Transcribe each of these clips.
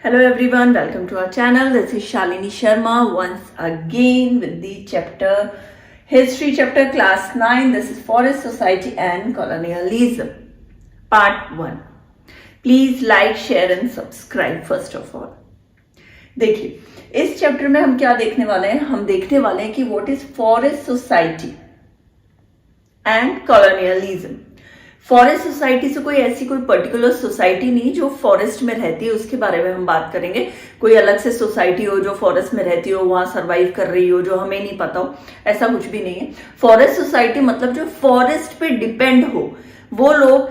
Hello everyone, welcome to our channel. This is Shalini Sharma once again with the chapter History chapter class 9. This is Forest Society and Colonialism part 1. Please like, share and subscribe first of all. देखिए इस chapter में हम क्या देखने वाले हैं, हम देखने वाले हैं कि what is forest society and colonialism. Forest society से कोई ऐसी कोई पर्टिकुलर सोसाइटी नहीं जो फॉरेस्ट में रहती है, उसके बारे में हम बात करेंगे। कोई अलग से सोसाइटी हो जो फॉरेस्ट में रहती हो, वहां सर्वाइव कर रही हो, जो हमें नहीं पता हो, ऐसा कुछ भी नहीं है। फॉरेस्ट सोसाइटी मतलब जो फॉरेस्ट पे डिपेंड हो, वो लोग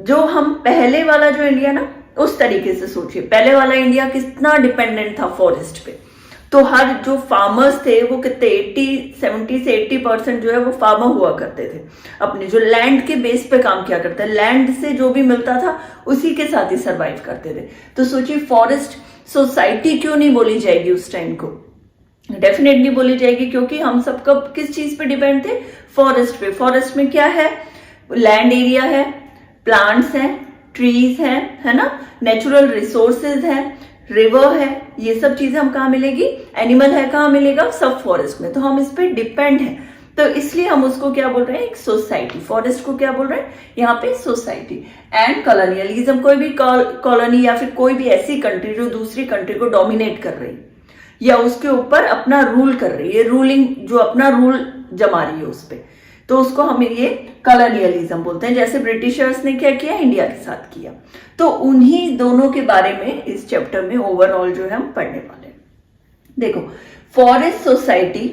जो हम पहले वाला जो इंडिया ना, उस तरीके से सोचिए। पहले वाला इंडिया कितना डिपेंडेंट था फॉरेस्ट पे, तो हर जो फार्मर्स थे वो कितने 70 से 80% जो है वो फार्मर हुआ करते थे, अपने जो लैंड के बेस पे काम किया करते थे, लैंड से जो भी मिलता था उसी के साथ ही सरवाइव करते थे। तो सोचिए फॉरेस्ट सोसाइटी क्यों नहीं बोली जाएगी उस टाइम को? डेफिनेटली बोली जाएगी, क्योंकि हम सब कब किस चीज पे डिपेंड थे? फॉरेस्ट पे। फॉरेस्ट में क्या है? लैंड एरिया है, प्लांट्स हैं, ट्रीज हैं, है ना, नेचुरल रिसोर्सेज हैं, रिवर है, ये सब चीजें हम कहाँ मिलेगी? एनिमल है, कहाँ मिलेगा? सब फॉरेस्ट में। तो हम इस पे डिपेंड हैं, तो इसलिए हम उसको क्या बोल रहे हैं? एक सोसाइटी। फॉरेस्ट को क्या बोल रहे हैं यहाँ पे? सोसाइटी। एंड कॉलोनियलिज्म, कोई भी कॉलोनी या फिर कोई भी ऐसी कंट्री जो दूसरी कंट्री को डोमिनेट कर रही या उसके ऊपर अपना रूल कर रही है, रूलिंग जो अपना रूल जमा रही है उस पर, तो उसको हम ये कॉलोनियलिज्म बोलते हैं। जैसे ब्रिटिशर्स ने क्या किया? इंडिया के साथ किया। तो उन्हीं दोनों के बारे में इस चैप्टर में ओवरऑल जो है हम पढ़ने वाले हैं। देखो फॉरेस्ट सोसाइटी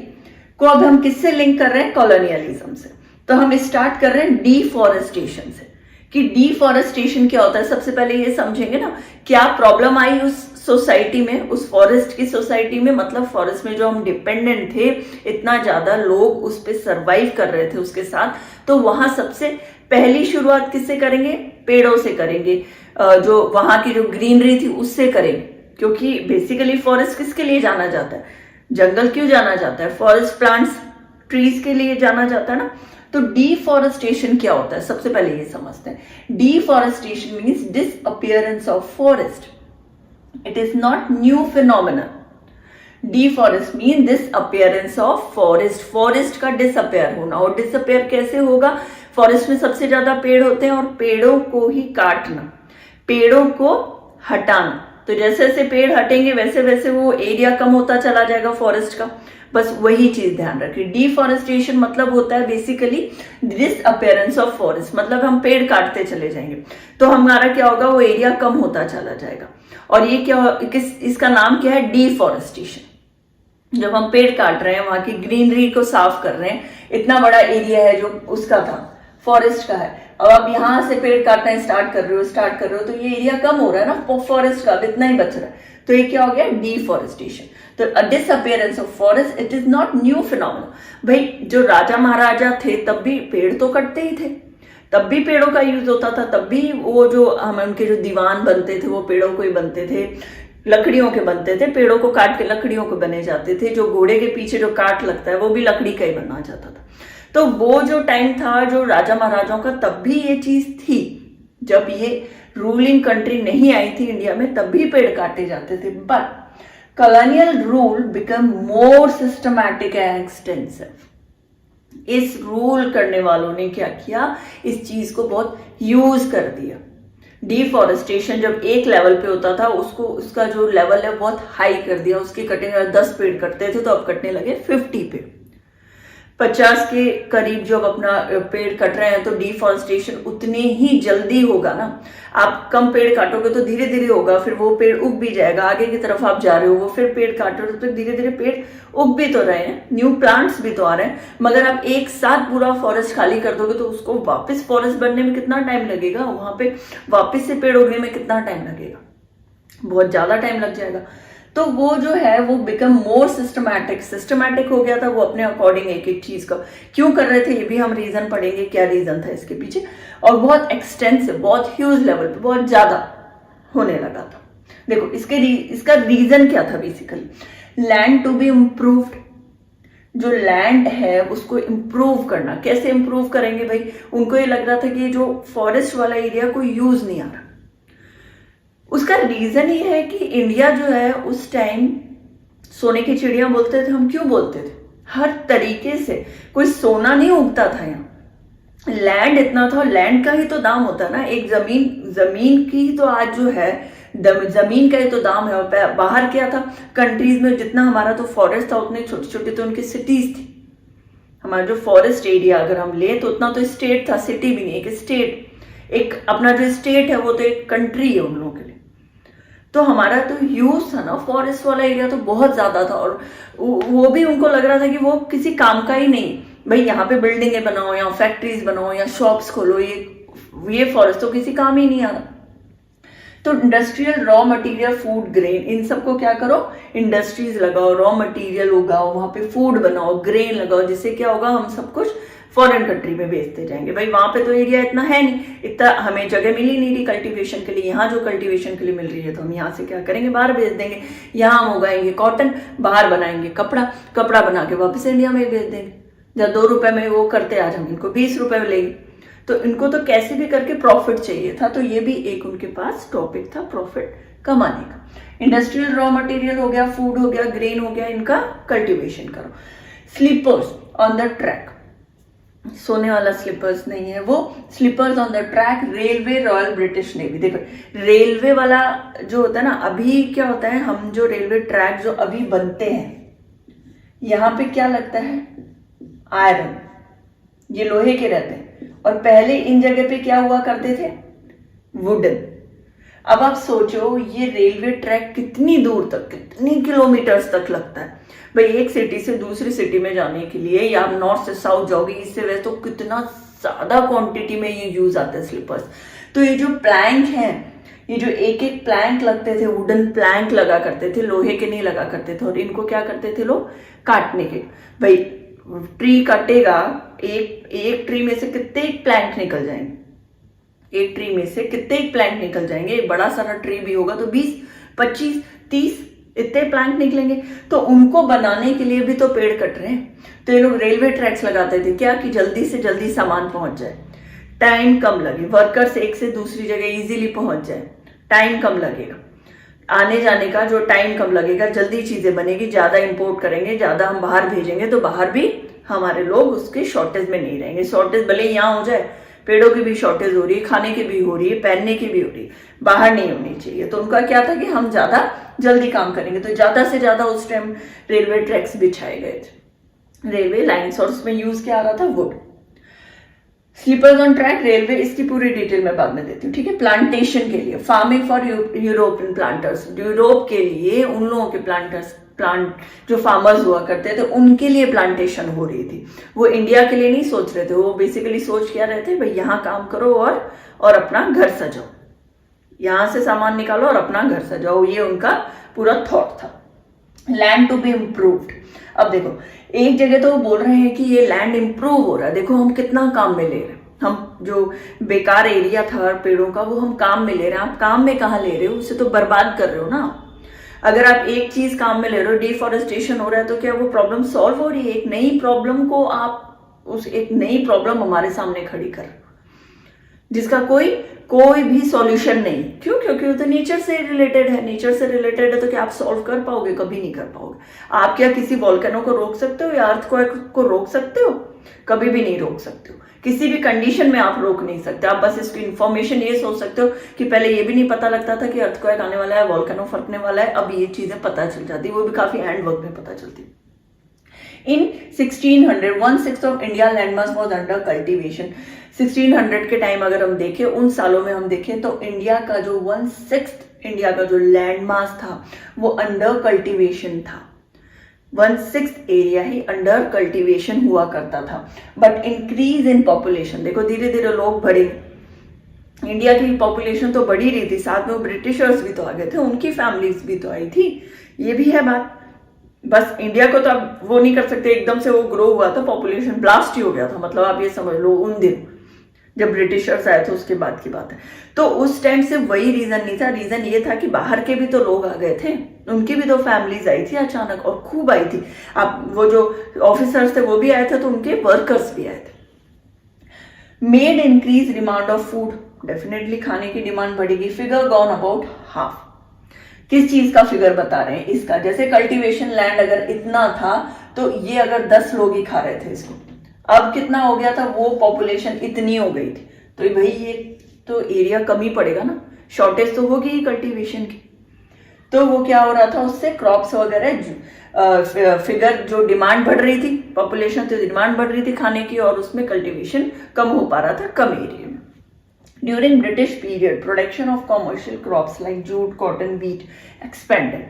को अब हम किससे लिंक कर रहे हैं? कॉलोनियलिज्म से। तो हम स्टार्ट कर रहे हैं डिफॉरेस्टेशन से, कि डिफॉरेस्टेशन क्या होता है। सबसे पहले ये समझेंगे ना क्या प्रॉब्लम आई उस सोसाइटी में, उस फॉरेस्ट की सोसाइटी में। मतलब फॉरेस्ट में जो हम डिपेंडेंट थे, इतना ज्यादा लोग उस पर सर्वाइव कर रहे थे उसके साथ, तो वहां सबसे पहली शुरुआत किससे करेंगे? पेड़ों से करेंगे, जो वहां की जो ग्रीनरी थी उससे करेंगे। क्योंकि बेसिकली फॉरेस्ट किसके लिए जाना जाता है? जंगल क्यों जाना जाता है? फॉरेस्ट प्लांट्स, ट्रीज के लिए जाना जाता है ना। तो डिफॉरेस्टेशन क्या होता है सबसे पहले ये समझते हैं। Deforestation means disappearance of forest. It is not new phenomenon. Deforest mean disappearance of forest. Forest का disappear होना। और disappear कैसे होगा? फॉरेस्ट में सबसे ज्यादा पेड़ होते हैं और पेड़ों को ही काटना, पेड़ों को हटाना। तो जैसे जैसे पेड़ हटेंगे वैसे वैसे वो एरिया कम होता चला जाएगा फॉरेस्ट का। बस वही चीज ध्यान रखिए। डिफॉरेस्टेशन मतलब होता है बेसिकली डिसअपियरेंस ऑफ फॉरेस्ट। मतलब हम पेड़ काटते चले जाएंगे तो हमारा क्या होगा? वो एरिया कम होता चला जाएगा। और ये क्या, इसका नाम क्या है? डिफॉरेस्टेशन। जब हम पेड़ काट रहे हैं, वहां की ग्रीनरी को साफ कर रहे हैं, इतना बड़ा एरिया है जो उसका था, फॉरेस्ट का है, अब आप यहां से पेड़ काटना स्टार्ट कर रहे हो तो ये एरिया कम हो रहा है ना फॉरेस्ट का, अब इतना ही बच रहा है। तो ये क्या हो गया? डिफॉरेस्टेशन। तो disappearance of forest, it is not new phenomena. भाई जो राजा महाराजा थे तब भी पेड़ तो कटते ही थे, तब भी पेड़ों का यूज होता था, तब भी वो जो हम उनके जो दीवान बनते थे वो पेड़ों को ही बनते थे, लकड़ियों के बनते थे, पेड़ों को काट के लकड़ियों को बने जाते थे। जो घोड़े के पीछे जो काट लगता है वो भी लकड़ी का ही बना जाता था। तो वो जो टाइम था जो राजा महाराजाओं का, तब भी ये चीज थी। जब ये रूलिंग कंट्री नहीं आई थी इंडिया में, तब भी पेड़ काटे जाते थे। But colonial rule become more systematic and extensive. इस रूल करने वालों ने क्या किया? इस चीज को बहुत यूज कर दिया। डिफॉरेस्टेशन जब एक लेवल पे होता था, उसको उसका जो लेवल है बहुत हाई कर दिया। उसके कटिंग 10 पेड़ कटते थे तो अब कटने लगे 50 पेड़, 50 के करीब जब अपना पेड़ कट रहे हैं। तो डिफॉरेस्टेशन उतनी ही जल्दी होगा ना। आप कम पेड़ काटोगे तो धीरे धीरे होगा, फिर वो पेड़ उग भी जाएगा। आगे की तरफ आप जा रहे हो, वो फिर पेड़ काट रहे हो तो धीरे धीरे पेड़ उग भी तो रहे हैं, न्यू प्लांट्स भी तो आ रहे हैं। मगर आप एक साथ पूरा फॉरेस्ट खाली कर दोगे तो उसको वापस फॉरेस्ट बनने में कितना टाइम लगेगा? वहां पे वापस से पेड़ उगने में कितना टाइम लगेगा? बहुत ज्यादा टाइम लग जाएगा। तो वो जो है वो बिकम मोर सिस्टमैटिक हो गया था। वो अपने अकॉर्डिंग एक एक चीज का क्यों कर रहे थे, ये भी हम रीजन पढ़ेंगे, क्या रीजन था इसके पीछे। और बहुत एक्सटेंसिव, बहुत ह्यूज लेवल पे, बहुत ज्यादा होने लगा था। देखो इसका रीजन क्या था? Basically land to be improved. जो लैंड है उसको इम्प्रूव करना। कैसे इम्प्रूव करेंगे भाई? उनको ये लग रहा था कि जो फॉरेस्ट वाला एरिया को यूज नहीं आ रहा, उसका रीजन ये है कि इंडिया जो है उस टाइम सोने की चिड़िया बोलते थे। हम क्यों बोलते थे? हर तरीके से कोई सोना नहीं उगता था यहाँ, लैंड इतना था, लैंड का ही तो दाम होता है ना। एक जमीन की तो आज जो है जमीन का ही तो दाम है। और बाहर क्या था कंट्रीज में, जितना हमारा तो फॉरेस्ट था उतने छोटे छोटे तो उनकी सिटीज थी। हमारा जो फॉरेस्ट एरिया अगर हम ले तो उतना तो स्टेट था, सिटी भी नहीं, एक स्टेट, एक अपना जो स्टेट है वो तो एक कंट्री है उन लोगों के लिए। तो हमारा तो यूज था ना फॉरेस्ट वाला एरिया तो बहुत ज्यादा था। और वो भी उनको लग रहा था कि वो किसी काम का ही नहीं। भाई यहाँ पे बिल्डिंगें बनाओ या फैक्ट्रीज बनाओ या शॉप्स खोलो, ये फॉरेस्ट तो किसी काम ही नहीं आ रहा। तो industrial raw material, food, grain, इन सबको क्या करो, इंडस्ट्रीज लगाओ, रॉ मटेरियल उगाओ, वहां पे फूड बनाओ, ग्रेन लगाओ, जिससे क्या होगा हम सब कुछ फॉरेन कंट्री में बेचते जाएंगे। भाई वहां पे तो एरिया इतना है नहीं, इतना हमें जगह मिली नहीं रही कल्टीवेशन के लिए। यहाँ जो कल्टीवेशन के लिए मिल रही है तो हम यहाँ से क्या करेंगे, बाहर भेज देंगे। यहाँ हम उगाएंगे कॉटन, बाहर बनाएंगे कपड़ा बना के वापस इंडिया में भेज देंगे। जब 2 रुपए में वो करते आज हम इनको 20 रुपए में लेंगे। तो इनको तो कैसे भी करके प्रॉफिट चाहिए था, तो ये भी एक उनके पास टॉपिक था प्रॉफिट कमाने का। इंडस्ट्रियल रॉ मटेरियल हो गया, फूड हो गया, ग्रेन हो गया, इनका कल्टीवेशन करो। स्लीपर्स ऑन द ट्रैक, सोने वाला स्लीपर्स नहीं है वो, sleepers on the track, railway, Royal British Navy. देखो रेलवे वाला जो होता है ना, अभी क्या होता है, हम जो रेलवे ट्रैक जो अभी बनते हैं यहाँ पे क्या लगता है, आयरन, ये लोहे के रहते हैं। और पहले इन जगह पे क्या हुआ करते थे, वुडन। अब आप सोचो ये रेलवे ट्रैक कितनी दूर तक, कितनी किलोमीटर्स तक लगता है। भाई एक सिटी से दूसरी सिटी में जाने के लिए, या आप नॉर्थ से साउथ जाओगे, ईस्ट से वेस्ट, तो कितना ज्यादा क्वांटिटी में ये यूज आते हैं स्लीपर्स। तो ये जो प्लैंक है, ये जो एक एक प्लैंक लगते थे, वुडन प्लैंक लगा करते थे, लोहे के नहीं लगा करते थे। और इनको क्या करते थे लोग, काटने के। भाई ट्री कटेगा, एक ट्री में से कितने प्लैंक निकल जाएंगे, एक ट्री में से कितने प्लैंक निकल जाएंगे। एक बड़ा सारा ट्री भी होगा तो 20, 25, 30 इतने प्लैंक निकलेंगे। तो उनको बनाने के लिए भी तो पेड़ कट रहे हैं। तो ये लोग रेलवे ट्रैक्स लगाते थे, क्या कि जल्दी से जल्दी सामान पहुंच जाए, टाइम कम लगे, वर्कर्स एक से दूसरी जगह इजीली पहुंच जाए, टाइम कम लगेगा, आने जाने का जो टाइम कम लगेगा, जल्दी चीजें बनेगी, ज्यादा इंपोर्ट करेंगे, ज्यादा हम बाहर भेजेंगे तो बाहर भी हमारे लोग उसके शॉर्टेज में नहीं रहेंगे। शॉर्टेज भले यहाँ हो जाए, पेड़ों की भी शॉर्टेज हो रही है, खाने की भी हो रही है, पहनने की भी हो रही है, बाहर नहीं होनी चाहिए। तो उनका क्या था कि हम ज्यादा जल्दी काम करेंगे, तो ज्यादा से ज्यादा उस टाइम रेलवे ट्रैक्स बिछाए गए थे, रेलवे लाइन्स, और उसमें यूज क्या आ रहा था, wood. Sleepers on track, railway, इसकी पूरी डिटेल मैं बाद में देती हूँ, ठीक है। प्लांटेशन के लिए, farming for European planters, Europe के लिए उन लोगों के प्लांट जो फार्मर्स हुआ करते थे उनके लिए प्लांटेशन हो रही थी। वो इंडिया के लिए नहीं सोच रहे थे, वो बेसिकली सोच क्या रहे थे, भाई यहाँ काम करो और अपना घर सजाओ, यहाँ से सामान निकालो और अपना घर सजाओ, ये उनका पूरा थॉट था। लैंड टू बी इम्प्रूव्ड, अब देखो एक जगह तो वो बोल रहे हैं कि ये लैंड इम्प्रूव हो रहा है, देखो हम कितना काम में ले रहे हैं, हम जो बेकार एरिया था पेड़ों का वो हम काम में ले रहे हैं। आप काम में कहाँ ले रहे हो, उसे तो बर्बाद कर रहे हो ना। अगर आप एक चीज काम में ले रहे हो, डिफॉरेस्टेशन हो रहा है, तो क्या वो प्रॉब्लम सॉल्व हो रही है? एक नई प्रॉब्लम को आप एक नई प्रॉब्लम हमारे सामने खड़ी कर, जिसका कोई भी सॉल्यूशन नहीं। क्यों? क्योंकि वो तो नेचर से रिलेटेड है, नेचर से रिलेटेड है तो क्या आप सॉल्व कर पाओगे? कभी नहीं कर पाओगे। आप क्या किसी वॉल्केनो को रोक सकते हो या अर्थक्वेक को रोक सकते हो? कभी भी नहीं रोक सकते हो, किसी भी कंडीशन में आप रोक नहीं सकते। आप बस इसकी इंफॉर्मेशन ये सोच सकते हो कि पहले ये भी नहीं पता लगता था कि अर्थक्वेक आने वाला है, वॉल्केनो फटने वाला है, अब ये चीजें पता चल जाती, वो भी काफी एंड वक्त में पता चलती। In 1600, 1/6 of India landmass was under cultivation. 1600 के टाइम अगर हम देखें, उन सालों में हम देखें तो इंडिया का जो 1/6 इंडिया का जो लैंडमास था वो अंडर कल्टीवेशन था। 1/6 एरिया ही अंडर कल्टीवेशन हुआ करता था। बट इंक्रीज इन पॉपुलेशन, देखो धीरे धीरे लोग बढ़े, इंडिया की पॉपुलेशन तो बढ़ी रही थी, साथ में वो ब्रिटिशर्स भी तो आ गए थे, उनकी फैमिलीज भी तो आई थी, ये भी है बात। बस इंडिया को तो आप वो नहीं कर सकते, एकदम से वो ग्रो हुआ था, पॉपुलेशन ब्लास्ट ही हो गया था, मतलब आप ये समझ लो उन दिन जब ब्रिटिशर्स आए थे उसके बाद की बात है। तो उस टाइम से वही रीजन नहीं था, रीजन ये था कि बाहर के भी तो लोग आ गए थे, उनकी भी तो फैमिलीज आई थी अचानक और खूब आई थी। आप वो जो ऑफिसर्स थे वो भी आए थे तो उनके वर्कर्स भी आए थे। Made increase demand of food, definitely खाने की डिमांड बढ़ेगी। Figure gone about half. किस चीज का फिगर बता रहे हैं इसका? जैसे कल्टीवेशन लैंड अगर इतना था तो ये अगर 10 लोग ही खा रहे थे इसको, अब कितना हो गया था? वो पॉपुलेशन इतनी हो गई थी, तो भाई ये तो एरिया कम ही पड़ेगा ना, शॉर्टेज तो होगी ही कल्टीवेशन की। तो वो क्या हो रहा था, उससे क्रॉप्स वगैरह फिगर जो डिमांड बढ़ रही थी, पॉपुलेशन तो डिमांड बढ़ रही थी खाने की, और उसमें कल्टीवेशन कम हो पा रहा था कम एरिया में। During British period production of commercial crops like jute, cotton, wheat expanded.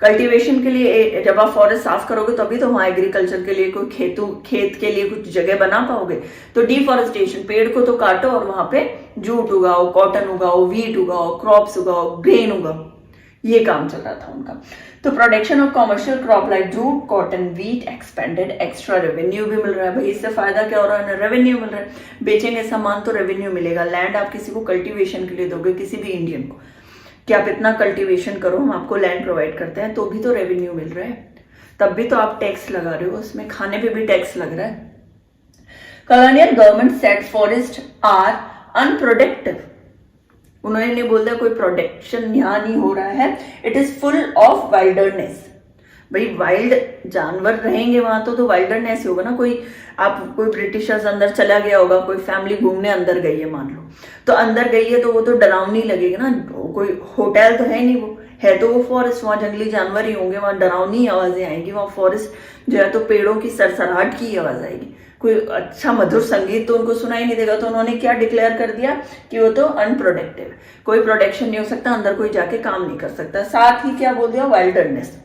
Cultivation के लिए जब आप फॉरेस्ट साफ करोगे तभी तो वहां एग्रीकल्चर के लिए कोई खेत के लिए कुछ जगह बना पाओगे। तो डिफॉरेस्टेशन, पेड़ को तो काटो और वहां पे जूट उगाओ, कॉटन उगाओ, व्हीट उगाओ, क्रॉप्स उगाओ, ग्रेन उगाओ, ये काम चल रहा था उनका। तो production of commercial crop like jute, cotton, wheat expanded, extra revenue भी मिल रहा है। भाई इससे फायदा क्या हो रहा है? रेवेन्यू मिल रहा है। बेचेंगे सामान तो रेवेन्यू मिलेगा। लैंड आप किसी को कल्टीवेशन के लिए दोगे, किसी भी इंडियन को, कि आप इतना कल्टीवेशन करो, हम आपको लैंड प्रोवाइड करते हैं, तो भी तो रेवेन्यू मिल रहा है। तब भी तो आप टैक्स लगा रहे हो, उसमें खाने पे भी टैक्स लग रहा है। Colonial government said forest are unproductive. उन्होंने बोल दिया कोई प्रोडक्शन यहाँ नहीं हो रहा है, it is full of wilderness. भाई वाइल्ड जानवर रहेंगे वहां तो वाइल्डरनेस होगा ना। कोई ब्रिटिशर्स अंदर चला गया होगा, कोई फैमिली घूमने अंदर गई है मान लो, तो अंदर गई है तो वो तो डरावनी लगेगी ना। कोई होटल तो है नहीं, वो है तो वो फॉरेस्ट, वहां जंगली जानवर ही होंगे, वहां डरावनी आवाजें आएंगी। वहां फॉरेस्ट जो है तो पेड़ों की सरसराहट की आवाज आएगी, कोई अच्छा मधुर संगीत तो उनको सुनाई नहीं देगा। तो उन्होंने क्या डिक्लेयर कर दिया कि वो तो अनप्रोडक्टिव, कोई प्रोडक्शन नहीं हो सकता, अंदर कोई जाके काम नहीं कर सकता। साथ ही क्या बोल दिया? वाइल्डरनेस,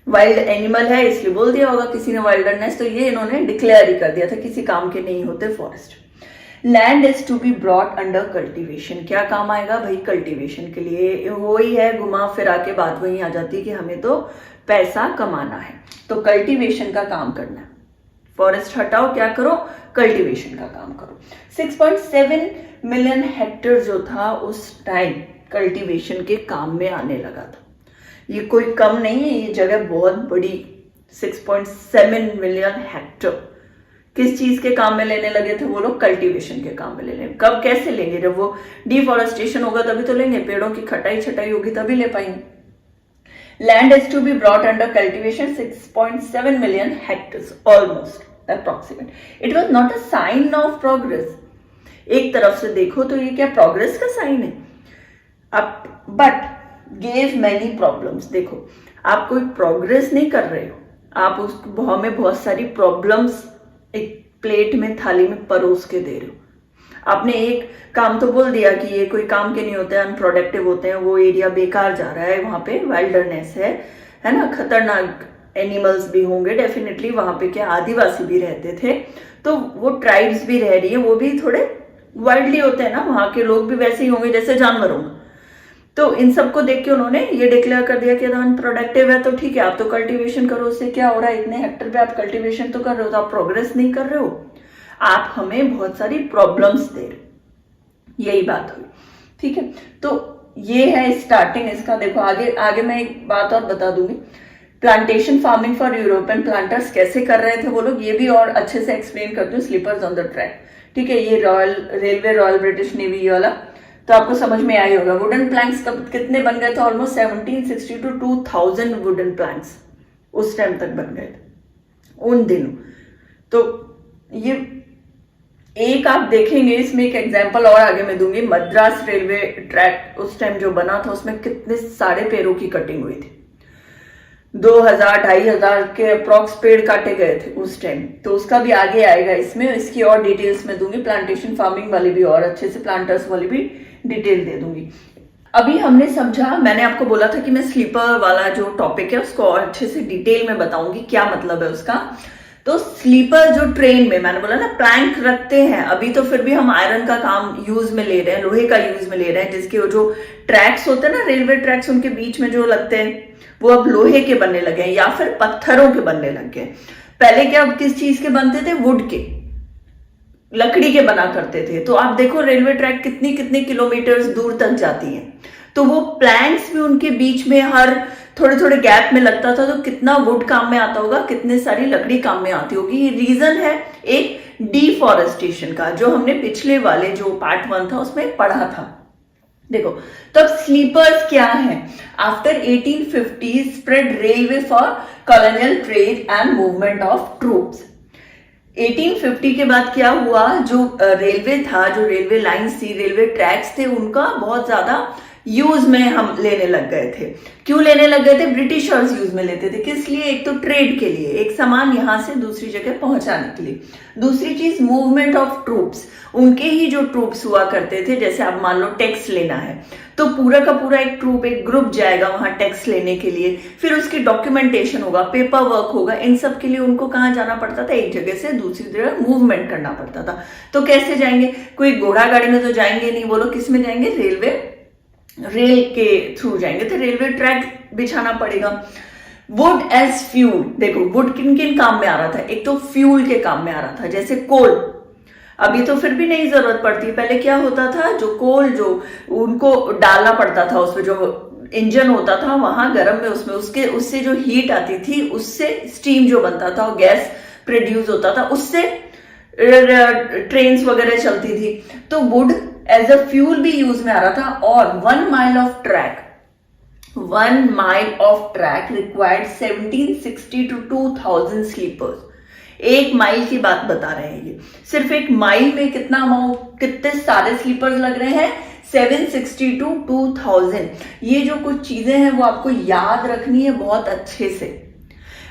वाइल्ड एनिमल है इसलिए बोल दिया होगा किसी ने वाइल्डरनेस, तो ये इन्होंने डिक्लेयर ही कर दिया था, किसी काम के नहीं होते forest. Land is to be brought under cultivation. क्या काम आएगा भाई? कल्टीवेशन के लिए। वही है, घुमा फिरा के बात वही आ जाती है कि हमें तो पैसा कमाना है, तो कल्टीवेशन का काम करना है। फॉरेस्ट हटाओ, क्या करो? कल्टीवेशन का काम करो। 6.7 मिलियन हेक्टेयर जो था उस टाइम कल्टीवेशन के काम में आने लगा था। ये कोई कम नहीं है, ये जगह बहुत बड़ी। 6.7 मिलियन हेक्टेयर किस चीज के काम में लेने लगे थे वो लोग? कल्टीवेशन के काम में ले लेंगे। कब कैसे लेंगे? जब वो डिफॉरेस्टेशन होगा तभी तो लेंगे, पेड़ों की कटाई छटाई होगी तभी ले पाएंगे। Land is to be brought under cultivation 6.7 million hectares, almost approximate. It was not a sign of progress. एक तरफ से देखो तो ये क्या प्रोग्रेस का साइन है? अब बट गेव मैनी प्रॉब्लम्स। देखो आप कोई प्रोग्रेस नहीं कर रहे हो, आप उसको हमें बहुत सारी प्रॉब्लम्स एक प्लेट में, थाली में परोस के दे रहे हो। आपने एक काम तो बोल दिया कि ये कोई काम के नहीं होते, अनप्रोडक्टिव होते हैं, वो एरिया बेकार जा रहा है, वहां पे वाइल्डरनेस है ना, खतरनाक एनिमल्स भी होंगे डेफिनेटली। वहां पे क्या आदिवासी भी रहते थे, तो वो ट्राइब्स भी रह रही है, वो भी थोड़े वाइल्डली होते हैं ना, वहां के लोग भी वैसे ही होंगे जैसे जानवर होंगे। तो इन सबको देख के उन्होंने ये डिक्लेयर कर दिया कि अनप्रोडक्टिव है तो ठीक है, आप तो कल्टीवेशन करो। उससे क्या हो रहा है? इतने हेक्टर पे आप कल्टीवेशन तो कर रहे हो, तो आप प्रोग्रेस नहीं कर रहे हो, आप हमें बहुत सारी प्रॉब्लम्स दे रहे। यही बात हुई, ठीक है। तो ये है स्टार्टिंग इसका। देखो आगे मैं एक बात और बता दूंगी, plantation farming for European planters कैसे कर रहे थे वो लोग, ये भी और अच्छे से एक्सप्लेन करती हूँ स्लीपर्स ऑन द ट्रैक, ठीक है। ये रॉयल ब्रिटिश नेवी वाला तो आपको समझ में आई होगा। वुडन प्लैंक्स कितने बन गए थे? ऑलमोस्ट 1760 to 2000 वुडन प्लैंक्स उस टाइम तक बन गए थे उन दिनों। तो ये एक आप देखेंगे, इसमें एक एग्जांपल और आगे मैं दूंगी। मद्रास रेलवे ट्रैक उस टाइम जो बना था उसमें कितने सारे पेड़ों की कटिंग हुई थी, 2000-2500 के अप्रॉक्स पेड़ काटे गए थे उस टाइम। तो उसका भी आगे आएगा इसमें, इसकी और डिटेल्स में दूंगी। प्लांटेशन फार्मिंग वाली भी और अच्छे से, प्लांटर्स वाली भी डिटेल दे दूंगी। अभी हमने समझा, मैंने आपको बोला था कि मैं स्लीपर वाला जो टॉपिक है उसको और अच्छे से डिटेल में बताऊंगी, क्या मतलब है उसका। तो स्लीपर जो ट्रेन में मैंने बोला ना प्लैंक रखते हैं, अभी तो फिर भी हम आयरन का काम यूज में ले रहे हैं, लोहे का यूज में ले रहे हैं, जिसके वो जो ट्रैक्स होते हैं ना, रेलवे ट्रैक्स, उनके बीच में जो लगते हैं वो अब लोहे के बनने लगे हैं या फिर पत्थरों के बनने लगे हैं। पहले क्या किस चीज के बनते थे? वुड के, लकड़ी के बना करते थे। तो आप देखो रेलवे ट्रैक कितनी कितने किलोमीटर दूर तक जाती है, तो वो प्लैंक्स भी उनके बीच में हर थोड़े थोड़े गैप में लगता था। तो कितना वुड काम में आता होगा, कितने सारी लकड़ी काम में आती होगी। ये रीजन है, एक डिफॉरेस्टेशन का, जो हमने पिछले वाले जो पार्ट 1 था उसमें पढ़ा था। देखो, तो अब स्लीपर्स क्या है? After 1850 spread railway for colonial trade and movement of troops. 1850 के बाद क्या हुआ, जो रेलवे था, जो रेलवे लाइन्स थी, रेलवे ट्रैक्स थे, उनका बहुत ज्यादा यूज में हम लेने लग गए थे। क्यों लेने लग गए थे? ब्रिटिशर्स यूज में लेते थे। किस लिए? एक तो ट्रेड के लिए, एक सामान यहां से दूसरी जगह पहुंचाने के लिए। दूसरी चीज मूवमेंट ऑफ ट्रूप्स, उनके ही जो ट्रूप्स हुआ करते थे, जैसे आप मान लो टैक्स लेना है तो पूरा का पूरा एक ट्रूप, एक ग्रुप जाएगा वहां टैक्स लेने के लिए, फिर उसकी डॉक्यूमेंटेशन होगा, पेपर वर्क होगा, इन सब के लिए उनको कहाँ जाना पड़ता था? एक जगह से दूसरी जगह मूवमेंट करना पड़ता था। तो कैसे जाएंगे? कोई घोड़ा गाड़ी में तो जाएंगे नहीं, बोलो किस में जाएंगे? रेल के थ्रू जाएंगे, तो रेलवे ट्रैक बिछाना पड़ेगा। वुड एज फ्यूल, देखो वुड किन किन काम में आ रहा था? एक तो फ्यूल के काम में आ रहा था, जैसे कोल। अभी तो फिर भी नहीं जरूरत पड़ती, पहले क्या होता था, जो कोल जो उनको डालना पड़ता था, उसमें जो इंजन होता था वहां गर्म में, उससे जो हीट आती थी, उससे स्टीम जो बनता था और गैस प्रोड्यूस होता था, उससे ट्रेन्स वगैरह चलती थी। तो वुड एज अ फ्यूल भी यूज में आ रहा था। और 1 mile of track required 1760 to 2000 sleepers. 1 mile की बात बता रहे हैं ये। सिर्फ 1 माइल में कितने सारे स्लीपर्स लग रहे हैं? 760 to 2000। ये जो कुछ चीजें हैं वो आपको याद रखनी है बहुत अच्छे से।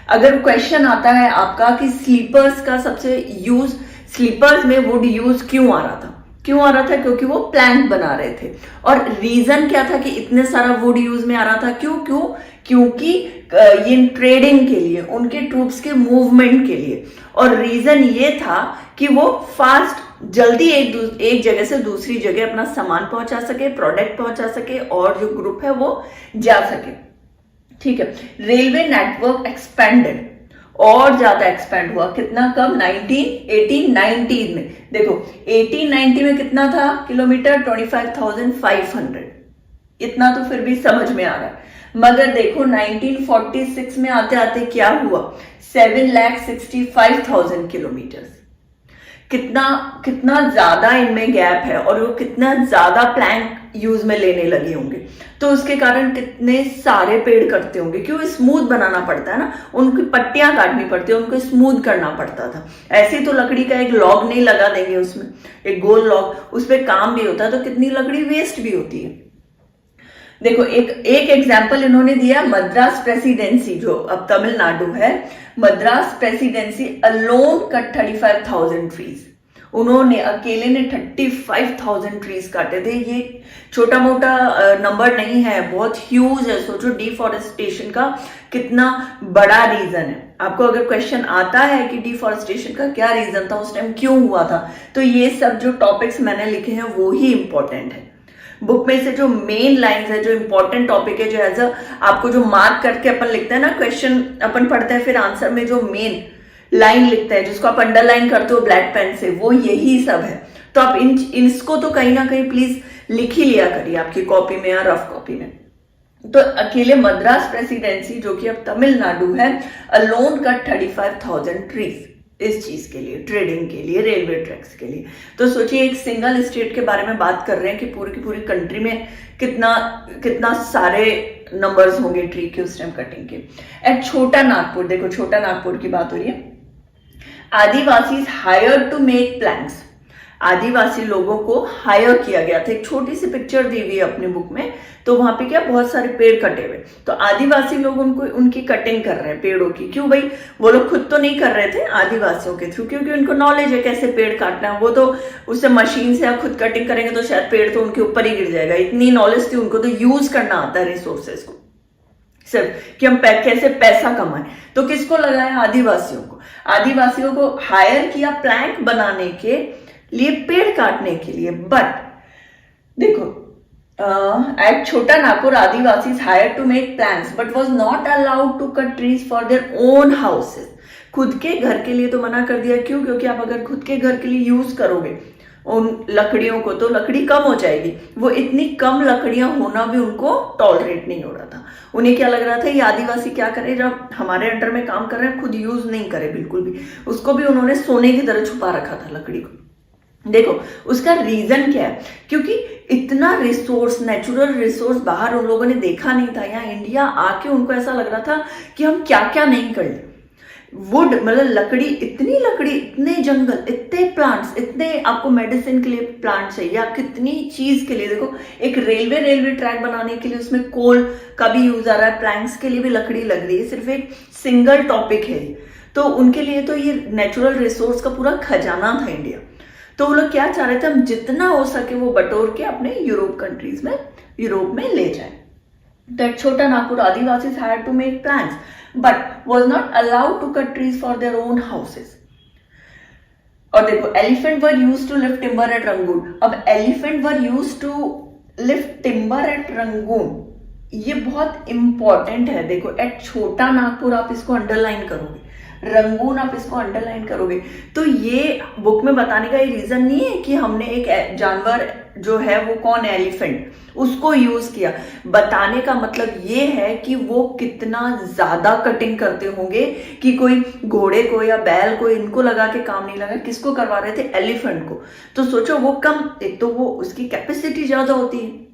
अगर क्वेश्चन आता है आपका कि स्लीपर्स का सबसे यूज, स्लीपर्स में वुड यूज क्यों आ रहा था? क्योंकि वो प्लैंक बना रहे थे। और रीजन क्या था कि इतने सारा वुड यूज में आ रहा था? क्योंकि ये ट्रेडिंग के लिए, उनके ट्रूप्स के मूवमेंट के लिए। और रीजन ये था कि वो फास्ट जल्दी एक जगह से दूसरी जगह अपना सामान पहुंचा सके, प्रोडक्ट पहुंचा सके, और जो ग्रुप है वो जा सके। ठीक है। रेलवे नेटवर्क एक्सपेंडेड, और ज्यादा एक्सपेंड हुआ। कितना? कब? 1819 में। देखो 1890 में कितना था किलोमीटर? 25,500। इतना तो फिर भी समझ में आ रहा है। मगर देखो 1946 में आते आते क्या हुआ? 7,65,000 किलोमीटर। कितना ज्यादा इनमें गैप है, और वो कितना ज्यादा प्लैंक यूज में लेने लगे होंगे। तो उसके कारण कितने सारे पेड़ कटते होंगे। क्यों? स्मूथ बनाना पड़ता है ना, उनकी पट्टियां काटनी पड़ती है, उनको स्मूथ करना पड़ता था। ऐसे तो लकड़ी का एक लॉग नहीं लगा देंगे उसमें, एक गोल लॉग, उस पर काम भी होता है, तो कितनी लकड़ी वेस्ट भी होती है। देखो एक एग्जाम्पल इन्होंने दिया, मद्रास प्रेसिडेंसी, जो अब तमिलनाडु है, Madras presidency alone cut 35,000 trees. उन्होंने अकेले ने 35,000 ट्रीज काटे थे। ये छोटा मोटा नंबर नहीं है, बहुत ह्यूज है। सोचो डिफॉरेस्टेशन का कितना बड़ा रीजन है। आपको अगर क्वेश्चन आता है कि डिफॉरेस्टेशन का क्या रीजन था, उस टाइम क्यों हुआ था, तो ये सब जो टॉपिक्स मैंने लिखे हैं वो ही इंपॉर्टेंट है। बुक में से जो मेन लाइंस है, जो इंपॉर्टेंट टॉपिक है, जो एज अ आपको जो मार्क करके अपन लिखते हैं ना, क्वेश्चन अपन पढ़ते हैं, फिर आंसर में जो मेन लाइन लिखते हैं, जिसको आप अंडरलाइन करते हो ब्लैक पेन से, वो यही सब है। तो आप इसको तो कहीं ना कहीं प्लीज लिख ही लिया करिए आपकी कॉपी में या रफ कॉपी में। तो अकेले मद्रास प्रेसिडेंसी, जो कि अब तमिलनाडु है, अलोन कट 35,000 ट्रीज इस चीज के लिए, ट्रेडिंग के लिए, रेलवे ट्रैक्स के लिए। तो सोचिए एक सिंगल स्टेट के बारे में बात कर रहे हैं कि पूरी की पूरी कंट्री में कितना सारे नंबर्स होंगे ट्री के उस टाइम कटिंग के। एट छोटा नागपुर, देखो छोटा नागपुर की बात हो रही है। आदिवासी हायर टू मेक प्लैंक्स, आदिवासी लोगों को हायर किया गया था। एक छोटी सी पिक्चर दी हुई है अपनी बुक में, तो वहां पे क्या बहुत सारे पेड़ कटे हुए, तो आदिवासी लोग उनकी कटिंग कर रहे हैं पेड़ों की। क्यों भाई? वो लोग खुद तो नहीं कर रहे थे, आदिवासियों के थ्रू, क्योंकि उनको नॉलेज है कैसे पेड़ काटना है। वो तो उससे मशीन से आप खुद कटिंग करेंगे तो शायद पेड़ तो उनके ऊपर ही गिर जाएगा, इतनी नॉलेज थी उनको। तो यूज करना आता है रिसोर्सेज को, सिर्फ कि हम कैसे पैसा कमाएं। तो किसको लगाया? आदिवासियों को। आदिवासियों को हायर किया प्लैंक बनाने के लिए, पेड़ काटने के लिए। बट देखो at Chota Nagpur adivasi hire to make planks but was not allowed to cut trees for their own houses. खुद के घर के लिए तो मना कर दिया। क्यों? क्योंकि आप अगर खुद के घर के लिए यूज करोगे, उन लकड़ियों को, तो लकड़ी कम हो जाएगी। वो इतनी कम लकड़ियां होना भी उनको टॉलरेट नहीं हो रहा था। उन्हें क्या लग रहा था, ये आदिवासी क्या करे, जब हमारे अंडर में काम कर रहे हैं खुद यूज नहीं करे बिल्कुल भी। उसको भी उन्होंने सोने की तरह छुपा रखा था लकड़ी को। देखो उसका रीजन क्या है, क्योंकि इतना रिसोर्स, नेचुरल रिसोर्स बाहर उन लोगों ने देखा नहीं था। यहाँ इंडिया आके उनको ऐसा लग रहा था कि हम क्या क्या नहीं कर ले। वुड मतलब लकड़ी, इतने जंगल, इतने प्लांट्स, इतने आपको मेडिसिन के लिए प्लांट चाहिए, आप कितनी चीज के लिए, देखो एक रेलवे ट्रैक बनाने के लिए उसमें कोल का भी यूज आ रहा है, प्लैंक्स के लिए भी लकड़ी लग रही है। सिर्फ एक सिंगल टॉपिक है तो उनके लिए तो ये नेचुरल रिसोर्स का पूरा खजाना था इंडिया। तो वो लोग क्या चाह रहे थे, हम जितना हो सके वो बटोर के अपने यूरोप में ले जाए। That Chota Nagpur Adivasis had to make plans, but was not allowed to cut trees for their own houses. और देखो elephant were used to lift timber at Rangoon. अब elephant were used to lift timber at Rangoon, ये बहुत important है। देखो at Chota Nagpur आप इसको underline करोगे, रंगून आप इसको अंडरलाइन करोगे, तो ये बुक में बताने का ये रीजन नहीं है कि हमने एक जानवर जो है वो कौन है, एलिफेंट, उसको यूज किया। बताने का मतलब ये है कि वो कितना ज्यादा कटिंग करते होंगे कि कोई घोड़े को या बैल को इनको लगा के काम नहीं लगा, किसको करवा रहे थे, एलिफेंट को। तो सोचो वो कम, एक तो वो उसकी कैपेसिटी ज्यादा होती है,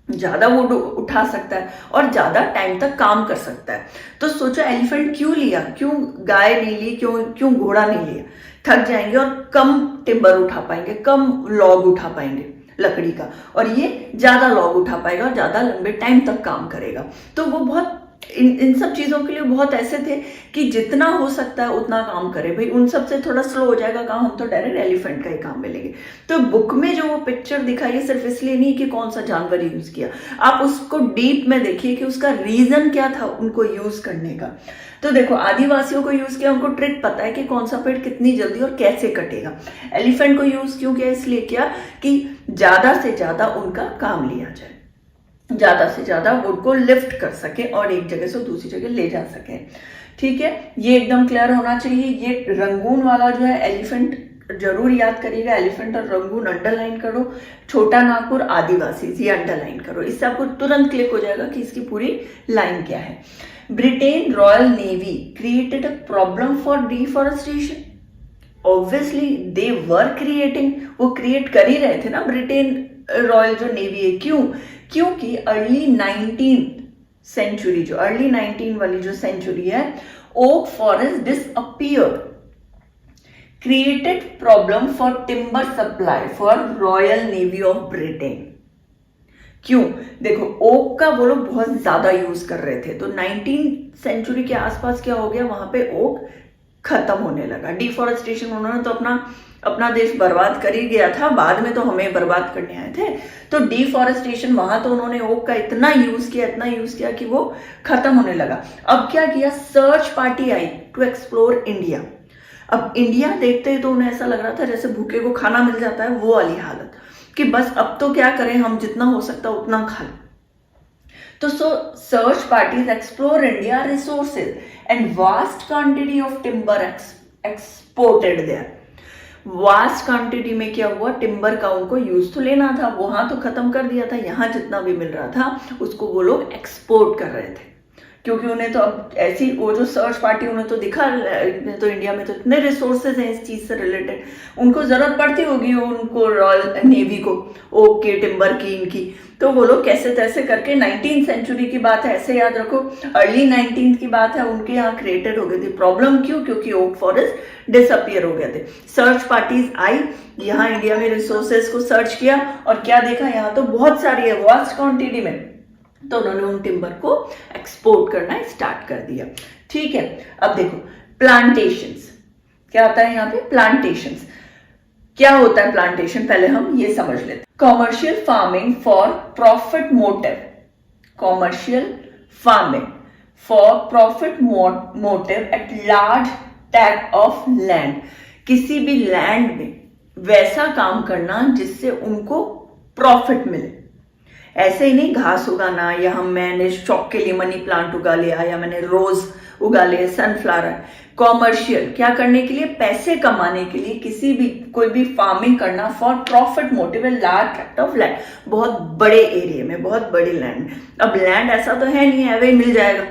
ज्यादा वो उठा सकता है और ज्यादा टाइम तक काम कर सकता है। तो सोचो एलिफेंट क्यों लिया, क्यों गाय नहीं ली, क्यों घोड़ा नहीं लिया। थक जाएंगे और कम टिम्बर उठा पाएंगे, कम लॉग उठा पाएंगे लकड़ी का, और ये ज्यादा लॉग उठा पाएगा और ज्यादा लंबे टाइम तक काम करेगा। तो वो बहुत इन सब चीजों के लिए बहुत ऐसे थे कि जितना हो सकता है उतना काम करे। भाई उन सब से थोड़ा स्लो हो जाएगा काम, हम तो डायरेक्ट एलिफेंट का ही काम मिलेंगे। तो बुक में जो वो पिक्चर दिखाई है सिर्फ इसलिए नहीं कि कौन सा जानवर यूज किया, आप उसको डीप में देखिए कि उसका रीजन क्या था उनको यूज करने का। तो देखो आदिवासियों को यूज किया, उनको ट्रिक पता है कि कौन सा पेड़ कितनी जल्दी और कैसे कटेगा। एलिफेंट को यूज क्यों किया, इसलिए किया कि ज्यादा से ज्यादा उनका काम लिया जाए, ज्यादा से ज्यादा वुड को लिफ्ट कर सके और एक जगह से दूसरी जगह ले जा सके। ठीक है, ये एकदम क्लियर होना चाहिए। ये रंगून वाला जो है एलिफेंट जरूर याद करिएगा, एलिफेंट और रंगून अंडरलाइन करो, छोटा नागपुर आदिवासी ये अंडरलाइन करो, इससे आपको तुरंत क्लिक हो जाएगा कि इसकी पूरी लाइन क्या है। Britain royal navy created a problem for deforestation. Obviously they were creating, वो क्रिएट कर ही रहे थे ना ब्रिटेन रॉयल जो नेवी है। क्यों, क्योंकि अर्ली 19th सेंचुरी, जो अर्ली 19 वाली जो सेंचुरी है, oak forest disappeared, created problem for timber supply for Royal Navy of Britain. क्यों, देखो ओक का वो लोग बहुत ज्यादा यूज कर रहे थे, तो 19th सेंचुरी के आसपास क्या हो गया, वहां पे ओक खत्म होने लगा। डिफॉरेस्टेशन, उन्होंने तो अपना देश बर्बाद कर ही गया था, बाद में तो हमें बर्बाद करने आए थे। तो डिफॉरेस्टेशन वहां तो उन्होंने ओक का इतना यूज किया कि वो खत्म होने लगा। अब क्या किया, सर्च पार्टी आई टू एक्सप्लोर इंडिया। अब इंडिया देखते ही तो उन्हें ऐसा लग रहा था जैसे भूखे को खाना मिल जाता है, वो वाली हालत कि बस अब तो क्या करें, हम जितना हो सकता है उतना खा लें। तो search parties explore India resources and vast quantity of timber exported there. Vast quantity में क्या हुआ, टिम्बर का उनको यूज तो लेना था, वहां तो खत्म कर दिया था, यहाँ जितना भी मिल रहा था उसको वो लोग एक्सपोर्ट कर रहे थे। क्योंकि उन्हें तो अब ऐसी वो जो सर्च पार्टी, उन्हें तो दिखा तो इंडिया में तो इतने रिसोर्सेज हैं इस चीज से रिलेटेड, उनको जरूरत पड़ती होगी उनको रॉयल नेवी को ओक के, टिम्बर की, इनकी। तो वो लोग कैसे तैसे करके 19th सेंचुरी की बात है, ऐसे याद रखो, अर्ली 19th की बात है, उनके यहाँ क्रिएटेड हो गई थी प्रॉब्लम। क्यों, क्योंकि ओक फॉरेस्ट डिसअपियर हो गए थे। सर्च पार्टीज आई यहाँ इंडिया में, रिसोर्सेज को सर्च किया और क्या देखा, यहाँ तो बहुत सारी है वास्ट क्वांटिटी में, तो उन्होंने उन टिम्बर को एक्सपोर्ट करना स्टार्ट कर दिया। ठीक है, अब देखो प्लांटेशंस क्या होता है यहाँ पे, प्लांटेशंस क्या होता है, प्लांटेशन पहले हम ये समझ लेते हैं। Commercial farming for profit motive, commercial farming for profit motive at large tract of land, किसी भी लैंड में वैसा काम करना जिससे उनको प्रॉफिट मिले। ऐसे ही नहीं घास उगाना, या मैंने शौक के लिए मनी प्लांट उगा लिया, या मैंने रोज उगा लिए, सनफ्लावर है। कॉमर्शियल क्या करने के लिए, पैसे कमाने के लिए, किसी भी कोई भी फार्मिंग करना for profit motive, large tract of land, बहुत बड़े एरिया में, बहुत बड़ी लैंड में। अब लैंड ऐसा तो है नहीं है वही मिल जाएगा,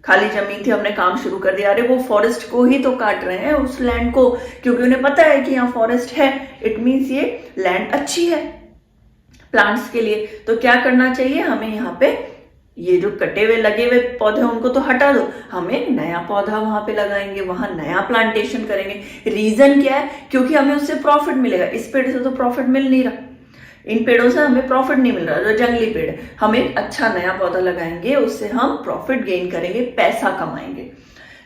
खाली जमीन थी हमने काम शुरू कर दिया, अरे वो फॉरेस्ट को ही तो काट रहे हैं उस लैंड को, क्योंकि उन्हें पता है कि यहाँ फॉरेस्ट है, इट मीन्स ये लैंड अच्छी है प्लांट्स के लिए। तो क्या करना चाहिए हमें, यहाँ पे ये जो कटे हुए लगे हुए पौधे उनको तो हटा दो, हमें नया पौधा वहां पे लगाएंगे, वहां नया प्लांटेशन करेंगे। रीजन क्या है, क्योंकि हमें उससे प्रॉफिट मिलेगा। इस पेड़ से तो प्रॉफिट मिल नहीं रहा, इन पेड़ों से हमें प्रॉफिट नहीं मिल रहा, जो जंगली पेड़ है, हम एक अच्छा नया पौधा लगाएंगे, उससे हम प्रॉफिट गेन करेंगे, पैसा कमाएंगे।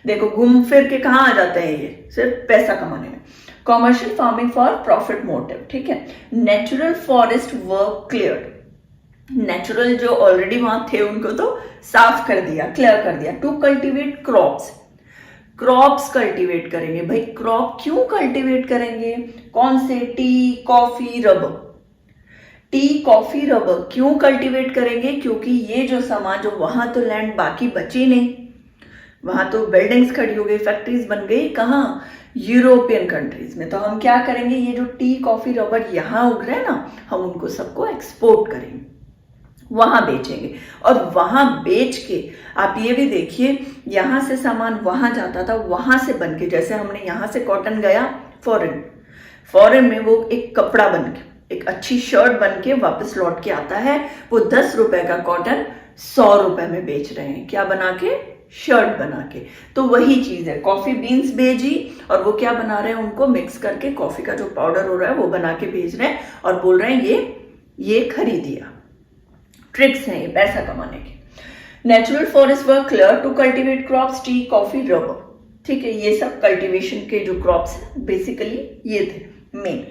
देखो घूम फिर के कहाँ आ जाते हैं ये, सिर्फ पैसा कमाने में। Commercial farming for profit motive, ठीक है। Natural forest work cleared, natural जो ऑलरेडी वहां थे उनको तो साफ कर दिया, क्लियर कर दिया। To cultivate crops, crops cultivate करेंगे। भाई क्रॉप क्यों कल्टीवेट करेंगे, कौन से, tea, coffee, rubber. Tea, coffee, rubber क्यों कल्टीवेट करेंगे, क्योंकि ये जो सामान जो वहां तो लैंड बाकी बची नहीं, वहां तो बिल्डिंग्स खड़ी हो गई, फैक्ट्रीज बन गई, कहाँ, यूरोपियन कंट्रीज में। तो हम क्या करेंगे, ये जो टी, कॉफी, रबर यहाँ उग रहे हैं ना, हम उनको सबको एक्सपोर्ट करेंगे, वहां बेचेंगे। और वहां बेच के आप ये भी देखिए, यहां से सामान वहां जाता था, वहां से बन के, जैसे हमने यहां से कॉटन गया फॉरेन, फॉरेन में वो एक कपड़ा बन के, एक अच्छी शर्ट बन के वापस लौट के आता है, वो 10 रुपए का कॉटन 100 रुपए में बेच रहे हैं, क्या बना के, शर्ट बना के। तो वही चीज है, कॉफी बीन्स भेजी और वो क्या बना रहे हैं, उनको मिक्स करके कॉफी का जो पाउडर हो रहा है वो बना के भेज रहे हैं और बोल रहे हैं ये खरीदिया। ट्रिक्स हैं ये पैसा कमाने के। Natural forest work clear to cultivate crops, tea, coffee, rubber, ठीक है। ये सब कल्टीवेशन के जो क्रॉप्स हैं बेसिकली ये थे main.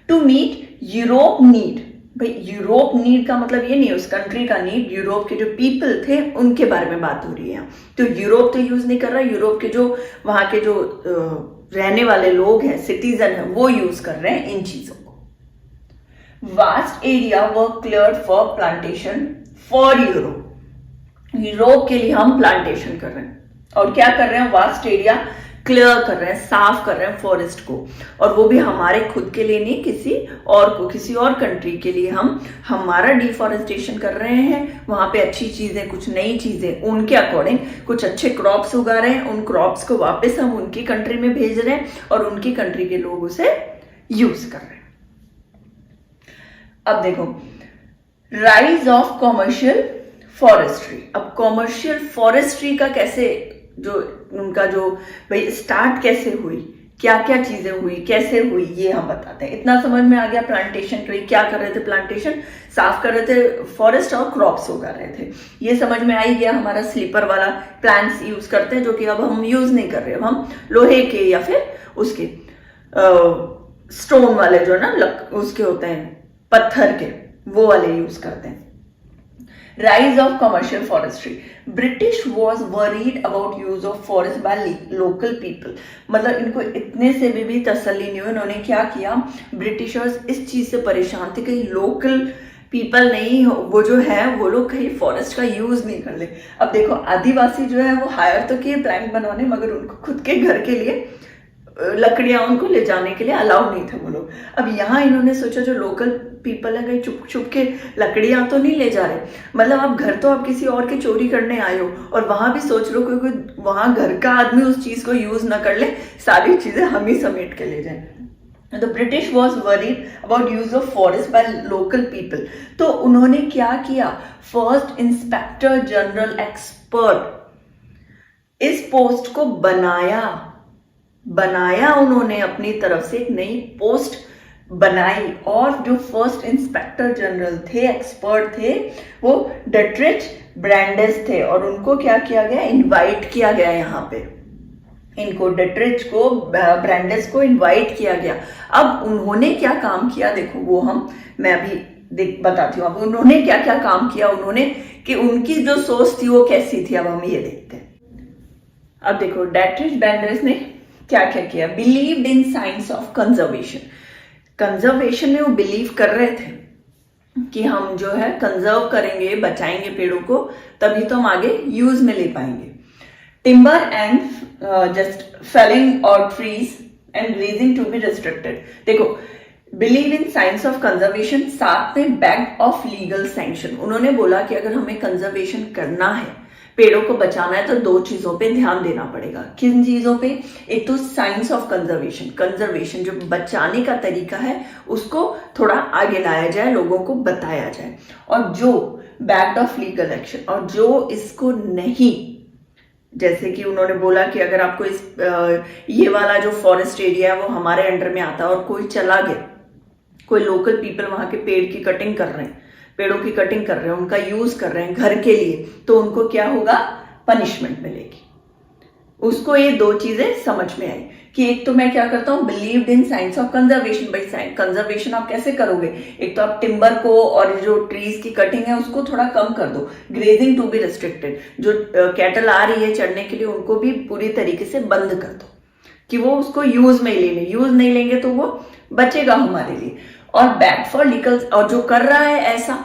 To meet Europe need, भाई यूरोप नीड का मतलब ये नहीं उस कंट्री का नीड, यूरोप के जो पीपल थे उनके बारे में बात हो रही है। तो यूरोप तो यूज नहीं कर रहा, यूरोप के जो वहां के जो रहने वाले लोग हैं, सिटीजन है, वो यूज कर रहे हैं इन चीजों को। Vast area work cleared for plantation for Europe, Europe के लिए हम प्लांटेशन कर रहे हैं। और क्या कर रहे हैं, वास्ट एरिया क्लियर कर रहे हैं, साफ कर रहे हैं फॉरेस्ट को, और वो भी हमारे खुद के लिए नहीं, किसी और को, किसी और कंट्री के लिए हम हमारा डिफॉरेस्टेशन कर रहे हैं। वहां पे अच्छी चीजें, कुछ नई चीजें उनके अकॉर्डिंग, कुछ अच्छे क्रॉप्स उगा रहे हैं, उन क्रॉप्स को वापस हम उनकी कंट्री में भेज रहे हैं और उनकी कंट्री के लोग उसे यूज कर रहे हैं। अब देखो राइज ऑफ कॉमर्शियल फॉरेस्ट्री। अब कॉमर्शियल फॉरेस्ट्री का कैसे, जो उनका जो भाई स्टार्ट कैसे हुई, क्या क्या चीजें हुई, कैसे हुई, ये हम बताते हैं। इतना समझ में आ गया प्लांटेशन के लिए क्या कर रहे थे, प्लांटेशन साफ कर रहे थे फॉरेस्ट और क्रॉप्स उगा रहे थे, ये समझ में आ ही गया। हमारा स्लीपर वाला प्लांट्स यूज करते हैं जो कि अब हम यूज नहीं कर रहे, अब हम लोहे के या फिर उसके स्टोन वाले जो ना उसके होते हैं, पत्थर के, वो वाले यूज करते हैं। Rise of commercial forestry. British was worried about use of forest by local people. मतलब इनको इतने से भी तसल्ली नहीं हुई, उन्होंने क्या किया, ब्रिटिशर्स इस चीज से परेशान थे कि लोकल पीपल नहीं, वो जो है वो लोग कहीं फॉरेस्ट का यूज नहीं कर ले। अब देखो आदिवासी जो है वो हायर तो किए प्लांट बनवाने, मगर उनको खुद के घर के लिए लकड़ियां उनको ले जाने के लिए अलाउ नहीं थे वो लोग। अब यहाँ इन्होंने सोचा जो लोकल पीपल है कहीं चुप चुप के लकड़ियां तो नहीं ले जा रहे, मतलब आप घर तो आप किसी और के चोरी करने आए हो, और वहां भी सोच लो कोई वहां घर का आदमी उस चीज को यूज ना कर ले, सारी चीजें हम ही समेट के ले जाए। तो British was worried about use of forest by local people. तो उन्होंने क्या किया, फर्स्ट इंस्पेक्टर जनरल एक्सपर्ट इस पोस्ट को बनाया उन्होंने अपनी तरफ से, एक नई पोस्ट बनाई, और जो फर्स्ट इंस्पेक्टर जनरल थे, एक्सपर्ट थे, वो डेट्रिच ब्रांडेस थे, और उनको क्या किया गया, इनवाइट किया गया यहाँ पे, इनको डेट्रिच को, ब्रांडेस को इनवाइट किया गया। अब उन्होंने क्या काम किया देखो, वो मैं अभी बताती हूँ। अब उन्होंने क्या क्या काम किया, उन्होंने कि उनकी जो सोच थी वो कैसी थी, अब हम ये देखते हैं। अब देखो डेट्रिच ब्रांडेस ने क्या क्या किया, believed in science of conservation. Conservation में वो बिलीव कर रहे थे कि हम जो है कंजर्व करेंगे, बचाएंगे पेड़ों को, तभी तो हम आगे यूज में ले पाएंगे। timber and just felling or trees and grazing to be restricted. देखो, believe in science of conservation, साथ में बैक ऑफ लीगल सैंक्शन। उन्होंने बोला कि अगर हमें कंजर्वेशन करना है, पेड़ों को बचाना है, तो दो चीजों पे ध्यान देना पड़ेगा। किन चीजों पे? एक तो साइंस ऑफ कंजर्वेशन, कंजर्वेशन जो बचाने का तरीका है उसको थोड़ा आगे लाया जाए, लोगों को बताया जाए, और जो बैक ऑफ लीगल एक्शन, और जो इसको नहीं, जैसे कि उन्होंने बोला कि अगर आपको ये वाला जो फॉरेस्ट एरिया है वो हमारे अंडर में आता है और कोई चला गया, कोई लोकल पीपल वहां के पेड़ की कटिंग कर रहे हैं, पेड़ों की कटिंग कर रहे हैं, उनका यूज कर रहे हैं घर के लिए, तो उनको क्या होगा? पनिशमेंट मिलेगी। उसको ये दो चीजें समझ में आई कि एक तो मैं क्या करता हूं, believed in science of conservation. भाई कंजर्वेशन आप कैसे करोगे? एक तो आप टिम्बर को और जो ट्रीज की कटिंग है उसको थोड़ा कम कर दो, ग्रेजिंग टू बी रिस्ट्रिक्टेड, जो कैटल आ रही है चढ़ने के लिए उनको भी पूरी तरीके से बंद कर दो कि वो उसको यूज में ले लें। यूज नहीं लेंगे तो वो बचेगा हमारे लिए। और बैक फॉर लीगल, और जो कर रहा है ऐसा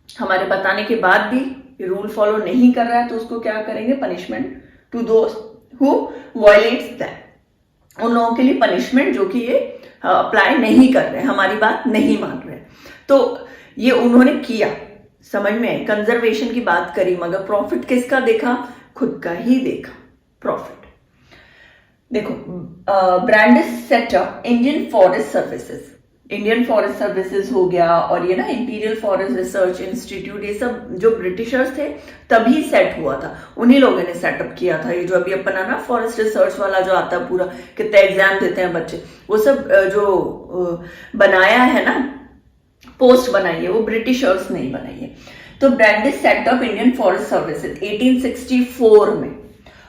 हमारे बताने के बाद भी रूल फॉलो नहीं कर रहा है, तो उसको क्या करेंगे? Punishment to those who violates that. उन लोगों के लिए पनिशमेंट जो कि ये अप्लाई नहीं कर रहे, हमारी बात नहीं मान रहे। तो ये उन्होंने किया, समझ में आई। कंजर्वेशन की बात करी, मगर प्रॉफिट किसका देखा? खुद का ही देखा प्रॉफिट। देखो, Brandeis setup Indian forest services, Indian forest services हो गया, और ये ना इंपीरियल फॉरेस्ट रिसर्च इंस्टीट्यूट, ये सब जो ब्रिटिशर्स थे तभी सेट हुआ था, उन्हीं लोगों ने सेटअप किया था। ये जो अभी अपना ना फॉरेस्ट रिसर्च वाला जो आता है पूरा, कितना एग्जाम देते हैं बच्चे, वो सब जो बनाया है ना, पोस्ट बनाई है, वो ब्रिटिशर्स नहीं बनाई है। तो Brandeis setup Indian forest services 1864 में,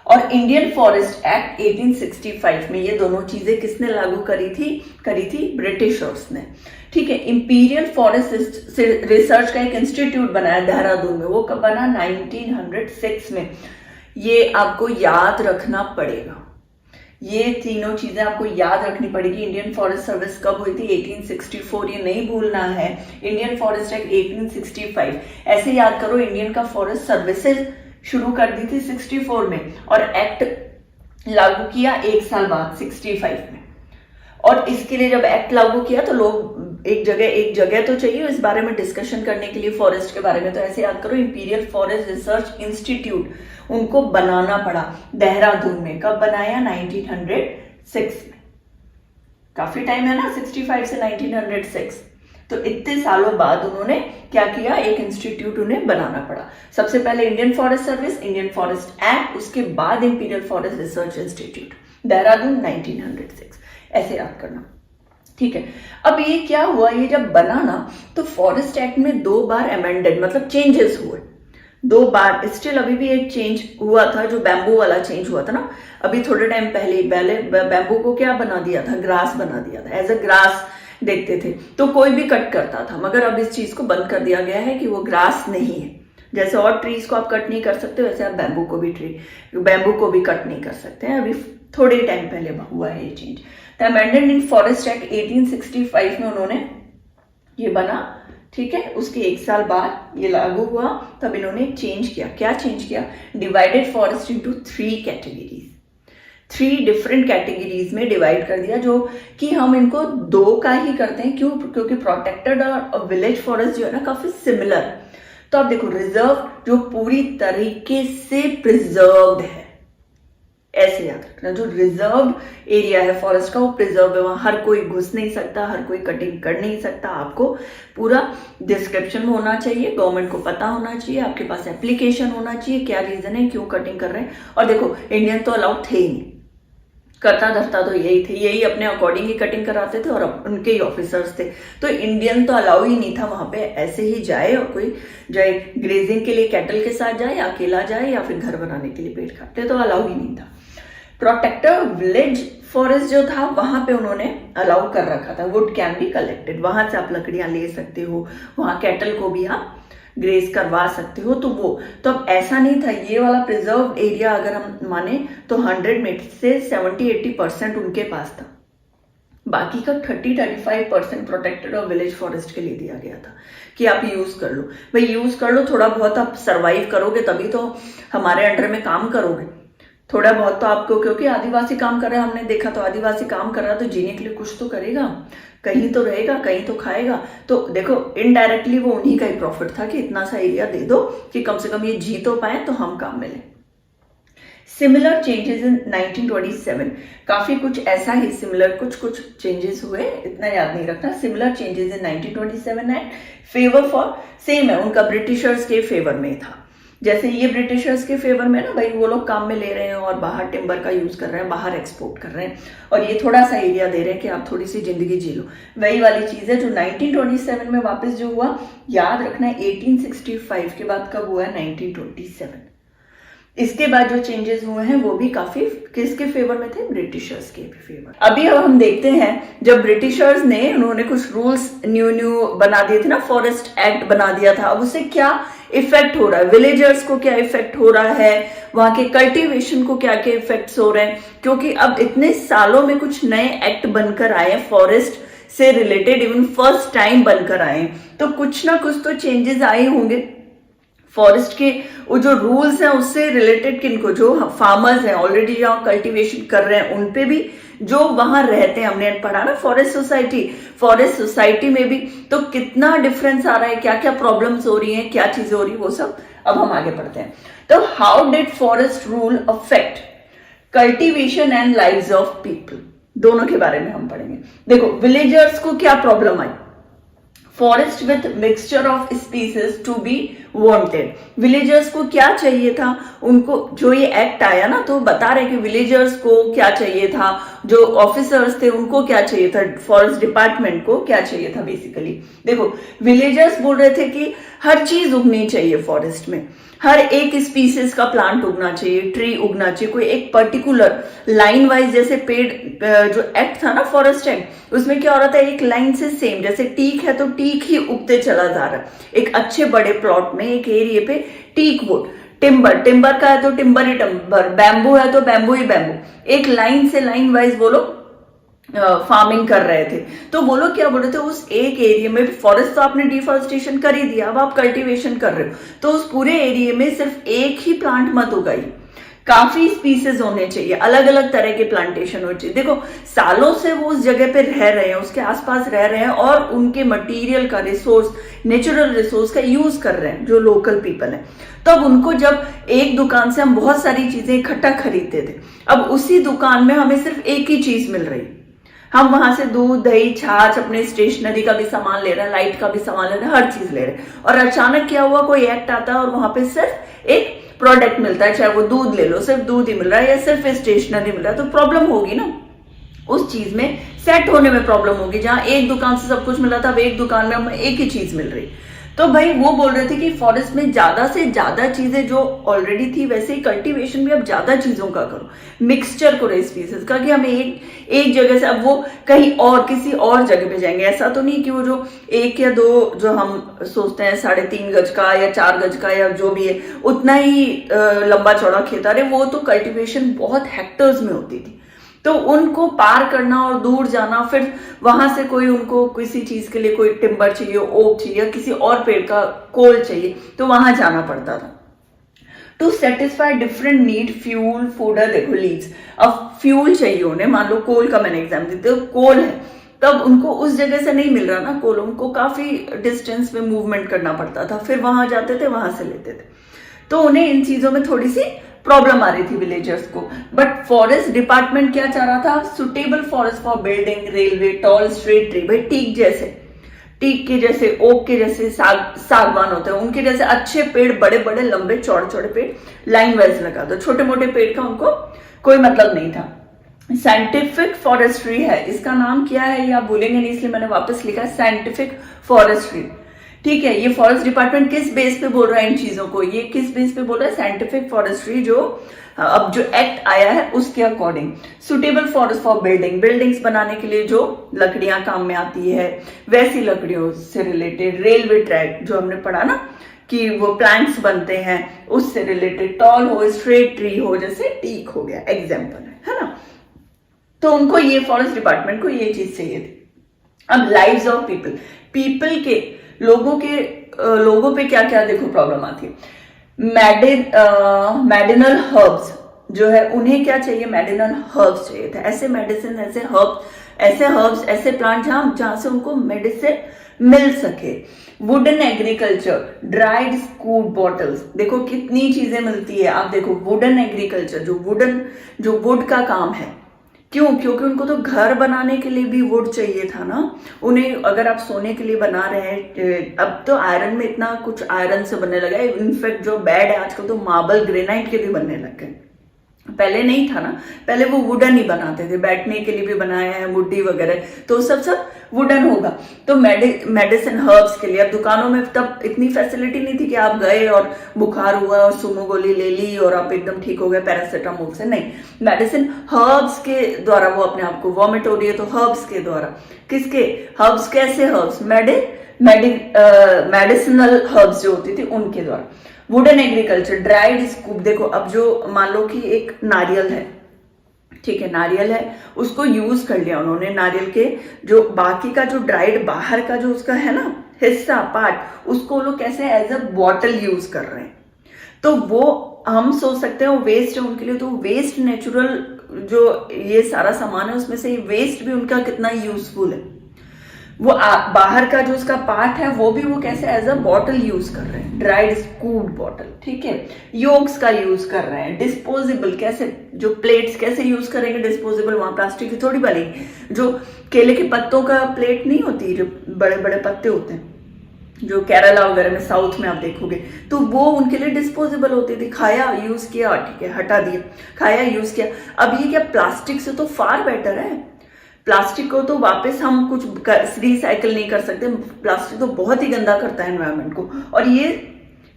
और इंडियन फॉरेस्ट एक्ट 1865 में। ये दोनों चीजें किसने लागू करी थी? ब्रिटिशर्स ने। ठीक है। इंपीरियल फॉरेस्ट रिसर्च का एक इंस्टीट्यूट बनाया देहरादून में, वो कब बना? 1906 में। ये आपको याद रखना पड़ेगा, ये तीनों चीजें आपको याद रखनी पड़ेगी। इंडियन फॉरेस्ट सर्विस कब हुई थी? 1864, ये नहीं भूलना है। इंडियन फॉरेस्ट एक्ट 1865, ऐसे याद करो। इंडियन का फॉरेस्ट सर्विसेज शुरू कर दी थी 64 में, और एक्ट लागू किया एक साल बाद 65 में। और इसके लिए जब एक्ट लागू किया तो लोग एक जगह तो चाहिए इस बारे में डिस्कशन करने के लिए, फॉरेस्ट के बारे में। तो ऐसे याद करो, इंपीरियल फॉरेस्ट रिसर्च इंस्टीट्यूट उनको बनाना पड़ा देहरादून में। कब बनाया? 1906 में। काफी टाइम है ना, 65 से 1906। तो इतने सालों बाद उन्होंने क्या किया? एक इंस्टीट्यूट उन्हें बनाना पड़ा। सबसे पहले Indian forest service, Indian forest act, उसके बाद imperial forest research institute, Dehradun 1906। ऐसे याद करना, ठीक है। अब ये क्या हुआ? ये जब बना ना, तो फॉरेस्ट एक्ट में 2 बार अमेंडेड, मतलब चेंजेस हुए 2 बार। स्टिल अभी भी एक चेंज हुआ था, जो बैम्बू वाला चेंज हुआ था ना, अभी थोड़े टाइम पहले बैम्बू को क्या बना दिया था? ग्रास बना दिया था, एज अ ग्रास देखते थे, तो कोई भी कट करता था। मगर अब इस चीज को बंद कर दिया गया है कि वो ग्रास नहीं है। जैसे और ट्रीज को आप कट नहीं कर सकते, वैसे आप बैम्बू को भी कट नहीं कर सकते हैं। अभी थोड़े टाइम पहले हुआ है ये change. The amendment in forest act 1865 में उन्होंने ये बना, ठीक है। उसके 1 साल बाद ये लागू हुआ, तब इन्होंने चेंज किया। क्या चेंज किया? Divided forest into 3 categories, 3 different categories में डिवाइड कर दिया, जो कि हम इनको 2 का ही करते हैं। क्यों? क्योंकि प्रोटेक्टेड और विलेज फॉरेस्ट जो है ना, काफी सिमिलर। तो आप देखो, रिजर्व जो पूरी तरीके से प्रिजर्व्ड है, ऐसे याद रखना। जो रिजर्व एरिया है फॉरेस्ट का, वो प्रिजर्व है, वहां हर कोई घुस नहीं सकता, हर कोई कटिंग कर नहीं सकता। आपको पूरा डिस्क्रिप्शन में होना चाहिए, गवर्नमेंट को पता होना चाहिए, आपके पास एप्लीकेशन होना चाहिए, क्या रीजन है, क्यों कटिंग कर रहे हैं। और देखो, इंडियन तो अलाउड थे ही नहीं, करता धरता तो यही थे, यही अपने अकॉर्डिंग ही कटिंग कराते थे, और उनके ही ऑफिसर्स थे। तो इंडियन तो अलाउ ही नहीं था वहां पे ऐसे ही जाए, और कोई जाए ग्रेजिंग के लिए कैटल के साथ जाए, या अकेला जाए, या फिर घर बनाने के लिए पेड़ काटते, तो अलाउ ही नहीं था। प्रोटेक्टर विलेज फॉरेस्ट जो था, वहां पे उन्होंने अलाउ कर रखा था, वुड कैन बी कलेक्टेड, वहां से आप लकड़ियां ले सकते हो, वहां कैटल को भी आप ग्रेज करवा सकते हो। तो वो तो अब ऐसा नहीं था। ये वाला प्रिजर्व एरिया अगर हम माने तो 100 में से 70-80% उनके पास था, बाकी का 30-35% प्रोटेक्टेड और विलेज फॉरेस्ट के लिए दिया गया था कि आप यूज कर लो। भाई यूज कर लो, थोड़ा बहुत आप सरवाइव करोगे, तभी तो हमारे अंडर में काम करोगे। थोड़ा बहुत तो आपको, क्योंकि आदिवासी काम कर रहा है, हमने देखा तो आदिवासी काम कर रहा तो जीने के लिए कुछ तो करेगा, कहीं तो रहेगा, कहीं तो खाएगा। तो देखो इनडायरेक्टली वो उन्हीं का ही प्रॉफिट था कि इतना सा एरिया दे दो कि कम से कम ये जी तो पाए तो हम काम मिले। सिमिलर चेंजेस इन 1927, काफी कुछ ऐसा ही सिमिलर कुछ चेंजेस हुए, इतना याद नहीं रखना। Similar changes in 1927 and favour for, same है उनका ब्रिटिशर्स के फेवर में था। जैसे ये ब्रिटिशर्स के फेवर में ना भाई, वो लोग काम में ले रहे हैं और बाहर टिम्बर का यूज कर रहे हैं, बाहर एक्सपोर्ट कर रहे हैं, और ये थोड़ा सा एरिया दे रहे हैं कि आप थोड़ी सी जिंदगी जी लो। वही वाली चीज है जो 1927 में वापस जो हुआ, याद रखना है 1865 के बाद कब हुआ है, 1927। इसके बाद जो चेंजेस हुए हैं वो भी काफी किसके फेवर में थे, ब्रिटिशर्स के फेवर। अभी अब हम देखते हैं जब ब्रिटिशर्स ने, उन्होंने कुछ रूल्स न्यू बना दिए थे ना, फॉरेस्ट एक्ट बना दिया था, अब उससे क्या इफेक्ट हो रहा है, विलेजर्स को क्या इफेक्ट हो रहा है, वहां के कल्टीवेशन को क्या क्या इफेक्ट्स हो रहे हैं, क्योंकि अब इतने सालों में कुछ नए एक्ट बनकर आए हैं फॉरेस्ट से रिलेटेड, इवन फर्स्ट टाइम बनकर आए हैं, तो कुछ ना कुछ तो चेंजेस आए होंगे फॉरेस्ट के। वो जो रूल्स हैं उससे रिलेटेड किनको, जो फार्मर्स हैं ऑलरेडी जहाँ कल्टीवेशन कर रहे हैं उन पे भी, जो वहां रहते हैं, हमने पढ़ा ना फॉरेस्ट सोसाइटी में भी तो कितना डिफरेंस आ रहा है, क्या क्या प्रॉब्लम्स हो रही हैं, क्या चीजें हो रही है, वो सब अब हम आगे पढ़ते हैं। तो how did forest rule affect cultivation and lives of people, दोनों के बारे में हम पढ़ेंगे। देखो विलेजर्स को क्या प्रॉब्लम आई, forest with mixture of species to be wanted, villagers को क्या चाहिए था, उनको जो ये एक्ट आया ना तो बता रहे कि विलेजर्स को क्या चाहिए था, जो ऑफिसर्स थे उनको क्या चाहिए था, फॉरेस्ट डिपार्टमेंट को क्या चाहिए था बेसिकली। देखो विलेजर्स बोल रहे थे कि हर चीज उगनी चाहिए फॉरेस्ट में, हर एक स्पीसीज का प्लांट उगना चाहिए, ट्री उगना चाहिए, कोई एक पर्टिकुलर लाइन वाइज, जैसे पेड़ जो एक्ट था ना फॉरेस्ट एक्ट, उसमें क्या हो रहा था, एक लाइन से सेम, जैसे टीक है तो टीक ही उगते चला जा रहा है, एक अच्छे बड़े प्लॉट में एक एरिया पे टीक वुड, टिम्बर का है तो टिम्बर ही टिम्बर, बैम्बू है तो बैम्बू ही बैम्बू, एक लाइन से लाइन वाइज वो लोग फार्मिंग कर रहे थे। तो वो लोग क्या बोल रहे थे, उस एक एरिया में, फॉरेस्ट तो आपने डिफॉरेस्टेशन कर ही दिया, अब आप कल्टीवेशन कर रहे हो, तो उस पूरे एरिया में सिर्फ एक ही प्लांट मत उगाइए, काफी स्पीसीज होने चाहिए, अलग अलग तरह के प्लांटेशन होने चाहिए। देखो सालों से वो उस जगह पे रह रहे हैं, उसके आसपास रह रहे हैं और उनके मटेरियल का, रिसोर्स, नेचुरल रिसोर्स का यूज कर रहे हैं जो लोकल पीपल है। तो अब उनको, जब एक दुकान से हम बहुत सारी चीजें इकट्ठा खरीदते थे, अब उसी दुकान में हमें सिर्फ एक ही चीज मिल रही, हम वहां से दूध दही छाछ, अपने स्टेशनरी का भी सामान ले रहे हैं, लाइट का भी सामान ले रहे हैं, हर चीज ले रहे हैं, और अचानक क्या हुआ, कोई एक्ट आता है और वहां पे सिर्फ एक प्रोडक्ट मिलता है, चाहे वो दूध ले लो, सिर्फ दूध ही मिल रहा है, या सिर्फ स्टेशनरी मिल रहा है, तो प्रॉब्लम होगी ना, उस चीज में सेट होने में प्रॉब्लम होगी। जहां एक दुकान से सब कुछ मिल रहा था, अब एक दुकान में हमें एक ही चीज मिल रही। तो भाई वो बोल रहे थे कि फॉरेस्ट में ज्यादा से ज्यादा चीजें जो ऑलरेडी थी, वैसे ही कल्टीवेशन भी अब ज्यादा चीजों का करो, मिक्सचर करो स्पीसीज का, कि हमें एक जगह से, अब वो कहीं और किसी और जगह पे जाएंगे, ऐसा तो नहीं कि वो जो एक या दो जो हम सोचते हैं 3.5 गज का या 4 गज का या जो भी है उतना ही लंबा चौड़ा खेत, अरे वो तो कल्टीवेशन बहुत हेक्टर्स में होती थी, तो उनको पार करना और दूर जाना, फिर वहां से कोई उनको किसी चीज के लिए कोई टिम्बर चाहिए, ओक चाहिए, किसी और पेड़ का कोल चाहिए, तो वहां जाना पड़ता था। To satisfy different need, fuel, fodder, देखो लीव्स, अब फ्यूल चाहिए उन्हें, मान लो कोल का मैंने एग्जाम्पल दी, तो कोल है, तब उनको उस जगह से नहीं मिल रहा ना कोल, उनको काफी डिस्टेंस में मूवमेंट करना पड़ता था, फिर वहां जाते थे, वहां से लेते थे, तो उन्हें इन चीजों में थोड़ी सी प्रॉब्लम आ रही थी विलेजर्स को। बट फॉरेस्ट डिपार्टमेंट क्या चाह रहा था, suitable forest for building, railway, tall straight tree, भाई टीक के जैसे, ओक के जैसे, सागवान होते हैं उनके जैसे अच्छे पेड़, बड़े बड़े लंबे चौड़े चौड़े पेड़ लाइन वाइज लगा दो, छोटे मोटे पेड़ का उनको कोई मतलब नहीं था। साइंटिफिक फॉरेस्ट्री है, इसका नाम क्या है ये आप भूलेंगे नहीं, इसलिए मैंने वापस लिखा है साइंटिफिक फॉरेस्ट्री। ठीक है, ये फॉरेस्ट डिपार्टमेंट किस बेस पे बोल रहा है इन चीजों को, ये किस बेस पे बोल रहा है, साइंटिफिक फॉरेस्ट्री, जो अब जो एक्ट आया है उसके according. Suitable forest for buildings बनाने के लिए जो लकड़ियां काम में आती है, वैसी लकड़ियों से रिलेटेड, रेलवे ट्रैक जो हमने पढ़ा ना कि वो प्लैंक्स बनते हैं, उससे रिलेटेड, टॉल हो, स्ट्रेट ट्री हो, जैसे टीक हो गया एग्जाम्पल है ना। तो उनको ये फॉरेस्ट डिपार्टमेंट को ये चीज चाहिए थी। अब लाइव्स ऑफ पीपल के लोगों पे क्या क्या देखो प्रॉब्लम आती है। मेडिनल हर्ब्स, जो है उन्हें क्या चाहिए, मेडिसिनल हर्ब्स चाहिए थे, ऐसे मेडिसिन, ऐसे हर्ब्स, ऐसे प्लांट जहां से उनको मेडिसिन मिल सके। वुडन एग्रीकल्चर, ड्राइड स्कूड बॉटल्स, देखो कितनी चीजें मिलती है। आप देखो वुडन एग्रीकल्चर, जो वुड का काम है, क्यों? क्योंकि उनको तो घर बनाने के लिए भी वुड चाहिए था ना उन्हें। अगर आप सोने के लिए बना रहे हैं, अब तो आयरन में इतना कुछ आयरन से बनने लगा है, इनफैक्ट जो बेड है आजकल तो मार्बल ग्रेनाइट के भी बनने लग गए, पहले नहीं था ना, पहले वो वुडन ही बनाते थे, बैठने के लिए भी बनाया है मुड्डी वगैरह, तो सब वुडन होगा। तो मेडिसिन हर्ब्स के लिए, अब दुकानों में तब इतनी फैसिलिटी नहीं थी कि आप गए और बुखार हुआ और सुमो गोली ले ली और आप एकदम ठीक हो गए पैरासिटामोल से, नहीं, मेडिसिन हर्ब्स के द्वारा, वो अपने आप को वॉमिट हो रही है तो हर्ब्स के द्वारा, किसके हर्ब्स, कैसे हर्ब्स, मेडिसिनल हर्ब्स जो होती थी उनके द्वारा। वुडन एग्रीकल्चर, ड्राइड स्कूप, देखो अब जो मान लो कि एक नारियल है, ठीक है, नारियल है, उसको यूज कर लिया उन्होंने, नारियल के जो बाकी का जो ड्राइड बाहर का जो उसका है ना हिस्सा, पार्ट, उसको लोग कैसे एज अ बॉटल यूज कर रहे हैं। तो वो हम सोच सकते हैं वो वेस्ट है उनके लिए, तो वेस्ट नेचुरल जो ये सारा सामान है उसमें से वेस्ट भी उनका कितना यूजफुल है। वो बाहर का जो उसका पार्ट है वो भी वो कैसे एज अ बॉटल यूज कर रहे हैं, ड्राइड स्कूड बॉटल, ठीक है। योग्स का यूज कर रहे हैं, डिस्पोजेबल, कैसे, जो प्लेट्स कैसे यूज करेंगे डिस्पोजेबल, वहां प्लास्टिक की थोड़ी बनेगी। जो केले के पत्तों का प्लेट नहीं होती, जो बड़े बड़े पत्ते होते हैं जो केरला वगैरह में, साउथ में आप देखोगे, तो वो उनके लिए डिस्पोजेबल होती थी, खाया यूज किया, ठीक है, हटा दिया, खाया यूज किया। अब ये क्या प्लास्टिक से तो फार बेटर है, प्लास्टिक को तो वापस हम कुछ रिसाइकल नहीं कर सकते, प्लास्टिक तो बहुत ही गंदा करता है एनवायरनमेंट को, और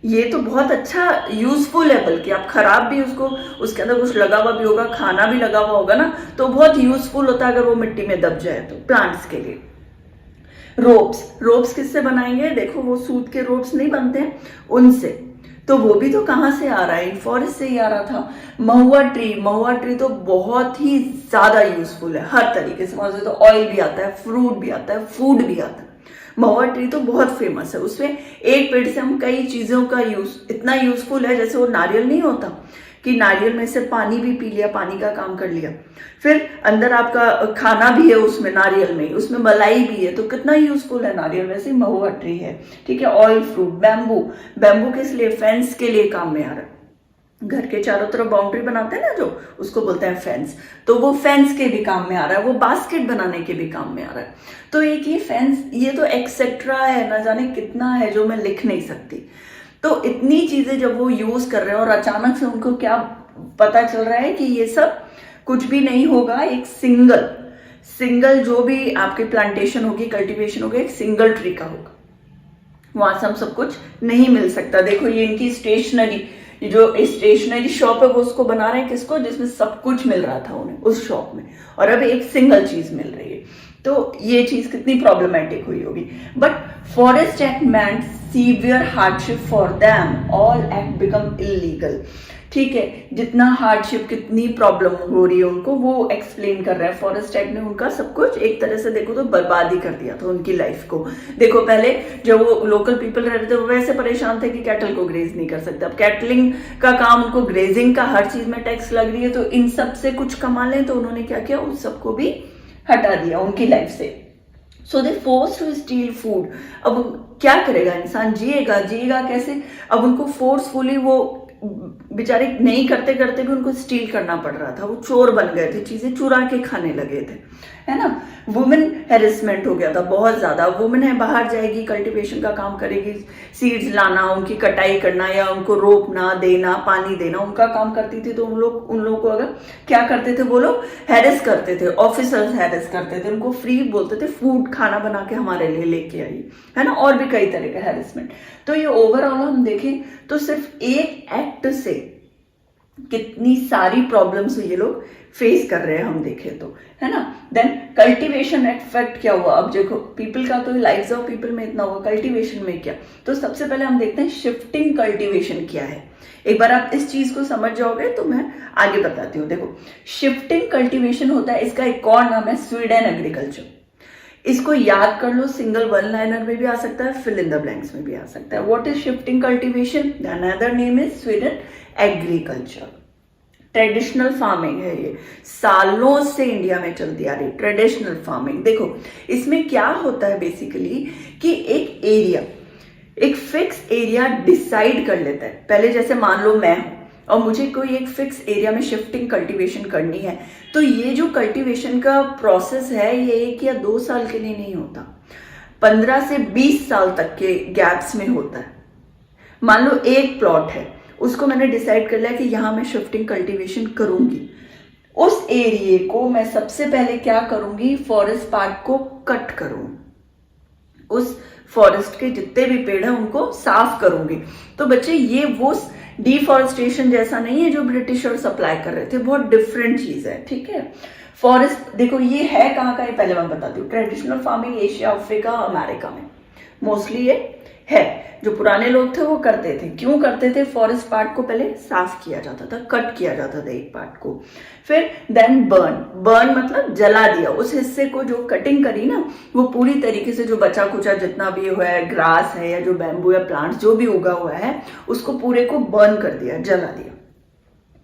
ये तो बहुत अच्छा यूजफुल है, बल्कि आप खराब भी उसको, उसके अंदर कुछ लगा हुआ भी होगा, खाना भी लगा हुआ होगा ना, तो बहुत यूजफुल होता है अगर वो मिट्टी में दब जाए तो प्लांट्स के लिए। रोप्स किससे बनाएंगे, देखो वो सूत के रोप्स नहीं बनते हैं उनसे, तो वो भी तो कहां से आ रहा है, फॉरेस्ट से ही आ रहा था। महुआ ट्री तो बहुत ही ज्यादा यूजफुल है हर तरीके से, वहां से तो ऑयल भी आता है, फ्रूट भी आता है, फूड भी आता है। महुआ ट्री तो बहुत फेमस है, उसमें एक पेड़ से हम कई चीजों का यूज, इतना यूजफुल है, जैसे वो नारियल नहीं होता कि नारियल में से पानी भी पी लिया, पानी का काम कर लिया, फिर अंदर आपका खाना भी है उसमें, नारियल में, उसमें मलाई भी है, तो कितना यूजफुल है नारियल। वैसे महुआ ट्री है, ठीक है। ऑयल फ्रूट, बैम्बू किस लिए, फेंस के लिए काम में आ रहा है, घर के चारों तरफ बाउंड्री बनाते हैं ना जो, उसको बोलते हैं फेंस, तो वो फेंस के भी काम में आ रहा है, वो बास्केट बनाने के भी काम में आ रहा है। तो एक ये फेंस, ये तो एक्सेट्रा है, ना जाने कितना है जो मैं लिख नहीं सकती। तो इतनी चीजें जब वो यूज कर रहे हैं और अचानक से उनको क्या पता चल रहा है कि ये सब कुछ भी नहीं होगा, एक सिंगल जो भी आपकी प्लांटेशन होगी, कल्टीवेशन होगी, एक सिंगल ट्री का होगा, वहां से हम सब कुछ नहीं मिल सकता। देखो ये इनकी स्टेशनरी, जो स्टेशनरी शॉप है वो उसको बना रहे हैं किसको, जिसमें सब कुछ मिल रहा था उन्हें उस शॉप में, और अब एक सिंगल चीज मिल रही है, तो ये चीज कितनी प्रॉब्लमेटिक हुई होगी। But forest act meant severe hardship for them, all act become illegal, ठीक है। जितना हार्डशिप, कितनी प्रॉब्लम हो रही है उनको, वो एक्सप्लेन कर रहा है। फॉरेस्ट एक्ट ने उनका सब कुछ एक तरह से देखो तो बर्बाद ही कर दिया था उनकी लाइफ को। देखो पहले जब वो लोकल पीपल रहते थे वो वैसे परेशान थे कि कैटल को ग्रेज नहीं कर सकते, अब कैटलिंग का काम उनको, ग्रेजिंग का हर चीज में टैक्स लग रही है, तो इन सब से कुछ कमा लें, तो उन्होंने क्या किया, उस सबको भी हटा दिया उनकी लाइफ से। सो दे फोर्स टू स्टील फूड। अब क्या करेगा इंसान, जिएगा कैसे, अब उनको फोर्सफुली वो बेचारे नहीं करते करते भी उनको स्टील करना पड़ रहा था, वो चोर बन गए थे, चीजें चुरा के खाने लगे थे, है ना। वुमेन हेरेसमेंट हो गया था बहुत ज्यादा। वुमेन है, बाहर जाएगी, कल्टीवेशन का काम करेगी, सीड्स लाना, उनकी कटाई करना या उनको रोपना, देना, पानी देना, उनका काम करती थी। तो उन लोगों को अगर क्या करते थे, वो लोग हैरेस करते थे, ऑफिसर्स हैरेस करते थे, उनको फ्री बोलते थे, फूड खाना बना के हमारे लिए लेके आई, है ना, और भी कई तरह का हैरेसमेंट। तो ये ओवरऑल हम देखें तो सिर्फ एक एक्ट से कितनी सारी प्रॉब्लम्स ये लोग फेस कर रहे हैं, हम देखें तो, है ना। देन कल्टीवेशन इफेक्ट क्या हुआ, अब देखो पीपल का तो लाइव्स ऑफ पीपल में इतना हुआ, कल्टीवेशन में क्या, तो सबसे पहले हम देखते हैं शिफ्टिंग कल्टीवेशन क्या है। एक बार आप इस चीज को समझ जाओगे तो मैं आगे बताती हूँ। देखो शिफ्टिंग कल्टीवेशन होता है, इसका एक और नाम है स्वीडन एग्रीकल्चर। इसको याद कर लो, सिंगल वन लाइनर में भी आ सकता है, फिल इन द ब्लैंक्स में भी आ सकता है। What is shifting cultivation, another name is Sweden agriculture. Traditional farming है ये, सालों से इंडिया में चलती आ रही ट्रेडिशनल फार्मिंग। देखो इसमें क्या होता है बेसिकली कि एक एरिया, एक फिक्स एरिया डिसाइड कर लेता है। पहले जैसे मान लो मैं हूं और मुझे कोई एक फिक्स एरिया में शिफ्टिंग कल्टीवेशन करनी है, तो ये जो कल्टीवेशन का प्रोसेस है ये 1 या 2 साल के लिए नहीं होता, 15 से 20 साल तक के गैप्स में होता है। मान लो एक प्लॉट है, उसको मैंने डिसाइड कर लिया कि यहां मैं शिफ्टिंग कल्टीवेशन करूंगी। उस एरिया को मैं सबसे पहले क्या करूंगी, फॉरेस्ट पार्क को कट करूंगी, उस फॉरेस्ट के जितने भी पेड़ हैं उनको साफ करूंगी। तो बच्चे ये वो डिफॉरेस्टेशन जैसा नहीं है जो ब्रिटिशर्स अप्लाई कर रहे थे, बहुत डिफरेंट चीज है, ठीक है। फॉरेस्ट देखो ये है कहाँ का है, पहले मैं बताती हूँ। Traditional farming Asia, Africa, America में मोस्टली ये है। जो पुराने लोग थे वो करते थे, क्यों करते थे, फॉरेस्ट पार्ट को पहले साफ किया जाता था, कट किया जाता था एक पार्ट को, फिर देन बर्न मतलब जला दिया। उस हिस्से को जो कटिंग करी ना, वो पूरी तरीके से जो बचा कुचा जितना भी हुआ है, ग्रास है या जो बैम्बू या प्लांट्स जो भी उगा हुआ है, उसको पूरे को बर्न कर दिया, जला दिया,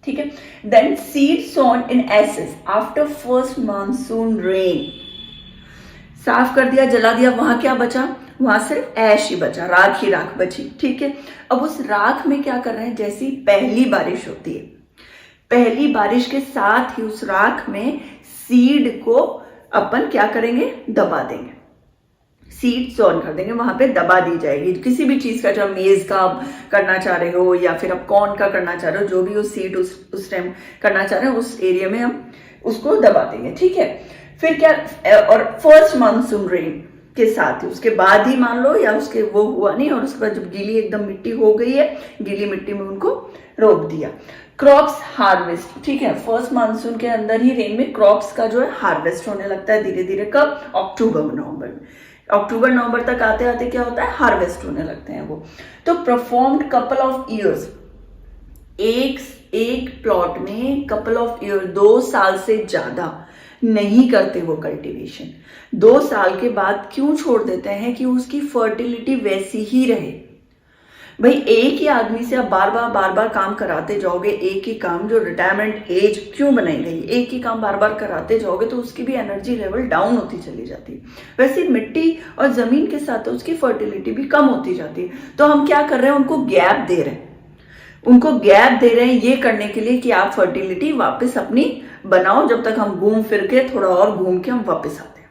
ठीक है। Then seed sown in ashes after first monsoon rain, साफ कर दिया, जला दिया, वहां क्या बचा, वहां सिर्फ ऐश ही बचा, राख ही राख बची, ठीक है। अब उस राख में क्या कर रहे हैं, जैसी पहली बारिश होती है, पहली बारिश के साथ ही उस राख में सीड को अपन क्या करेंगे, दबा देंगे, सीड सोन कर देंगे, वहां पे दबा दी जाएगी। किसी भी चीज का, जब मेज का करना चाह रहे हो या फिर आप कॉर्न का करना चाह रहे हो, जो भी उस सीड उस टाइम करना चाह रहे हो, उस एरिया में हम उसको दबा देंगे, ठीक है। फिर क्या, और फर्स्ट मानसून रेन के साथ ही, उसके बाद ही मान लो, या उसके वो हुआ नहीं, और उसके बाद जब गीली एकदम मिट्टी हो गई है, गीली मिट्टी में उनको रोक दिया। क्रॉप्स हार्वेस्ट, ठीक है, फर्स्ट मानसून के अंदर ही रेन में क्रॉप्स का जो है हार्वेस्ट होने लगता है धीरे धीरे। कब, अक्टूबर नवंबर में, अक्टूबर नवंबर तक आते आते क्या होता है, हार्वेस्ट होने लगते हैं वो। तो परफॉर्म्ड कपल ऑफ ईयर्स, एक प्लॉट में कपल ऑफ ईयर, 2 साल से ज्यादा नहीं करते वो कल्टीवेशन। 2 साल के बाद क्यों छोड़ देते हैं, कि उसकी फर्टिलिटी वैसी ही रहे। भाई एक ही आदमी से आप बार बार काम कराते जाओगे, एक ही काम, जो रिटायरमेंट एज क्यों बनाई गई, एक ही काम बार बार कराते जाओगे तो उसकी भी एनर्जी लेवल डाउन होती चली जाती है। वैसे मिट्टी और जमीन के साथ उसकी फर्टिलिटी भी कम होती जाती है। तो हम क्या कर रहे हैं, उनको गैप दे रहे हैं, उनको गैप दे रहे हैं ये करने के लिए कि आप फर्टिलिटी वापस अपनी बनाओ, जब तक हम घूम फिर के थोड़ा और घूम के हम वापस आते हैं।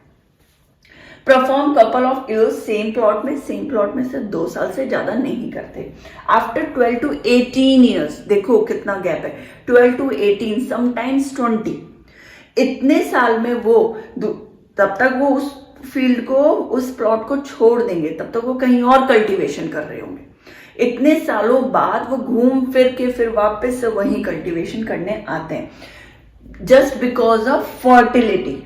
Perform couple of years same plot में से 2 साल से ज्यादा नहीं करते। आफ्टर 12 to 18 ईयर्स, देखो कितना गैप है, 12 to 18, समटाइम्स 20, इतने साल में वो तब तक वो उस फील्ड को, उस प्लॉट को छोड़ देंगे, तब तक वो कहीं और कल्टीवेशन कर रहे होंगे। इतने सालों बाद वो घूम फिर के फिर वापस से वही कल्टीवेशन करने आते हैं, just because of fertility.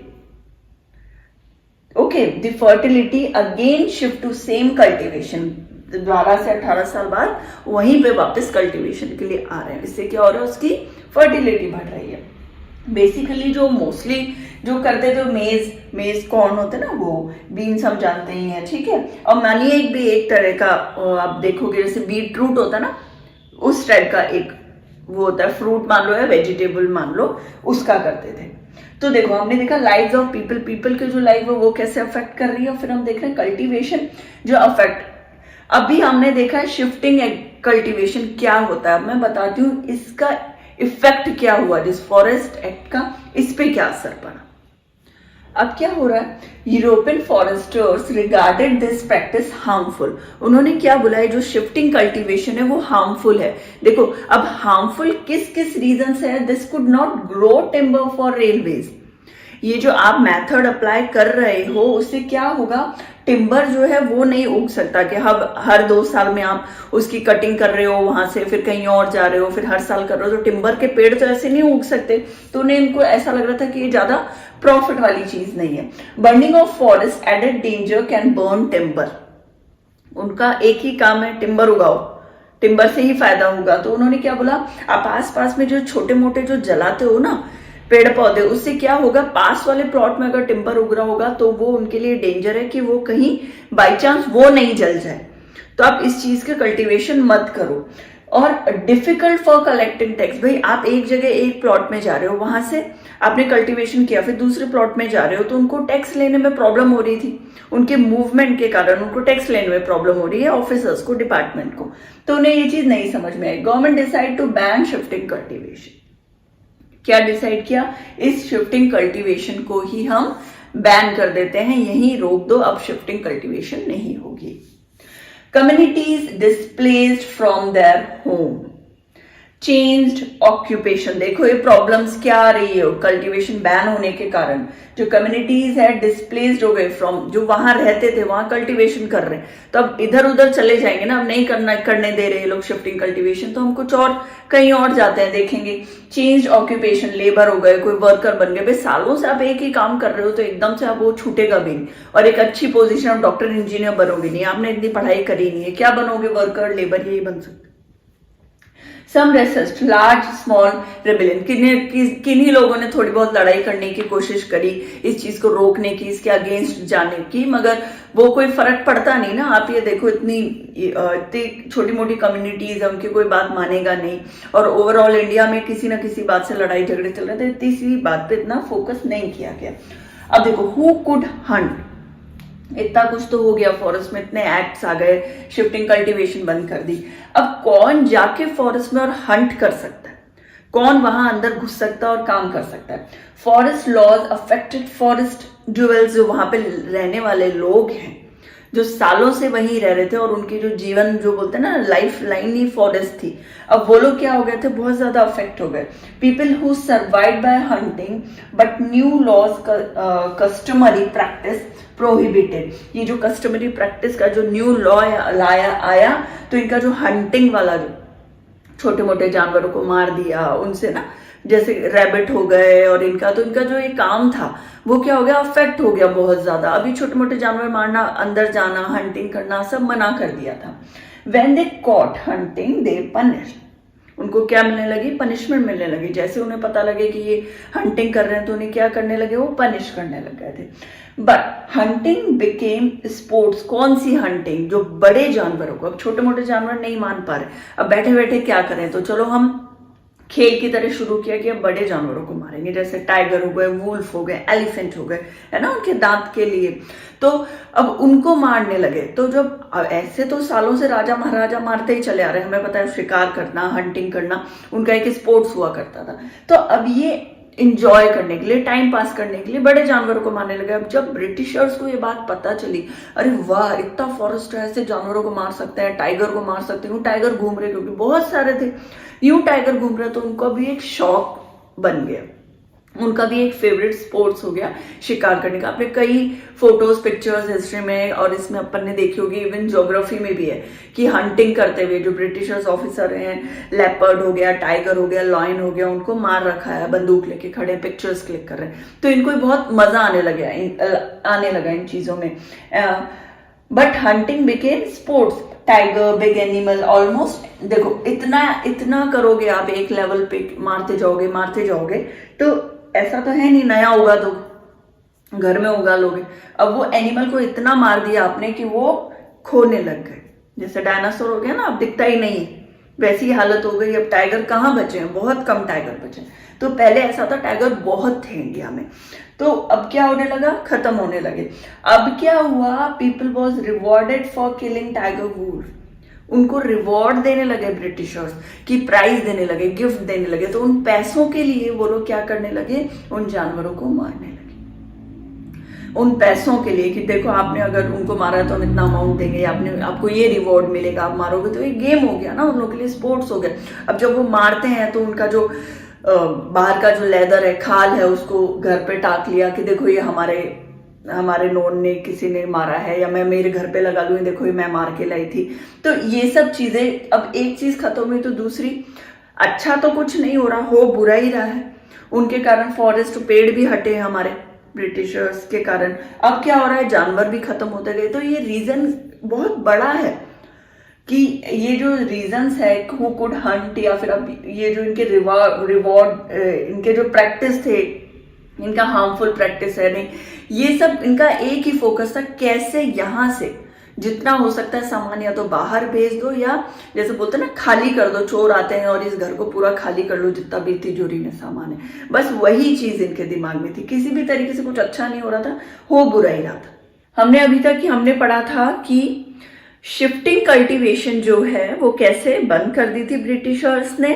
Okay, the fertility again shift to same cultivation, 12 से 18 साल बाद वहीं पे वापस कल्टीवेशन के लिए आ रहे हैं। इससे क्या हो रहा है, उसकी फर्टिलिटी बढ़ रही है। बेसिकली जो मोस्टली जो करते थे मेज कॉर्न होते ना, वो बीन्स हम जानते ही हैं, ठीक है। और मानिए एक तरह का आप देखोगे, जैसे बीट रूट होता है ना, उस टाइप का एक वो होता है, फ्रूट मान लो या वेजिटेबल मान लो, उसका करते थे। तो देखो हमने देखा लाइव्स ऑफ पीपल के जो लाइफ है वो कैसे अफेक्ट कर रही है। फिर हम देख रहे हैं कल्टीवेशन जो अफेक्ट, अभी हमने देखा है शिफ्टिंग कल्टीवेशन क्या होता है। अब मैं बताती हूँ इसका इफेक्ट क्या हुआ, जिस फॉरेस्ट एक्ट का इस पे क्या असर पड़ा। अब क्या हो रहा है, European Forester's regarded this practice harmful. उन्होंने क्या बोला है, जो शिफ्टिंग कल्टीवेशन है वो हार्मफुल है। देखो अब हार्मफुल किस किस रीजन से है, this could not grow timber for railways. ये जो आप मेथड अप्लाई कर रहे हो उससे क्या होगा, टिम्बर जो है वो नहीं उग सकता कि हर 2 साल में आप उसकी कटिंग कर रहे हो, वहां से फिर कहीं और जा रहे हो, फिर हर साल कर रहे हो, तो टिम्बर के पेड़ तो ऐसे नहीं उग सकते। तो उन्हें इनको ऐसा लग रहा था कि ये ज्यादा प्रॉफिट वाली चीज नहीं है। Burning of forest added danger can burn timber. उनका एक ही काम है, टिम्बर उगाओ, टिम्बर से ही फायदा होगा। तो उन्होंने क्या बोला, आप आस पास में जो छोटे मोटे जो जलाते हो ना पेड़ पौधे, उससे क्या होगा, पास वाले प्लॉट में अगर टिम्बर उग रहा होगा तो वो उनके लिए डेंजर है कि वो कहीं बाई चांस वो नहीं जल जाए। तो आप इस चीज के कल्टीवेशन मत करो। और डिफिकल्ट फॉर कलेक्टिंग टैक्स। भाई आप एक जगह एक प्लॉट में जा रहे हो, वहां से आपने कल्टीवेशन किया, फिर दूसरे प्लॉट में जा रहे हो, तो उनको टैक्स लेने में प्रॉब्लम हो रही थी। उनके मूवमेंट के कारण उनको टैक्स लेने में प्रॉब्लम हो रही है, ऑफिसर्स को, डिपार्टमेंट को। तो उन्हें ये चीज नहीं समझ में आई। Government decide to ban shifting cultivation. क्या डिसाइड किया? इस शिफ्टिंग कल्टीवेशन को ही हम बैन कर देते हैं, यही रोक दो, अब शिफ्टिंग कल्टीवेशन नहीं होगी। Communities displaced from their home, changed occupation। देखो ये प्रॉब्लम्स क्या आ रही है कल्टीवेशन बैन होने के कारण। जो कम्युनिटीज है डिस्प्लेस्ड हो गए फ्रॉम, जो वहां रहते थे वहां कल्टीवेशन कर रहे हैं, तो अब इधर उधर चले जाएंगे ना, अब नहीं करने दे रहे लोग शिफ्टिंग कल्टीवेशन, तो हम कुछ और कहीं और जाते हैं, देखेंगे। चेंज ऑक्यूपेशन, लेबर हो गए, कोई वर्कर बन गए। भाई सालों से आप एक ही काम कर रहे हो तो एकदम से आप वो छूटेगा भी नहीं। और एक अच्छी पोजीशन, आप डॉक्टर इंजीनियर बनोगे नहीं, आपने इतनी पढ़ाई करी नहीं है, क्या बनोगे? वर्कर, लेबर, यही बन सकते। सम रेसिस्ट, लार्ज स्मॉल रेबेलियन। किन्हीं लोगों ने थोड़ी बहुत लड़ाई करने की कोशिश करी, इस चीज को रोकने की, इसके अगेंस्ट जाने की, मगर वो कोई फर्क पड़ता नहीं ना। आप ये देखो इतनी छोटी मोटी कम्युनिटीज है, उनकी कोई बात मानेगा नहीं, और ओवरऑल इंडिया में किसी ना किसी बात से लड़ाई झगड़े चल रहे थे, इतनी सी बात पे इतना फोकस नहीं किया गया। अब देखो, हु कुड हंट, इतना कुछ तो हो गया, फॉरेस्ट में इतने एक्ट्स आ गए, शिफ्टिंग कल्टीवेशन बंद कर दी। अब कौन जाके फॉरेस्ट में और हंट कर सकता है? कौन वहां अंदर घुस सकता है और काम कर सकता है? फॉरेस्ट लॉज अफेक्टेड फॉरेस्ट ड्यूअल्स, जो वहां पे रहने वाले लोग हैं, जो सालों से वहीं रह रहे थे और उनकी जो जीवन, जो बोलते हैं ना, लाइफ लाइन ही फॉरेस्ट थी, अब वो लोग क्या हो गए थे? बहुत ज्यादा अफेक्ट हो गए। People who survive by hunting but new laws customary practice prohibited. ये जो कस्टमरी प्रैक्टिस का जो न्यू लॉ आया, तो इनका जो हंटिंग वाला, जो छोटे मोटे जानवरों को मार दिया, उनसे ना, जैसे रैबिट हो गए, और इनका जो ये काम था वो क्या हो गया? अफेक्ट हो गया बहुत ज्यादा। अभी छोटे मोटे जानवर मारना, अंदर जाना, हंटिंग करना सब मना कर दिया था। When they caught hunting, they punished। उनको क्या मिलने लगी? पनिशमेंट मिलने लगी। जैसे उन्हें पता लगे कि ये हंटिंग कर रहे हैं, तो उन्हें क्या करने लगे? वो पनिश करने लग गए थे। But hunting became sports. कौन सी हंटिंग? जो बड़े जानवरों को, अब छोटे मोटे जानवर नहीं मान पा रहे, अब बैठे बैठे क्या करें, तो चलो हम खेल की तरह शुरू किया कि अब बड़े जानवरों को मारेंगे, जैसे टाइगर हो गए, वुल्फ हो गए, एलिफेंट हो गए, है ना, उनके दांत के लिए। तो अब उनको मारने लगे। तो जब ऐसे तो सालों से राजा महाराजा मारते ही चले आ रहे हैं, हमें पता है, शिकार करना, हंटिंग करना उनका एक स्पोर्ट्स हुआ करता था। तो अब ये इंजॉय करने के लिए, टाइम पास करने के लिए बड़े जानवरों को मारने लगे। अब जब ब्रिटिशर्स को ये बात पता चली, अरे वाह, इतना फॉरेस्ट है, ऐसे जानवरों को मार सकते हैं, टाइगर को मार सकते हैं, टाइगर घूम रहे, क्योंकि बहुत सारे थे, यूं टाइगर घूम रहे, तो उनको भी एक शौक बन गया, उनका भी एक फेवरेट स्पोर्ट्स हो गया शिकार करने का। आपने कई फोटोज, पिक्चर्स हिस्ट्री में और इसमें अपन ने देखी होगी, इवन ज्योग्राफी में भी है कि हंटिंग करते हुए जो ब्रिटिशर्स ऑफिसर हैं, लेपर्ड हो गया, टाइगर हो गया, लॉयन हो गया, उनको मार रखा है, बंदूक लेके खड़े, पिक्चर्स क्लिक कर रहे हैं। तो इनको बहुत मजा आने लगा इन चीजों में। But hunting became sports. Tiger, big animal, almost देखो इतना करोगे आप, एक लेवल पे मारते जाओगे, तो ऐसा तो है नहीं नया होगा तो घर में उगा लोगे। अब वो एनिमल को इतना मार दिया आपने कि वो खोने लग गए, जैसे डायनासोर हो गया ना, अब दिखता ही नहीं, वैसी हालत हो गई। अब टाइगर कहाँ बचे हैं? बहुत कम टाइगर बचे। तो पहले ऐसा था, टाइगर बहुत थे इंडिया में, तो अब क्या होने लगा? खत्म होने लगे। अब क्या हुआ? People was rewarded for killing tiger wolf. उनको रिवॉर्ड देने लगे ब्रिटिशर्स, की प्राइज देने लगे, गिफ्ट देने लगे। तो उन पैसों के लिए वो लोग क्या करने लगे? उन जानवरों को मारने लगे, उन पैसों के लिए कि देखो आपने अगर उनको मारा तो हम इतना अमाउंट देंगे, आपको ये रिवॉर्ड मिलेगा, आप मारोगे। तो ये गेम हो गया ना, उन लोगों के लिए स्पोर्ट्स हो गया। अब जब वो मारते हैं तो उनका जो बाहर का जो लेदर है, खाल है, उसको घर पे टाक लिया कि देखो ये हमारे नोन ने, किसी ने मारा है, या मैं मेरे घर पे लगा लूँ, देखो ये मैं मार के लाई थी। तो ये सब चीजें, अब एक चीज खत्म हुई तो दूसरी, अच्छा तो कुछ नहीं हो रहा, हो बुरा ही रहा है। उनके कारण फॉरेस्ट, पेड़ भी हटे हमारे ब्रिटिशर्स के कारण। अब क्या हो रहा है? जानवर भी खत्म होते गए। तो ये रीजन बहुत बड़ा है कि ये जो रीजंस है, हु कुड हंट, या फिर अब ये जो इनके रिवॉर्ड इनके जो प्रैक्टिस थे, इनका हार्मफुल प्रैक्टिस है नहीं, ये सब इनका एक ही फोकस था, कैसे यहां से जितना हो सकता है सामान या तो बाहर भेज दो, या जैसे बोलते हैं ना खाली कर दो, चोर आते हैं और इस घर को पूरा खाली कर लो जितना भी तिजोरी में सामान है। बस वही चीज इनके दिमाग में थी, किसी भी तरीके से कुछ अच्छा नहीं हो रहा था, हो बुरा ही रहा था। हमने अभी तक हमने पढ़ा था कि शिफ्टिंग कल्टीवेशन जो है वो कैसे बंद कर दी थी ब्रिटिशर्स ने,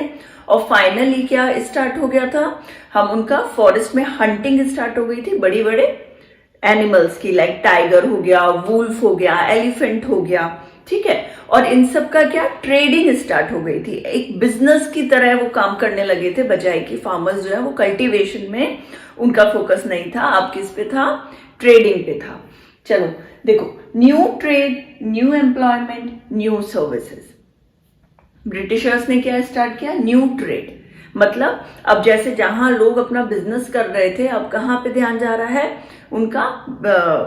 और फाइनली क्या स्टार्ट हो गया था, हम उनका फॉरेस्ट में हंटिंग स्टार्ट हो गई थी बड़ी बड़े एनिमल्स की, लाइक टाइगर हो गया, वुल्फ हो गया, एलिफेंट हो गया, ठीक है। और इन सब का क्या ट्रेडिंग स्टार्ट हो गई थी, एक बिजनेस की तरह वो काम करने लगे थे, बजाय कि फार्मर्स जो है वो कल्टीवेशन में उनका फोकस नहीं था, अब किस पे था, ट्रेडिंग पे था। चलो देखो, new trade, new employment, new services. Britishers ने क्या स्टार्ट किया, न्यू ट्रेड, मतलब अब जैसे जहां लोग अपना बिजनेस कर रहे थे, अब कहां पे ध्यान जा रहा है उनका,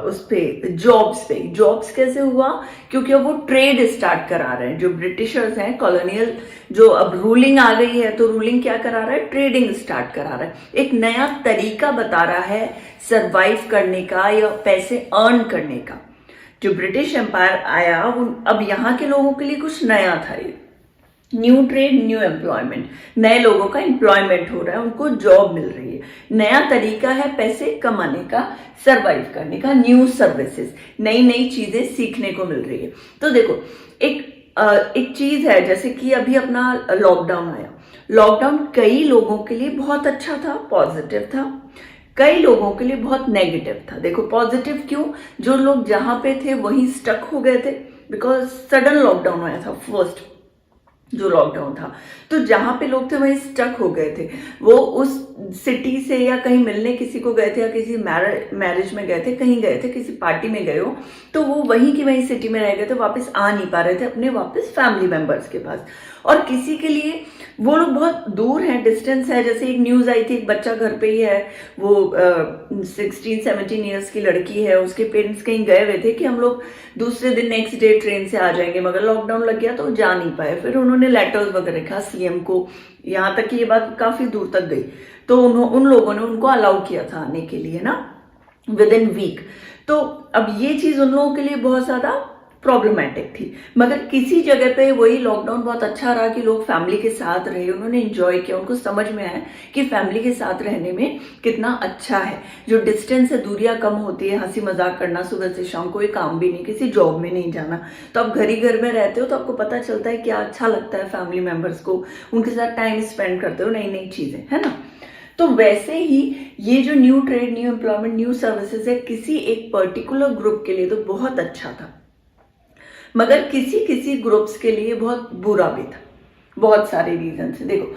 उस पे जॉब्स पे। जॉब्स कैसे हुआ, क्योंकि अब वो ट्रेड स्टार्ट करा रहे हैं, जो ब्रिटिशर्स हैं कॉलोनियल, जो अब रूलिंग आ गई है, तो रूलिंग क्या करा रहा है, ट्रेडिंग स्टार्ट करा रहा है, एक नया तरीका बता रहा है सर्वाइव करने का या पैसे अर्न करने का। जो ब्रिटिश एम्पायर आया, अब यहाँ के लोगों के लिए कुछ नया था, ये न्यू ट्रेड, न्यू एम्प्लॉयमेंट, नए लोगों का एम्प्लॉयमेंट हो रहा है, उनको जॉब मिल रही है, नया तरीका है पैसे कमाने का, सरवाइव करने का, न्यू सर्विसेज, नई नई चीजें सीखने को मिल रही है। तो देखो एक चीज है, जैसे कि अभी अपना लॉकडाउन आया, लॉकडाउन कई लोगों के लिए बहुत अच्छा था, पॉजिटिव था, कई लोगों के लिए बहुत नेगेटिव था। देखो पॉजिटिव क्यों, जो लोग जहां पे थे वहीं स्टक हो गए थे, बिकॉज सडन लॉकडाउन आया था, फर्स्ट जो लॉकडाउन था, तो जहां पे लोग थे वहीं स्टक हो गए थे। वो उस सिटी से या कहीं मिलने किसी को गए थे, या किसी मैरिज में गए थे, कहीं गए थे, किसी पार्टी में गए हो, तो वो वहीं की वहीं सिटी में रह गए थे, वापस आ नहीं पा रहे थे अपने वापस फैमिली मेंबर्स के पास। और किसी के लिए वो लोग बहुत दूर हैं, डिस्टेंस है, जैसे एक न्यूज आई थी, एक बच्चा घर पे ही है, वो 16-17 ईयर्स की लड़की है, उसके पेरेंट्स कहीं गए हुए थे कि हम लोग दूसरे दिन नेक्स्ट डे ट्रेन से आ जाएंगे, मगर लॉकडाउन लग गया तो जा नहीं पाए। फिर उन्होंने लेटर्स वगैरह लिखा सीएम को, यहाँ तक कि ये बात काफी दूर तक गई, तो उन लोगों ने उनको अलाउ किया था आने के लिए ना, विद इन वीक। तो अब ये चीज उन लोगों के लिए बहुत ज्यादा प्रॉब्लमैटिक थी, मगर किसी जगह पे वही लॉकडाउन बहुत अच्छा रहा कि लोग फैमिली के साथ रहे, उन्होंने एंजॉय किया, उनको समझ में आया कि फैमिली के साथ रहने में कितना अच्छा है, जो डिस्टेंस है, दूरियां कम होती है, हंसी मजाक करना, सुबह से शाम कोई काम भी नहीं, किसी जॉब में नहीं जाना, तो आप घर ही घर में रहते हो, तो आपको पता चलता है क्या अच्छा लगता है फैमिली मेंबर्स को, उनके साथ टाइम स्पेंड करते हो, नई नई चीजें, है ना। तो वैसे ही ये जो new trade, new employment, new services है, किसी एक पर्टिकुलर ग्रुप के लिए तो बहुत अच्छा था, मगर किसी किसी ग्रुप्स के लिए बहुत बुरा भी था, बहुत सारे रीजन से। देखो,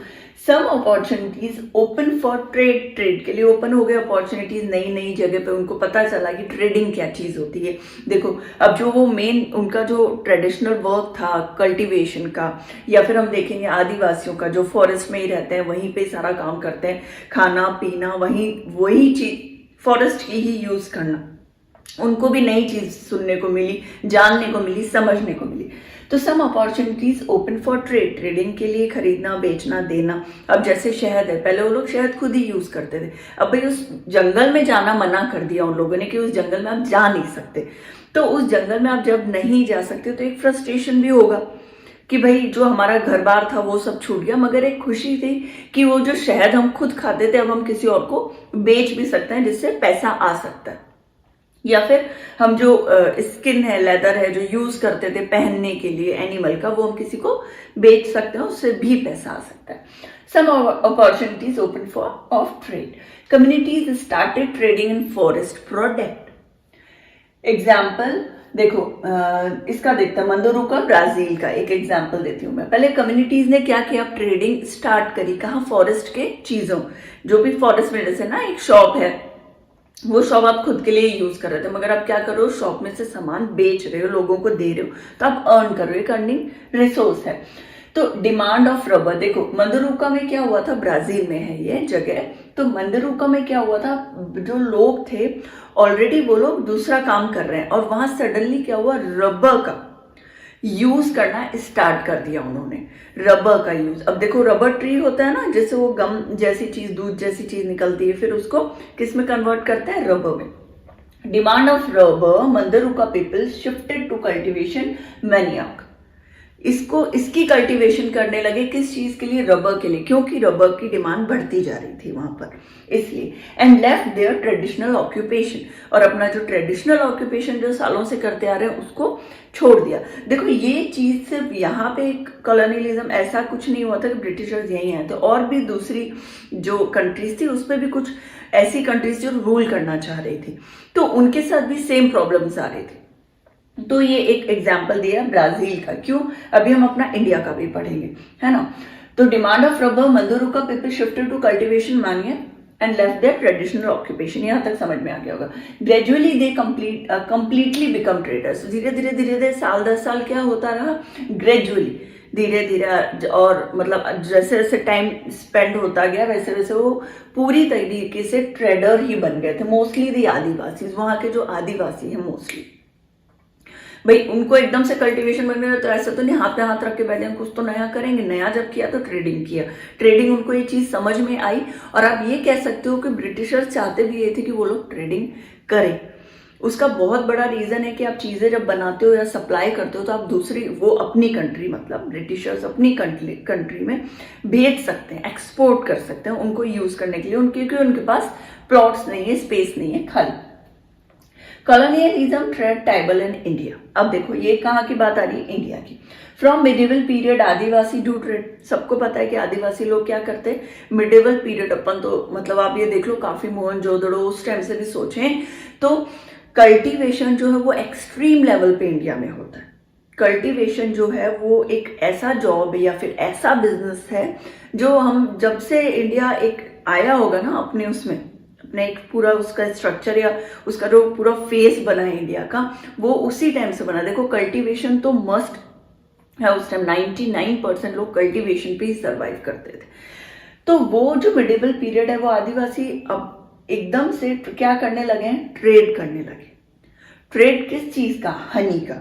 some opportunities open for trade, trade के लिए ओपन हो गए अपॉर्चुनिटीज, नई नई जगह पे उनको पता चला कि ट्रेडिंग क्या चीज होती है। देखो अब जो वो मेन उनका जो ट्रेडिशनल वर्क था कल्टीवेशन का, या फिर हम देखेंगे आदिवासियों का जो फॉरेस्ट में ही रहते हैं, वहीं पे सारा काम करते हैं, खाना पीना वही चीज फॉरेस्ट की ही यूज करना, उनको भी नई चीज सुनने को मिली, जानने को मिली, समझने को मिली। तो some opportunities open for trade, trading के लिए, खरीदना, बेचना, देना। अब जैसे शहद है, पहले वो लोग शहद खुद ही यूज करते थे, अब भाई उस जंगल में जाना मना कर दिया उन लोगों ने कि उस जंगल में आप जा नहीं सकते। तो उस जंगल में आप जब नहीं जा सकते तो एक फ्रस्ट्रेशन भी होगा कि भाई जो हमारा घर बार था वो सब छूट गया, मगर एक खुशी थी कि वो जो शहद हम खुद खाते थे अब हम किसी और को बेच भी सकते हैं, जिससे पैसा आ सकता है। या फिर हम जो स्किन है, लेदर है, जो यूज करते थे पहनने के लिए एनिमल का, वो हम किसी को बेच सकते हैं, उससे भी पैसा आ सकता है। Some opportunities open for of trade, communities started trading in forest product. Example देखो, इसका देखते हैं, मंदोरुका ब्राजील का एक एग्जाम्पल देती हूँ मैं। पहले कम्युनिटीज ने क्या किया, ट्रेडिंग स्टार्ट करी, कहाँ, फॉरेस्ट के चीजों, जो भी फॉरेस्ट में, जैसे ना एक शॉप है, वो शॉप आप खुद के लिए यूज कर रहे थे, मगर आप क्या कर रहे हो, शॉप में से सामान बेच रहे हो, लोगों को दे रहे हो, तो आप अर्न कर रहे हो, एक अर्निंग रिसोर्स है। तो डिमांड ऑफ रबर, देखो मंदरुका में क्या हुआ था, ब्राजील में है ये जगह, तो मंदरुका में क्या हुआ था, जो लोग थे ऑलरेडी वो लोग दूसरा काम कर रहे हैं, और वहां सडनली क्या हुआ, रबर का यूज करना स्टार्ट कर दिया उन्होंने, रबर का यूज। अब देखो रबर ट्री होता है ना, जैसे वो गम जैसी चीज, दूध जैसी चीज निकलती है, फिर उसको किस में कन्वर्ट करते हैं, रबर में। Demand of rubber, Mundurucu people shifted to cultivation manioc. इसकी कल्टीवेशन करने लगे, किस चीज के लिए? रबर के लिए, क्योंकि रबर की डिमांड बढ़ती जा रही थी वहां पर, इसलिए। And left their traditional occupation, और अपना जो ट्रेडिशनल ऑक्यूपेशन जो सालों से करते आ रहे हैं उसको छोड़ दिया। देखो ये चीज सिर्फ यहाँ पे कॉलोनियलिज्म ऐसा कुछ नहीं हुआ था कि ब्रिटिशर्स यहीं आए थे, और भी दूसरी जो कंट्रीज थी उसमें भी कुछ ऐसी कंट्रीज जो रूल करना चाह रही थी, तो उनके साथ भी सेम प्रॉब्लम्स आ रही थी। तो ये एक एग्जाम्पल दिया ब्राजील का, क्यों? अभी हम अपना इंडिया का भी पढ़ेंगे, है ना। तो demand of rubber, Mundurucu people shifted to cultivation manioc and left their traditional occupation. यहां तक समझ में आ गया होगा। Gradually they completely become traders. धीरे धीरे साल 10 साल क्या होता रहा? ग्रेजुअली, धीरे धीरे, और मतलब जैसे जैसे टाइम स्पेंड होता गया वैसे वैसे वो पूरी तरीके से ट्रेडर ही बन गए थे। मोस्टली दी आदिवासी, वहां के जो आदिवासी हैं मोस्टली, भाई उनको एकदम से कल्टीवेशन बन रहा, तो ऐसा तो नहीं हाथ पे हाथ रख के बैठे, कुछ तो नया करेंगे। नया जब किया तो ट्रेडिंग किया, ट्रेडिंग उनको ये चीज समझ में आई। और आप ये कह सकते हो कि ब्रिटिशर्स चाहते भी ये थे कि वो लोग ट्रेडिंग करें। उसका बहुत बड़ा रीजन है कि आप चीजें जब बनाते हो या सप्लाई करते हो तो आप दूसरी, वो अपनी कंट्री, मतलब ब्रिटिशर्स अपनी कंट्री में भेज सकते हैं, एक्सपोर्ट कर सकते हैं उनको यूज करने के लिए, क्योंकि उनके पास प्लॉट्स नहीं है, स्पेस नहीं है खाली। Colonialism trade tribal in India. अब देखो ये कहाँ की बात आ रही है? इंडिया की। From medieval period Adivasi do trade. सबको पता है कि आदिवासी लोग क्या करते हैं मिडिवल पीरियड, अपन तो मतलब आप ये देख लो काफी मोहनजोदड़ो उस टाइम से भी सोचें तो कल्टीवेशन जो है वो एक्सट्रीम लेवल पे इंडिया में होता है। कल्टीवेशन जो है वो एक ऐसा जॉब है या फिर ऐसा बिजनेस है जो हम जब से इंडिया एक आया होगा ना अपने उसमें, अपना एक पूरा उसका स्ट्रक्चर या उसका जो पूरा फेस बना है इंडिया का, वो उसी टाइम से बना। देखो कल्टीवेशन तो मस्ट है उस टाइम, 99% लोग कल्टीवेशन पे ही सर्वाइव करते थे। तो वो जो मिडिवल पीरियड है वो आदिवासी अब एकदम से क्या करने लगे हैं? ट्रेड करने लगे। ट्रेड किस चीज का? हनी का।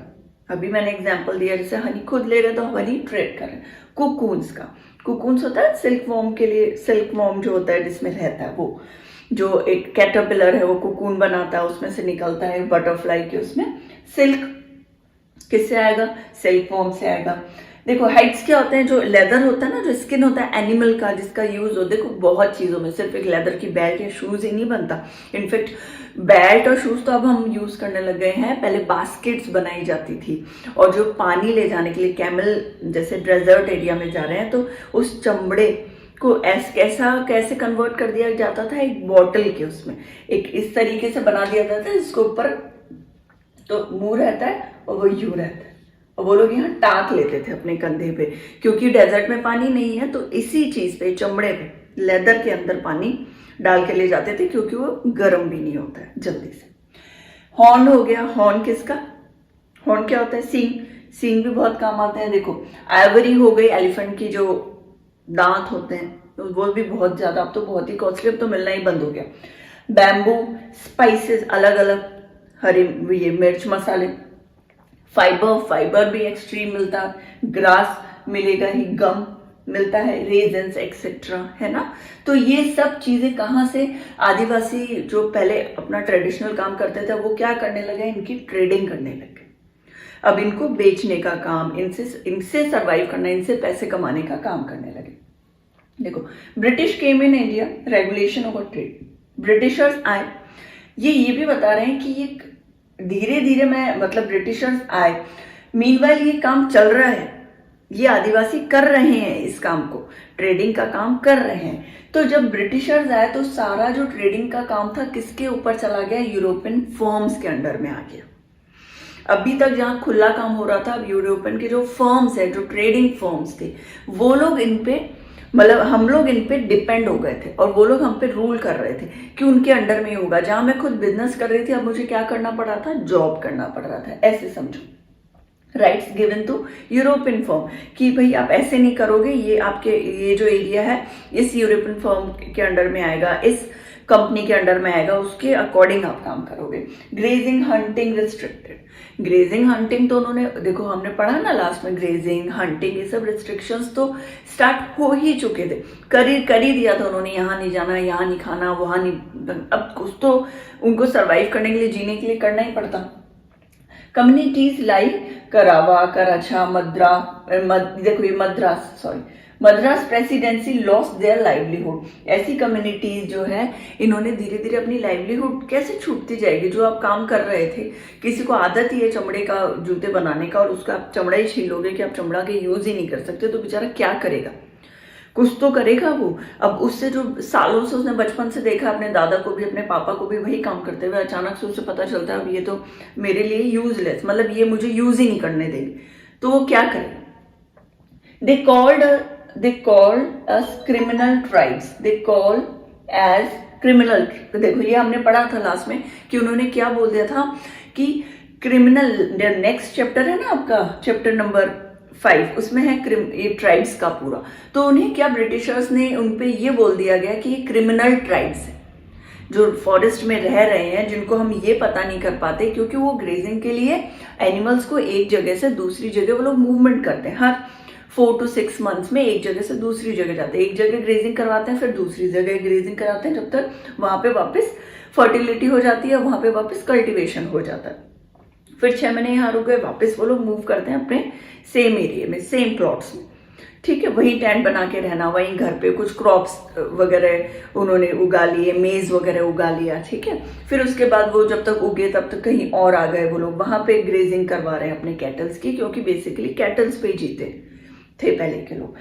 अभी मैंने एग्जांपल दिया, जैसे हनी खुद ले रहे तो हनी ट्रेड कर रहे हैं। कुकून्स का, कुकून्स होता है सिल्क वॉर्म के लिए, सिल्क वॉर्म जो होता है जिसमें रहता है वो जो एक कैटरपिलर है वो कुकून बनाता है, उसमें से निकलता है बटरफ्लाई के, उसमें सिल्क किससे आएगा? सिल्क वॉर्म से आएगा। देखो हाइट्स क्या होते हैं? जो लेदर होता है ना, जो स्किन होता है एनिमल का जिसका यूज हो, देखो बहुत चीजों में, सिर्फ एक लेदर की बेल्ट या शूज ही नहीं बनता। इनफेक्ट बेल्ट और शूज तो अब हम यूज करने लग गए हैं, पहले बास्केट्स बनाई जाती थी। और जो पानी ले जाने के लिए कैमल, जैसे डेजर्ट एरिया में जा रहे हैं तो उस चमड़े को ऐसा कैसे कन्वर्ट कर दिया जाता था? एक बॉटल के उसमें एक इस तरीके से बना दिया जाता है जिसके ऊपर तो मुंह रहता है और वो यूं रहता है, और वो लोग यहाँ टाक लेते थे अपने कंधे पे, क्योंकि डेजर्ट में पानी नहीं है तो इसी चीज पे, चमड़े पे, लेदर के अंदर पानी डाल के ले जाते थे, क्योंकि वो गर्म भी नहीं होता है जल्दी से। हॉर्न हो गया। हॉर्न किसका? हॉर्न क्या होता है? सींग। सींग भी बहुत काम आते हैं। देखो आइवरी हो गई, एलिफेंट की जो दांत होते हैं तो वो भी बहुत ज्यादा, अब तो बहुत ही कॉस्टली, अब तो मिलना ही बंद हो गया। बैम्बू, स्पाइसेस अलग अलग, हरी ये मिर्च मसाले, फाइबर भी एक्सट्रीम मिलता है, ग्रास मिलेगा ही, गम मिलता है, रेजन्स एक्सेट्रा, है ना। तो ये सब चीजें कहाँ से? आदिवासी जो पहले अपना ट्रेडिशनल काम करते थे वो क्या करने लगे? इनकी ट्रेडिंग करने लगे। अब इनको बेचने का काम, इनसे सर्वाइव करना, इनसे पैसे कमाने का काम करने लगे। देखो British came in India, regulation of trade. Britishers आए, ये भी बता रहे हैं कि ये धीरे धीरे मतलब ब्रिटिशर्स आए, मीनवाइल ये काम चल रहा है, ये आदिवासी कर रहे हैं इस काम को, ट्रेडिंग का काम कर रहे हैं। तो जब ब्रिटिशर्स आए तो सारा जो ट्रेडिंग का काम था किसके ऊपर चला गया? यूरोपियन फर्म्स के अंडर में आ गया। अभी तक जहां खुला काम हो रहा था, अब यूरोपियन के जो फर्म्स है, जो ट्रेडिंग फर्म्स थे, वो लोग इन पे, मतलब हम लोग इन पे डिपेंड हो गए थे और वो लोग हम पे रूल कर रहे थे कि उनके अंडर में ही होगा। जहां मैं खुद बिजनेस कर रही थी अब मुझे क्या करना पड़ रहा था? जॉब करना पड़ रहा था, ऐसे समझो। Rights given to European firm कि भाई आप ऐसे नहीं करोगे, ये आपके ये जो एरिया है इस यूरोपियन फर्म के अंडर में आएगा, इस कंपनी के अंडर में आएगा, उसके अकॉर्डिंग आप काम करोगे। Grazing hunting restricted, grazing hunting तो उन्होंने देखो हमने पढ़ा ना लास्ट में, ग्रेजिंग हंटिंग ये सब रिस्ट्रिक्शंस तो स्टार्ट हो ही चुके थे, कर ही दिया था उन्होंने, यहाँ नहीं जाना, यहाँ नहीं खाना, वहां नहीं, अब कुछ तो उनको सर्वाइव करने के लिए, जीने के लिए करना ही पड़ता। कम्युनिटीज लाइक करावा, कराचा, देखो ये Madras presidency lost their livelihood, ऐसी कम्युनिटीज जो है इन्होंने धीरे धीरे अपनी लाइवलीहुड कैसे छूटती जाएगी। जो आप काम कर रहे थे, किसी को आदत ही है चमड़े का जूते बनाने का और उसका आप चमड़ा ही छीन लोगे कि आप चमड़ा के यूज ही नहीं कर सकते, तो बेचारा क्या करेगा, कुछ तो करेगा वो। अब उससे जो सालों से उसने बचपन से देखा, अपने दादा को भी अपने पापा को भी वही काम करते हुए, अचानक से उसे पता चलता है अब ये तो मेरे लिए यूजलेस, मतलब ये मुझे यूज ही नहीं करने देगी, तो वो क्या करे। they called as criminal tribes, they call as criminal, देखो ये हमने पढ़ा था लास्ट में कि उन्होंने क्या बोल दिया था कि क्रिमिनल, नेक्स्ट चैप्टर है ना आपका चैप्टर नंबर 5, उसमें है ये ट्राइब्स का पूरा, तो उन्हें क्या ब्रिटिशर्स ने उनपे ये बोल दिया गया कि ये क्रिमिनल ट्राइब्स है जो फॉरेस्ट में रह रहे हैं, जिनको हम ये पता नहीं कर पाते क्योंकि वो ग्रेजिंग के लिए एनिमल्स को एक जगह से दूसरी जगह वो लोग मूवमेंट करते हैं, हर 4 to 6 मंथ्स में एक जगह से दूसरी जगह जाते हैं, एक जगह ग्रेजिंग करवाते हैं, फिर दूसरी जगह ग्रेजिंग कराते हैं, जब तक वहां पे वापस फर्टिलिटी हो जाती है, वहां पे वापस कल्टीवेशन हो जाता है। फिर 6 महीने यहाँ रुक गए, वापस वो लोग मूव करते हैं अपने सेम एरिया में, सेम प्लॉट्स में, ठीक है, वही टेंट बना के रहना, वहीं घर पे कुछ क्रॉप्स वगैरह उन्होंने उगा लिए, मेज वगैरह उगा लिया, ठीक है। फिर उसके बाद वो जब तक उगे तब तक कहीं और आ गए, वो लोग वहां पे ग्रेजिंग करवा रहे हैं अपने कैटल्स की, क्योंकि बेसिकली कैटल्स पे जीते थे पहले के लोग।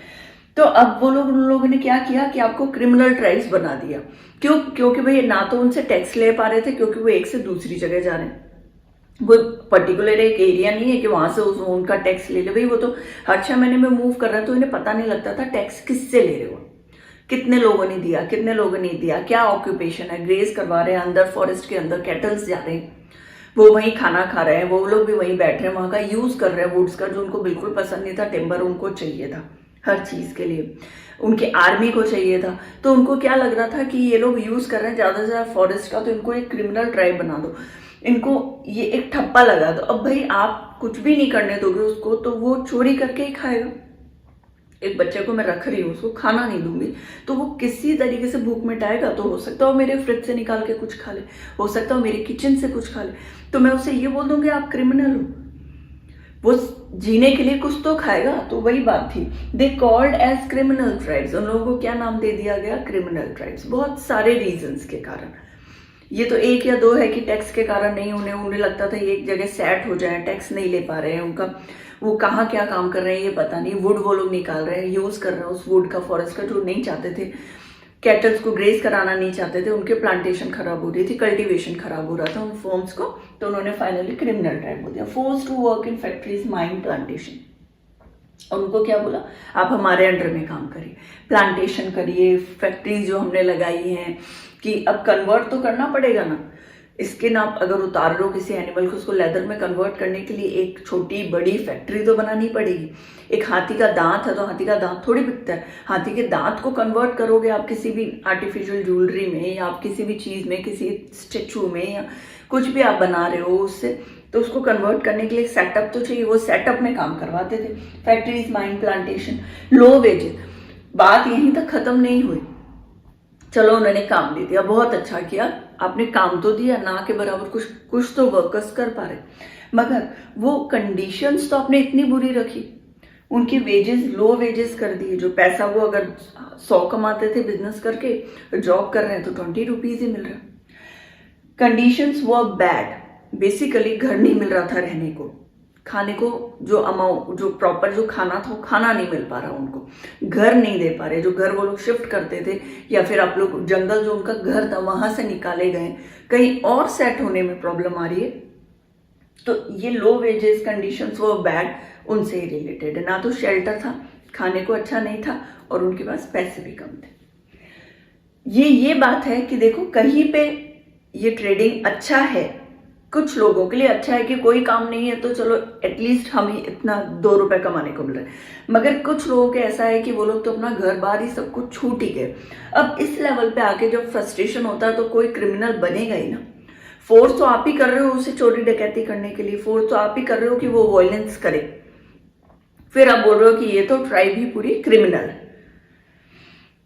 तो अब वो लोग, उन लोगों ने क्या किया कि आपको क्रिमिनल ट्राइब्स बना दिया। क्यों? क्योंकि भाई ना तो उनसे टैक्स ले पा रहे थे, क्योंकि वो एक से दूसरी जगह जा रहे हैं, वो पर्टिकुलर एक एरिया नहीं है कि वहां से उनका टैक्स ले ले, भाई वो तो हर 6 महीने में मूव कर रहे हैं, तो इन्हें पता नहीं लगता था टैक्स किससे ले रहे हो, कितने लोगों ने दिया, कितने लोगों ने दिया, क्या ऑक्यूपेशन है, ग्रेज करवा रहे हैं अंदर फॉरेस्ट के अंदर, कैटल्स जा रहे हैं, वो वहीं खाना खा रहे हैं, वो लोग भी वहीं बैठ रहे हैं, वहां का यूज कर रहे हैं वुड्स का, जो उनको बिल्कुल पसंद नहीं था, टिम्बर उनको चाहिए था हर चीज के लिए, उनके आर्मी को चाहिए था, तो उनको क्या लग रहा था कि ये लोग यूज कर रहे हैं ज्यादा से ज्यादा फॉरेस्ट का, तो इनको एक क्रिमिनल ट्राइब बना दो, इनको ये एक ठप्पा लगा दो। अब भाई आप कुछ भी नहीं करने दोगे उसको, तो वो चोरी करके ही खाएगा। एक बच्चे को मैं रख रही हूँ, उसको खाना नहीं दूंगी, तो वो किसी तरीके से भूख मिटाएगा, तो हो सकता है मेरे फ्रिज से निकाल के कुछ खा ले, हो सकता है मेरे किचन से कुछ खा ले, तो मैं उसे ये बोल दूंगी आप क्रिमिनल हो, वो जीने के लिए कुछ तो खाएगा। तो वही बात थी, they called as criminal tribes, उन लोगों को क्या नाम दे दिया गया, क्रिमिनल ट्राइब्स, बहुत सारे रीजंस के कारण। ये तो 1 या 2 है कि टैक्स के कारण नहीं, उन्हें लगता था ये एक जगह सेट हो जाए, टैक्स नहीं ले पा रहे हैं, उनका वो कहाँ क्या काम कर रहे हैं ये पता नहीं, वुड वो लोग निकाल रहे हैं, यूज कर रहे हैं उस वुड का, फॉरेस्ट का, जो नहीं चाहते थे, कैटल्स को ग्रेज कराना नहीं चाहते थे, उनके प्लांटेशन खराब हो रही थी, कल्टीवेशन खराब हो रहा था उन फॉर्म्स को, तो उन्होंने फाइनली क्रिमिनल ट्राइब बोल दिया। Force to work in factories, mine, plantation, और उनको क्या बोला, आप हमारे अंडर में काम करिए, प्लांटेशन करिए, फैक्ट्रीज जो हमने लगाई हैं, कि अब कन्वर्ट तो करना पड़ेगा ना, स्किन आप अगर उतार लो किसी एनिमल को, उसको लेदर में कन्वर्ट करने के लिए एक छोटी बड़ी फैक्ट्री तो बनानी पड़ेगी। एक हाथी का दांत है तो हाथी का दांत थोड़ी बिकता है, हाथी के दांत को कन्वर्ट करोगे आप किसी भी आर्टिफिशियल ज्वेलरी में, या आप किसी भी चीज में, किसी स्टेचू में, या कुछ भी आप बना रहे हो उससे, तो उसको कन्वर्ट करने के लिए सेटअप तो चाहिए, वो सेटअप में काम करवाते थे। Factories, mine, plantation, low wages, बात यहीं तक खत्म नहीं हुई, चलो उन्होंने काम दे दिया, बहुत अच्छा किया, आपने काम तो दिया, ना के बराबर कुछ तो वर्कर्स कर पा रहे, मगर वो कंडीशंस तो आपने इतनी बुरी रखी, उनकी वेजेस लो वेजेस कर दिए, जो पैसा वो अगर 100 कमाते थे बिजनेस करके, जॉब कर रहे हैं तो 20 रुपीज ही मिल रहा। कंडीशंस वर बैड, बेसिकली घर नहीं मिल रहा था रहने को, खाने को जो अमाउंट, जो प्रॉपर जो खाना था, वो खाना नहीं मिल पा रहा उनको, घर नहीं दे पा रहे, जो घर वो लोग शिफ्ट करते थे, या फिर आप लोग जंगल जो उनका घर था वहां से निकाले गए, कहीं और सेट होने में प्रॉब्लम आ रही है, तो ये लो वेजेस कंडीशंस वो बैड उनसे ही रिलेटेड है, ना तो शेल्टर था, खाने को अच्छा नहीं था, और उनके पास पैसे भी कम थे। ये बात है कि देखो कहीं पे ये ट्रेडिंग अच्छा है, कुछ लोगों के लिए अच्छा है कि कोई काम नहीं है तो चलो एटलीस्ट हमें इतना 2 रुपए कमाने को मिल रहा है, मगर कुछ लोगों के ऐसा है कि वो लोग तो अपना घर बार ही सब कुछ छूट ही गए। अब इस लेवल पे आके जब फ्रस्ट्रेशन होता है तो कोई क्रिमिनल बनेगा ही ना। फोर्स तो आप ही कर रहे हो उसे चोरी डकैती करने के लिए, फोर्स तो आप ही कर रहे हो कि वो वायलेंस करे, फिर आप बोल रहे हो कि ये तो ट्राइब ही पूरी क्रिमिनल है।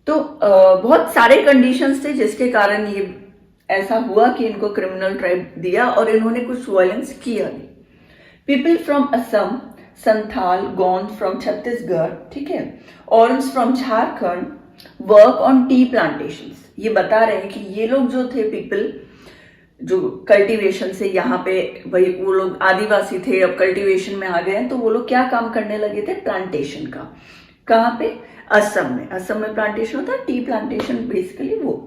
तो बहुत सारे कंडीशंस थे जिसके कारण ये ऐसा हुआ कि इनको क्रिमिनल ट्राइब दिया और इन्होंने कुछ वायलेंस किया नहीं। People from Assam, Santhal, Gond from Chhattisgarh, ठीक है, orange from Jharkhand, work on T plantations. ये बता रहे हैं कि ये लोग जो थे पीपल जो कल्टीवेशन से यहाँ पे, भाई वो लोग आदिवासी थे अब कल्टीवेशन में आ गए हैं, तो वो लोग क्या काम करने लगे थे, प्लांटेशन का। कहाँ पे, असम में। असम में प्लांटेशन होता है, टी प्लांटेशन बेसिकली वो।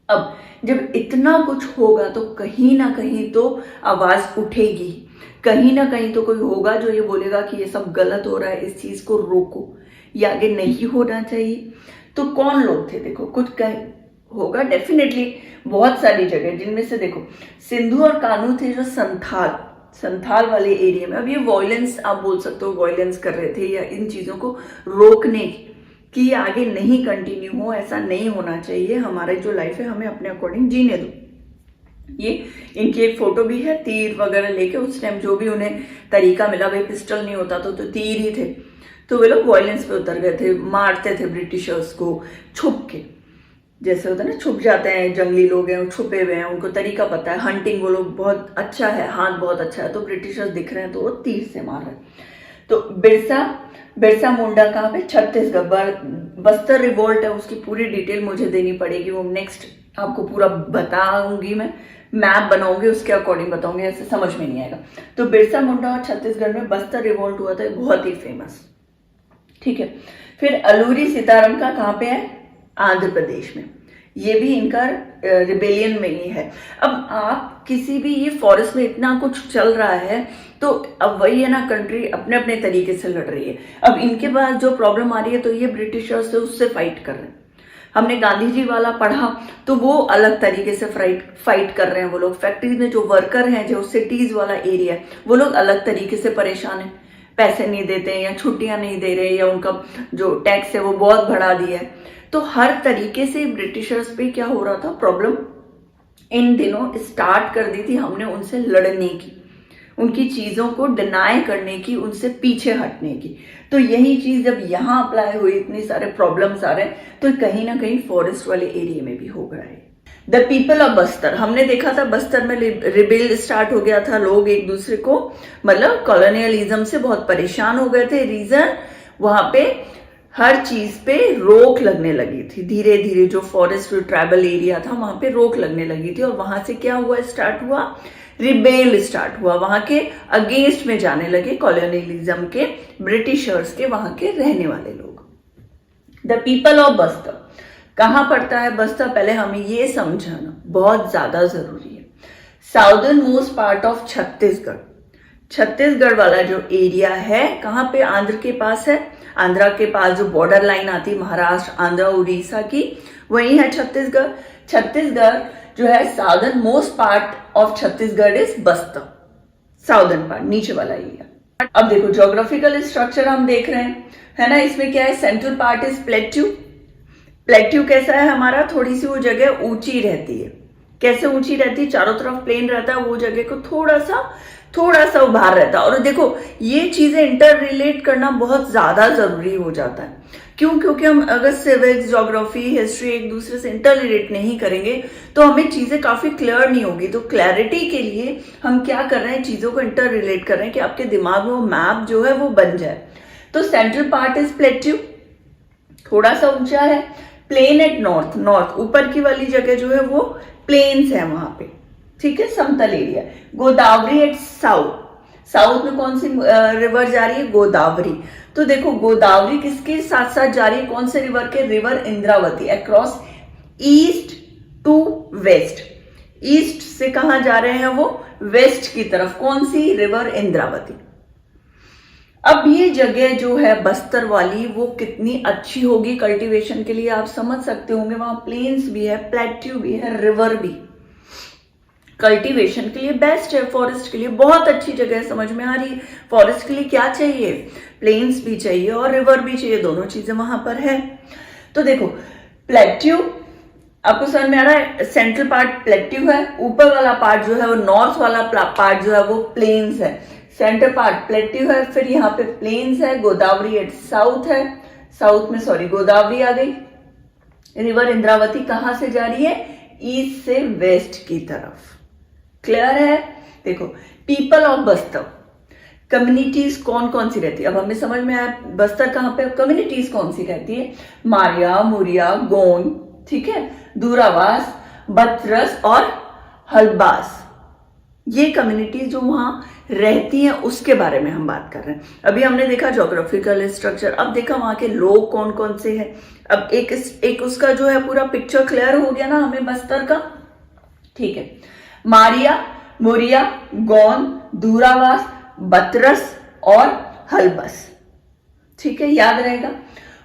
अब जब इतना कुछ होगा तो कहीं ना कहीं तो आवाज उठेगी, कहीं ना कहीं तो कोई होगा जो ये बोलेगा कि ये सब गलत हो रहा है, इस चीज को रोको, ये आगे नहीं होना चाहिए। तो कौन लोग थे, देखो कुछ होगा डेफिनेटली, बहुत सारी जगह, जिनमें से देखो सिंधु और कानू थे जो संथाल वाले एरिया में। अब ये वायलेंस आप बोल सकते हो वायलेंस कर रहे थे, या इन चीजों को रोकने कि आगे नहीं कंटिन्यू हो, ऐसा नहीं होना चाहिए, हमारा जो लाइफ है हमें अपने अकॉर्डिंग जीने दो। ये इनकी एक फोटो भी है, तीर वगैरह लेके, उस टाइम जो भी उन्हें तरीका मिला, भाई पिस्टल नहीं होता तो तीर ही थे, तो वे लोग वायलेंस पे उतर गए थे, मारते थे ब्रिटिशर्स को छुप के, जैसे होता है ना छुप जाते हैं, जंगली लोग हैं, छुपे हुए हैं, उनको तरीका पता है, हंटिंग वो लोग बहुत अच्छा है, हाथ बहुत अच्छा है, तो ब्रिटिशर्स दिख रहे हैं तो वो तीर से मार रहे हैं। तो बिरसा मुंडा कहाँ पे, छत्तीसगढ़। बस्तर रिवोल्ट है, उसकी पूरी डिटेल मुझे देनी पड़ेगी, वो नेक्स्ट आपको पूरा बताऊंगी, मैं मैप बनाऊंगी उसके अकॉर्डिंग बताऊंगी, ऐसे समझ में नहीं आएगा। तो बिरसा मुंडा और छत्तीसगढ़ में बस्तर रिवोल्ट हुआ था, बहुत ही फेमस, ठीक है। फिर अलूरी सीताराम का कहाँ पे है, आंध्र प्रदेश में, ये भी इनका रिबेलियन में ही है। अब आप किसी भी, ये फॉरेस्ट में इतना कुछ चल रहा है, तो अब वही है ना, कंट्री अपने अपने तरीके से लड़ रही है। अब इनके पास जो प्रॉब्लम आ रही है तो ये ब्रिटिशर्स से उससे फाइट कर रहे हैं। हमने गांधी जी वाला पढ़ा तो वो अलग तरीके से फाइट कर रहे हैं वो लोग। फैक्ट्री में जो वर्कर हैं, जो सिटीज वाला एरिया, वो लोग अलग तरीके से परेशान है, पैसे नहीं देते या छुट्टियां नहीं दे रहे, या उनका जो टैक्स है वो बहुत बढ़ा दिया है। तो हर तरीके से ब्रिटिशर्स पे क्या हो रहा था, प्रॉब्लम इन दिनों स्टार्ट कर दी थी हमने उनसे लड़ने की, उनकी चीजों को डिनाई करने की, उनसे पीछे हटने की। तो यही चीज जब यहाँ अप्लाई हुई, इतनी सारे प्रॉब्लम्स आ रहे हैं, तो कहीं ना कहीं फॉरेस्ट वाले एरिया में भी हो गया है। द पीपल ऑफ बस्तर, हमने देखा था बस्तर में रिबिल्ड स्टार्ट हो गया था, लोग एक दूसरे को मतलब कॉलोनियलिज्म से बहुत परेशान हो गए थे। रीजन, वहां पे हर चीज पे रोक लगने लगी थी, धीरे धीरे जो फॉरेस्ट ट्राइबल एरिया था वहां पे रोक लगने लगी थी, और वहां से क्या हुआ, स्टार्ट हुआ रिबेल स्टार्ट हुआ, वहां के अगेंस्ट में जाने लगे कॉलोनियलिज्म के, ब्रिटिशर्स के, वहां के रहने वाले लोग। द पीपल ऑफ बस्तर कहां पड़ता है बस्तर, पहले हमें ये समझाना बहुत ज्यादा जरूरी है। Southern most part of Chhattisgarh, Chhattisgarh वाला जो एरिया है कहां पे, आंध्र के पास है, आंध्रा के पास जो बॉर्डर लाइन आती है महाराष्ट्र, आंध्र, उड़ीसा की, वही है छत्तीसगढ़। छत्तीसगढ़ जो है southern most part of Chhattisgarh is Bastar, southern part, नीचे वाला एरिया। अब देखो ज्योग्राफिकल स्ट्रक्चर हम देख रहे हैं, है ना, इसमें क्या है, central part is plateau. Plateau कैसा है हमारा, थोड़ी सी वो जगह ऊंची रहती है। कैसे ऊंची रहती है, चारों तरफ प्लेन रहता है, वो जगह को थोड़ा सा उभार रहता है। और देखो ये चीजें इंटर रिलेट करना बहुत ज्यादा जरूरी हो जाता है। क्यों, क्योंकि हम अगर सिविक्स, ज्योग्राफी, हिस्ट्री एक दूसरे से इंटर रिलेट नहीं करेंगे तो हमें चीजें काफी क्लियर नहीं होगी। तो क्लैरिटी के लिए हम क्या कर रहे हैं, चीजों को इंटर रिलेट कर रहे हैं कि आपके दिमाग में वो मैप जो है वो बन जाए। तो सेंट्रल पार्ट इज प्लेट्यू, थोड़ा सा ऊंचा है। प्लेन एट नॉर्थ, नॉर्थ ऊपर की वाली जगह जो है वो प्लेन्स है वहां पे, ठीक है, समतल area. Godavari at south, south में कौन सी रिवर जा रही है, गोदावरी। तो देखो गोदावरी किसके साथ साथ जा रही है, कौन से रिवर के, river Indravati, across east to west. East से कहां जा रहे हैं वो, वेस्ट की तरफ, कौन सी, रिवर इंद्रावती। अब ये जगह जो है बस्तर वाली वो कितनी अच्छी होगी कल्टीवेशन के लिए, आप समझ सकते होंगे। वहां प्लेन्स भी है, प्लेट्यू भी है, रिवर भी। कल्टीवेशन के लिए बेस्ट है, फॉरेस्ट के लिए बहुत अच्छी जगह है। समझ में आ रही है? फॉरेस्ट के लिए क्या चाहिए? प्लेन्स भी चाहिए और रिवर भी चाहिए, दोनों चीजें वहां पर है। तो देखो प्लेट्यू आपको समझ में आ रहा है, सेंट्रल पार्ट प्लेट्यू है, ऊपर वाला पार्ट जो है वो नॉर्थ वाला पार्ट जो है वो प्लेन्स है। सेंटर पार्ट प्लेट्यू है, फिर यहाँ पे प्लेन्स है, गोदावरी एट साउथ है, साउथ में सॉरी गोदावरी आ गई। रिवर इंद्रावती कहां से जा रही है? ईस्ट से वेस्ट की तरफ। क्लियर है? देखो पीपल ऑफ बस्तर, कम्युनिटीज कौन कौन सी रहती है? अब हमें समझ में आया बस्तर कहां पे, कम्युनिटीज कौन सी रहती है? मारिया, मुरिया, गोंड, ठीक है, दूरावास, बतरस और हलबास, ये कम्युनिटीज जो वहां रहती हैं उसके बारे में हम बात कर रहे हैं। अभी हमने देखा ज्योग्राफिकल स्ट्रक्चर, अब देखा वहां के लोग कौन कौन से हैं। अब एक उसका जो है पूरा पिक्चर क्लियर हो गया ना हमें बस्तर का, ठीक है। मारिया, मुरिया, गौंद, दूरावास, बतरस और हलबस, ठीक है, याद रहेगा।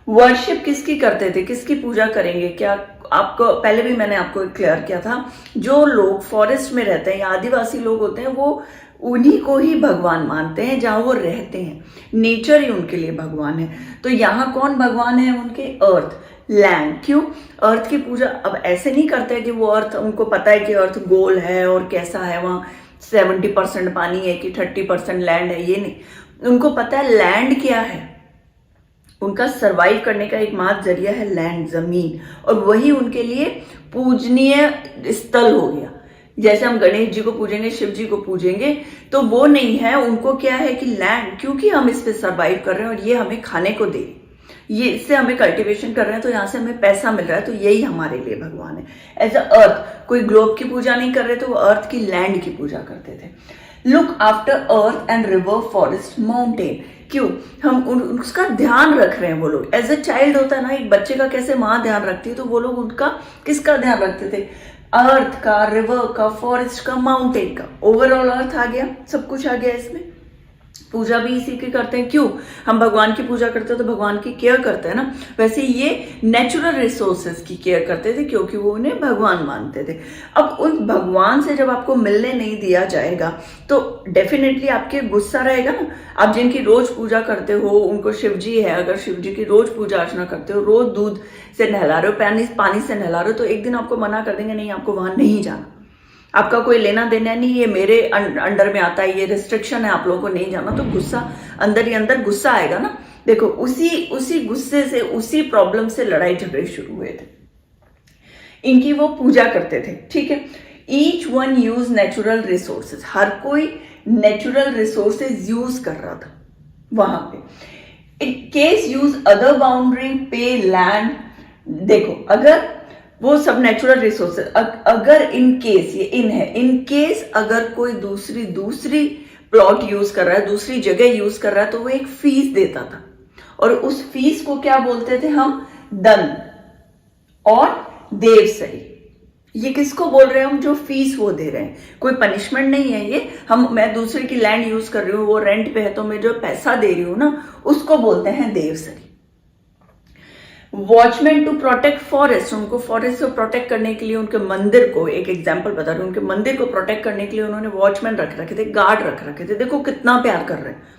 वर्शिप किसकी करते थे, किसकी पूजा करेंगे? क्या आपको पहले भी मैंने आपको क्लियर किया था, जो लोग फॉरेस्ट में रहते हैं या आदिवासी लोग होते हैं वो उन्हीं को ही भगवान मानते हैं जहां वो रहते हैं, नेचर ही उनके लिए भगवान है। तो यहाँ कौन भगवान है उनके? अर्थ, लैंड। क्यों अर्थ की पूजा? अब ऐसे नहीं करते हैं कि वो अर्थ, उनको पता है कि अर्थ गोल है और कैसा है, वहां 70% पानी है कि 30% लैंड है, ये नहीं। उनको पता है लैंड क्या है, उनका सरवाइव करने का एकमात्र जरिया है लैंड, जमीन, और वही उनके लिए पूजनीय स्थल हो गया। जैसे हम गणेश जी को पूजेंगे, शिव जी को पूजेंगे, तो वो नहीं है, उनको क्या है कि लैंड, क्योंकि हम इस पे सरवाइव कर रहे हैं और ये हमें खाने को दे, ये इससे हमें कल्टीवेशन कर रहे हैं तो यहाँ से हमें पैसा मिल रहा है, तो यही हमारे लिए भगवान है। एज अ अर्थ, कोई ग्लोब की पूजा नहीं कर रहे तो वो अर्थ की, लैंड की पूजा करते थे। Look after earth and river, forest, mountain. क्यों हम उसका ध्यान रख रहे हैं? वो लोग एज अ चाइल्ड होता है ना, एक बच्चे का कैसे माँ ध्यान रखती है, तो वो लोग उनका किसका ध्यान रखते थे? अर्थ का, रिवर का, फॉरेस्ट का, माउंटेन का। ओवरऑल अर्थ आ गया, सब कुछ आ गया इसमें। पूजा भी इसी की करते हैं। क्यों? हम भगवान की पूजा करते हैं तो भगवान की केयर करते हैं ना, वैसे ये नेचुरल रिसोर्सेज की केयर करते थे क्योंकि वो उन्हें भगवान मानते थे। अब उन भगवान से जब आपको मिलने नहीं दिया जाएगा तो डेफिनेटली आपके गुस्सा रहेगा ना। आप जिनकी रोज पूजा करते हो, उनको शिव जी है, अगर शिव जी की रोज पूजा अर्चना करते हो, रोज दूध से नहला रहे हो, पानी से नहला रहे हो, तो एक दिन आपको मना कर देंगे, नहीं आपको वहां नहीं जाना, आपका कोई लेना देना नहीं, ये मेरे अंडर में आता है, ये रिस्ट्रिक्शन है, आप लोगों को नहीं जाना, तो गुस्सा अंदर ही अंदर गुस्सा आएगा ना। देखो उसी गुस्से से, उसी प्रॉब्लम से लड़ाई झगड़े शुरू हुए थे। इनकी वो पूजा करते थे, ठीक है। Each one use natural resources, हर कोई नेचुरल रिसोर्सेज यूज कर रहा था वहां पे। In case use other boundary, pay land. देखो अगर वो सब नेचुरल रिसोर्सेज, अगर इन केस, ये इन है, इन केस अगर कोई दूसरी प्लॉट यूज कर रहा है, दूसरी जगह यूज कर रहा है, तो वो एक फीस देता था, और उस फीस को क्या बोलते थे हम? दंड और देवसरी। ये किसको बोल रहे हैं हम? जो फीस वो दे रहे हैं, कोई पनिशमेंट नहीं है ये। मैं दूसरे की लैंड यूज कर रही हूँ, वो रेंट पे है, तो मैं जो पैसा दे रही हूं ना, उसको बोलते हैं Devsari. Watchman to protect forest, उनको फॉरेस्ट को प्रोटेक्ट करने के लिए, उनके मंदिर को, एक एग्जांपल बता रही हूँ, उनके मंदिर को प्रोटेक्ट करने के लिए उन्होंने वॉचमैन रख रखे थे, गार्ड रख रखे थे। देखो कितना प्यार कर रहे हैं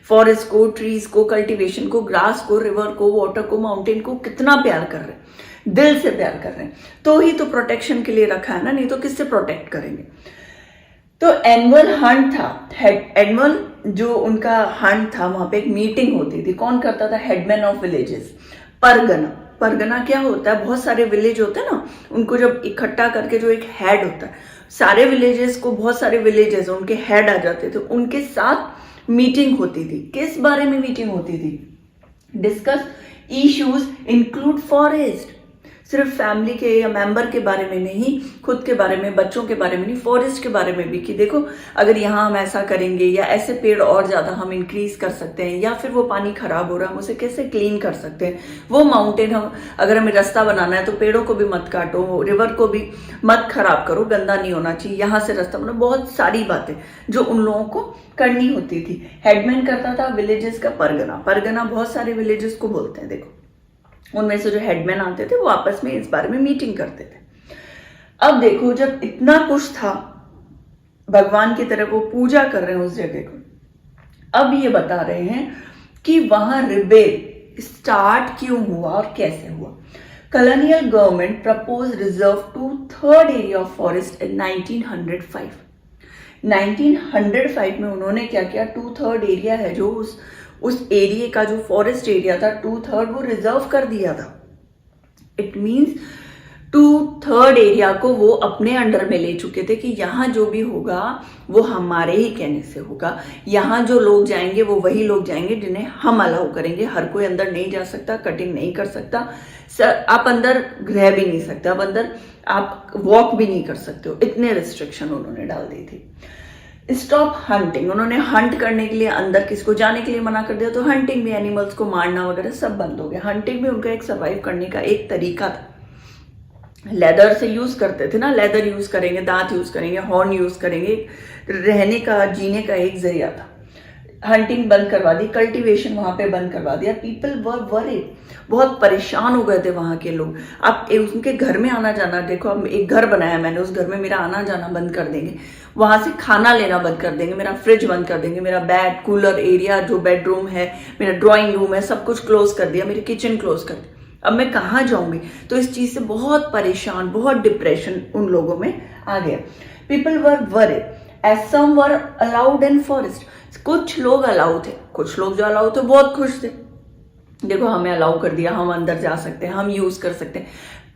फॉरेस्ट को, ट्रीज को, कल्टीवेशन को, ग्रास को, रिवर को, वाटर को, माउंटेन को, कितना प्यार कर रहे हैं, दिल से प्यार कर रहे हैं, तो ही तो प्रोटेक्शन के लिए रखा है ना, नहीं तो किससे प्रोटेक्ट करेंगे। तो एनुअल हंट था, एनुअल जो उनका हंट था, वहां पे एक मीटिंग होती थी। कौन करता था? Headman of villages, Pargana. Pargana क्या होता है? बहुत सारे विलेज होते हैं ना, उनको जब इकट्ठा करके जो एक हेड होता है, सारे विलेजेस को, बहुत सारे विलेजेस उनके हेड आ जाते थे, उनके साथ मीटिंग होती थी। किस बारे में मीटिंग होती थी? डिस्कस इश्यूज इंक्लूड फॉरेस्ट, सिर्फ फैमिली के या मेंबर के बारे में नहीं, खुद के बारे में, बच्चों के बारे में नहीं, फॉरेस्ट के बारे में भी, कि देखो अगर यहाँ हम ऐसा करेंगे या ऐसे पेड़ और ज्यादा हम इंक्रीज कर सकते हैं, या फिर वो पानी खराब हो रहा है हम उसे कैसे क्लीन कर सकते हैं। वो माउंटेन, हम अगर हमें रास्ता बनाना है तो पेड़ों को भी मत काटो, रिवर को भी मत खराब करो, गंदा नहीं होना चाहिए, यहाँ से रास्ता बनाओ। बहुत सारी बातें जो उन लोगों को करनी होती थी। हेडमैन करता था विलेजेस का परगना। परगना बहुत सारे विलेजेस को बोलते हैं। देखो उनमें से जो हेडमैन आते थे वो आपस में इस बारे में मीटिंग करते थे। अब देखो जब इतना कुछ था भगवान की तरह वो पूजा कर रहे हैं उस जगह को। अब ये बता रहे हैं कि वहां रिबेल स्टार्ट क्यों हुआ और कैसे हुआ। Colonial government propose reserve 2/3 area of forest इन 1905। 1905 में उन्होंने क्या किया, 2/3 एरिया है जो उस एरिया का जो फॉरेस्ट एरिया था 2/3 वो रिजर्व कर दिया था। इट मीन्स 2/3 एरिया को वो अपने अंडर में ले चुके थे कि यहाँ जो भी होगा वो हमारे ही कहने से होगा, यहाँ जो लोग जाएंगे वो वही लोग जाएंगे जिन्हें हम अलाउ करेंगे। हर कोई अंदर नहीं जा सकता, कटिंग नहीं कर सकता, आप अंदर रह भी नहीं सकते, आप अंदर आप वॉक भी नहीं कर सकते हो, इतने रिस्ट्रिक्शन उन्होंने डाल दी थी। स्टॉप हंटिंग, उन्होंने हंट करने के लिए अंदर किसको जाने के लिए मना कर दिया, तो हंटिंग भी, एनिमल्स को मारना वगैरह सब बंद हो गया। हंटिंग भी उनका एक सर्वाइव करने का एक तरीका था। लेदर से यूज करते थे ना, लेदर यूज करेंगे, दांत यूज करेंगे, हॉर्न यूज करेंगे, रहने का, जीने का एक जरिया था। हंटिंग बंद करवा दी, कल्टीवेशन वहां पे बंद करवा दिया। पीपल वर वरीड, बहुत परेशान हो गए थे वहां के लोग। आप उनके घर में आना जाना, देखो अब एक घर बनाया मैंने, उस घर में मेरा आना जाना बंद कर देंगे, वहां से खाना लेना बंद कर देंगे, मेरा फ्रिज बंद कर देंगे, मेरा बेड, कूलर एरिया, जो बेडरूम है, मेरा ड्राइंग रूम है, सब कुछ क्लोज कर दिया, मेरी किचन क्लोज कर दी। अब मैं कहाँ जाऊंगी? तो इस चीज से बहुत परेशान, बहुत डिप्रेशन उन लोगों में आ गया। People were worried as some were allowed in forest, कुछ लोग अलाउ थे, कुछ लोग जो अलाउ थे बहुत खुश थे, देखो हमें अलाउ कर दिया, हम अंदर जा सकते हैं, हम यूज कर सकते हैं।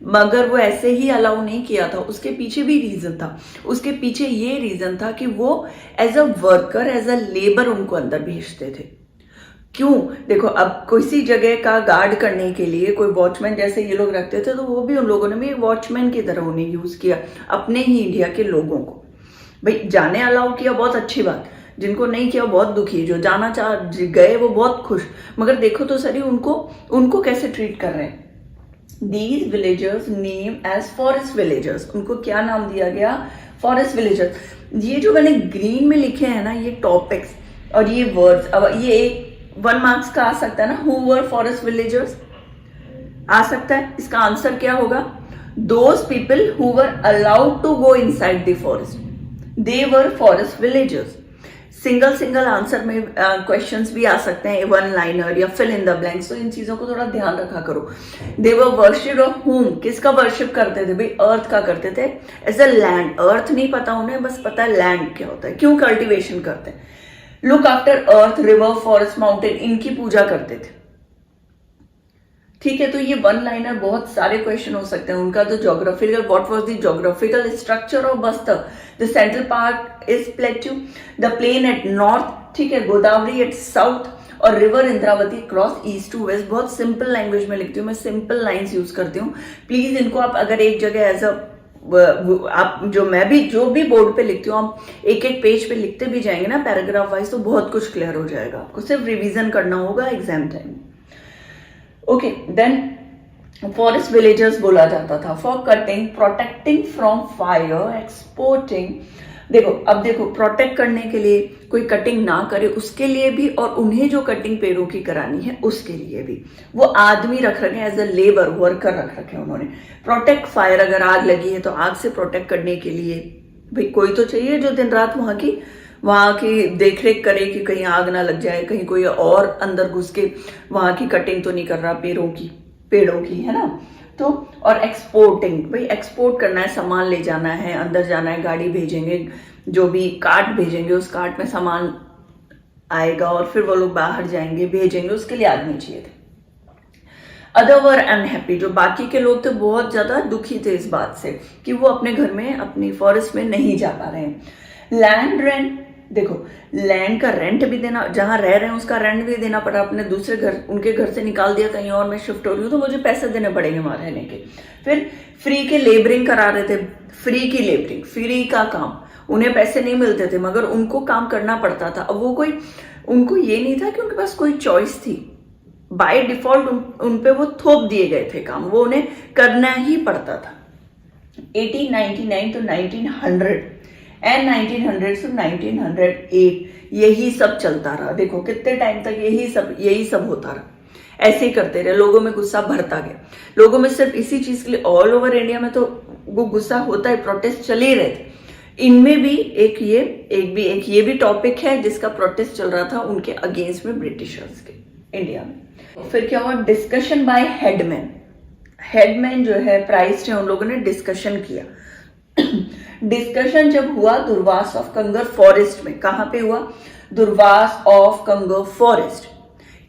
मगर वो ऐसे ही अलाउ नहीं किया था, उसके पीछे भी रीजन था। उसके पीछे ये रीजन था कि वो as a worker, as a labour उनको अंदर भेजते थे। क्यों? देखो अब किसी जगह का गार्ड करने के लिए कोई वॉचमैन जैसे ये लोग रखते थे, तो वो भी उन लोगों ने भी वॉचमैन की तरह उन्हें यूज किया, अपने ही इंडिया के लोगों को। भाई जाने अलाउ किया, बहुत अच्छी बात, जिनको नहीं किया बहुत दुखी, जो जाना चाह गए वो बहुत खुश। मगर देखो तो सही उनको कैसे ट्रीट कर रहे हैं। These villagers name as forest villagers, उनको क्या नाम दिया गया? Forest villagers. ये जो मैंने ग्रीन में लिखे हैं ना ये टॉपिक्स और ये वर्ड्स, अब ये एक 1 मार्क्स का आ सकता है ना, हु वर फॉरेस्ट विलेजर्स आ सकता है। इसका आंसर क्या होगा? Those people who were allowed to go inside the forest, they were forest villagers. Single answer में क्वेश्चंस भी आ सकते हैं, 1 लाइनर या फिल इन द ब्लैंक्स, तो इन चीजों को थोड़ा ध्यान रखा करो। दे वर वर्शिप्ड ऑफ हुम, किसका वर्शिप करते थे भाई? अर्थ का करते थे, एज अ लैंड। अर्थ नहीं पता उन्हें, बस पता है लैंड क्या होता है, क्यों कल्टीवेशन करते हैं। लुक आफ्टर अर्थ, रिवर, फॉरेस्ट, माउंटेन, इनकी पूजा करते थे। ठीक है, तो ये 1 लाइनर बहुत सारे क्वेश्चन हो सकते हैं उनका। तो geographical, what was the geographical structure of Bastar? The central part is plateau, the plain at north, ठीक है, गोदावरी एट साउथ, और river Indravati cross east to west. बहुत सिंपल लैंग्वेज में लिखती हूँ मैं, सिंपल लाइंस यूज करती हूँ। प्लीज इनको आप अगर एक जगह एज अ आप जो भी बोर्ड पे लिखती हूँ, आप एक पेज पे लिखते भी जाएंगे ना पैराग्राफ वाइज, तो बहुत कुछ क्लियर हो जाएगा। आपको सिर्फ रिवीजन करना होगा exam time. Okay, then forest villagers बोला जाता था for cutting, protecting from fire, exporting. देखो प्रोटेक्ट करने के लिए, कोई कटिंग ना करे उसके लिए भी, और उन्हें जो कटिंग पेड़ों की करानी है उसके लिए भी वो आदमी रख रखे हैं, एज अ लेबर वर्कर रख रखे हैं उन्होंने। प्रोटेक्ट फायर, अगर आग लगी है तो आग से प्रोटेक्ट करने के लिए भाई कोई तो चाहिए जो दिन रात वहां की देखरेख करे कि कहीं आग ना लग जाए, कहीं कोई और अंदर घुस के वहां की कटिंग तो नहीं कर रहा पेड़ों की, है ना। तो और एक्सपोर्टिंग, भाई एक्सपोर्ट करना है, सामान ले जाना है, अंदर जाना है, गाड़ी भेजेंगे, जो भी कार्ट भेजेंगे उस कार्ट में सामान आएगा और फिर वो लोग बाहर जाएंगे, भेजेंगे, उसके लिए आदमी चाहिए थे। अदर वर अनहैप्पी, जो बाकी के लोग थे बहुत ज्यादा दुखी थे इस बात से कि वो अपने घर में, अपनी फॉरेस्ट में नहीं जा पा रहे हैं। लैंड रेंट, देखो लैंड का रेंट भी देना, जहां रह रहे हैं उसका रेंट भी देना पड़ा। अपने दूसरे घर, उनके घर से निकाल दिया, कहीं और मैं शिफ्ट हो रही हूँ तो मुझे पैसे देने पड़ेंगे वहां रहने के। फिर फ्री के लेबरिंग करा रहे थे, फ्री की लेबरिंग, फ्री का काम, उन्हें पैसे नहीं मिलते थे मगर उनको काम करना पड़ता था। अब वो उनको ये नहीं था कि उनके पास कोई चॉइस थी, बाय डिफॉल्ट उन पे वो थोप दिए गए थे काम, वो उन्हें करना ही पड़ता था। 1899 to 1900 एंड 1900 से 1908 यही सब चलता रहा। देखो कितने टाइम तक यही सब होता रहा, ऐसे ही करते रहे। लोगों में गुस्सा भरता गया, लोगों में सिर्फ इसी चीज के लिए, ऑल ओवर इंडिया में तो वो गुस्सा होता है, प्रोटेस्ट चले ही रहे थे। इनमें भी एक ये भी टॉपिक है जिसका प्रोटेस्ट चल रहा था उनके अगेंस्ट में ब्रिटिशर्स के इंडिया में। फिर क्या हुआ, डिस्कशन बाय हेडमैन जो है प्राइस है, उन लोगों ने डिस्कशन किया। डिस्कशन जब हुआ दुर्वास ऑफ कंगर फॉरेस्ट में, कहां पे हुआ, दुर्वास ऑफ कंगर फॉरेस्ट,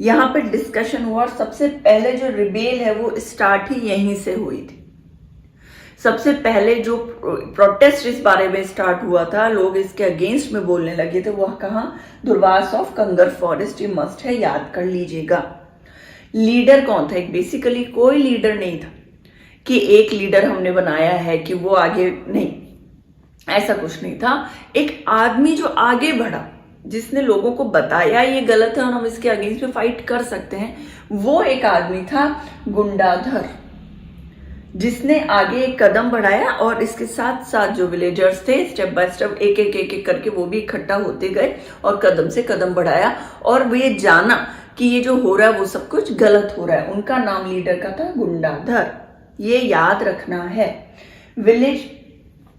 यहां पे डिस्कशन हुआ। और सबसे पहले जो रिबेल है वो स्टार्ट ही यहीं से हुई थी। सबसे पहले जो प्रोटेस्ट इस बारे में स्टार्ट हुआ था, लोग इसके अगेंस्ट में बोलने लगे थे, वो कहां, दुर्वास ऑफ कंगर फॉरेस्ट। ये मस्ट है, याद कर लीजिएगा। लीडर कौन था, एक बेसिकली कोई लीडर नहीं था कि एक लीडर हमने बनाया है कि वो आगे, नहीं, ऐसा कुछ नहीं था। एक आदमी जो आगे बढ़ा, जिसने लोगों को बताया ये गलत है और हम इसके अगेंस्ट में फाइट कर सकते हैं, वो एक आदमी था गुंडाधर, जिसने आगे एक कदम बढ़ाया। और इसके साथ साथ जो विलेजर्स थे, स्टेप बाय स्टेप एक करके वो भी इकट्ठा होते गए और कदम से कदम बढ़ाया। और वो ये जाना कि ये जो हो रहा है वो सब कुछ गलत हो रहा है। उनका नाम लीडर का था गुंडाधर, ये याद रखना है। विलेज,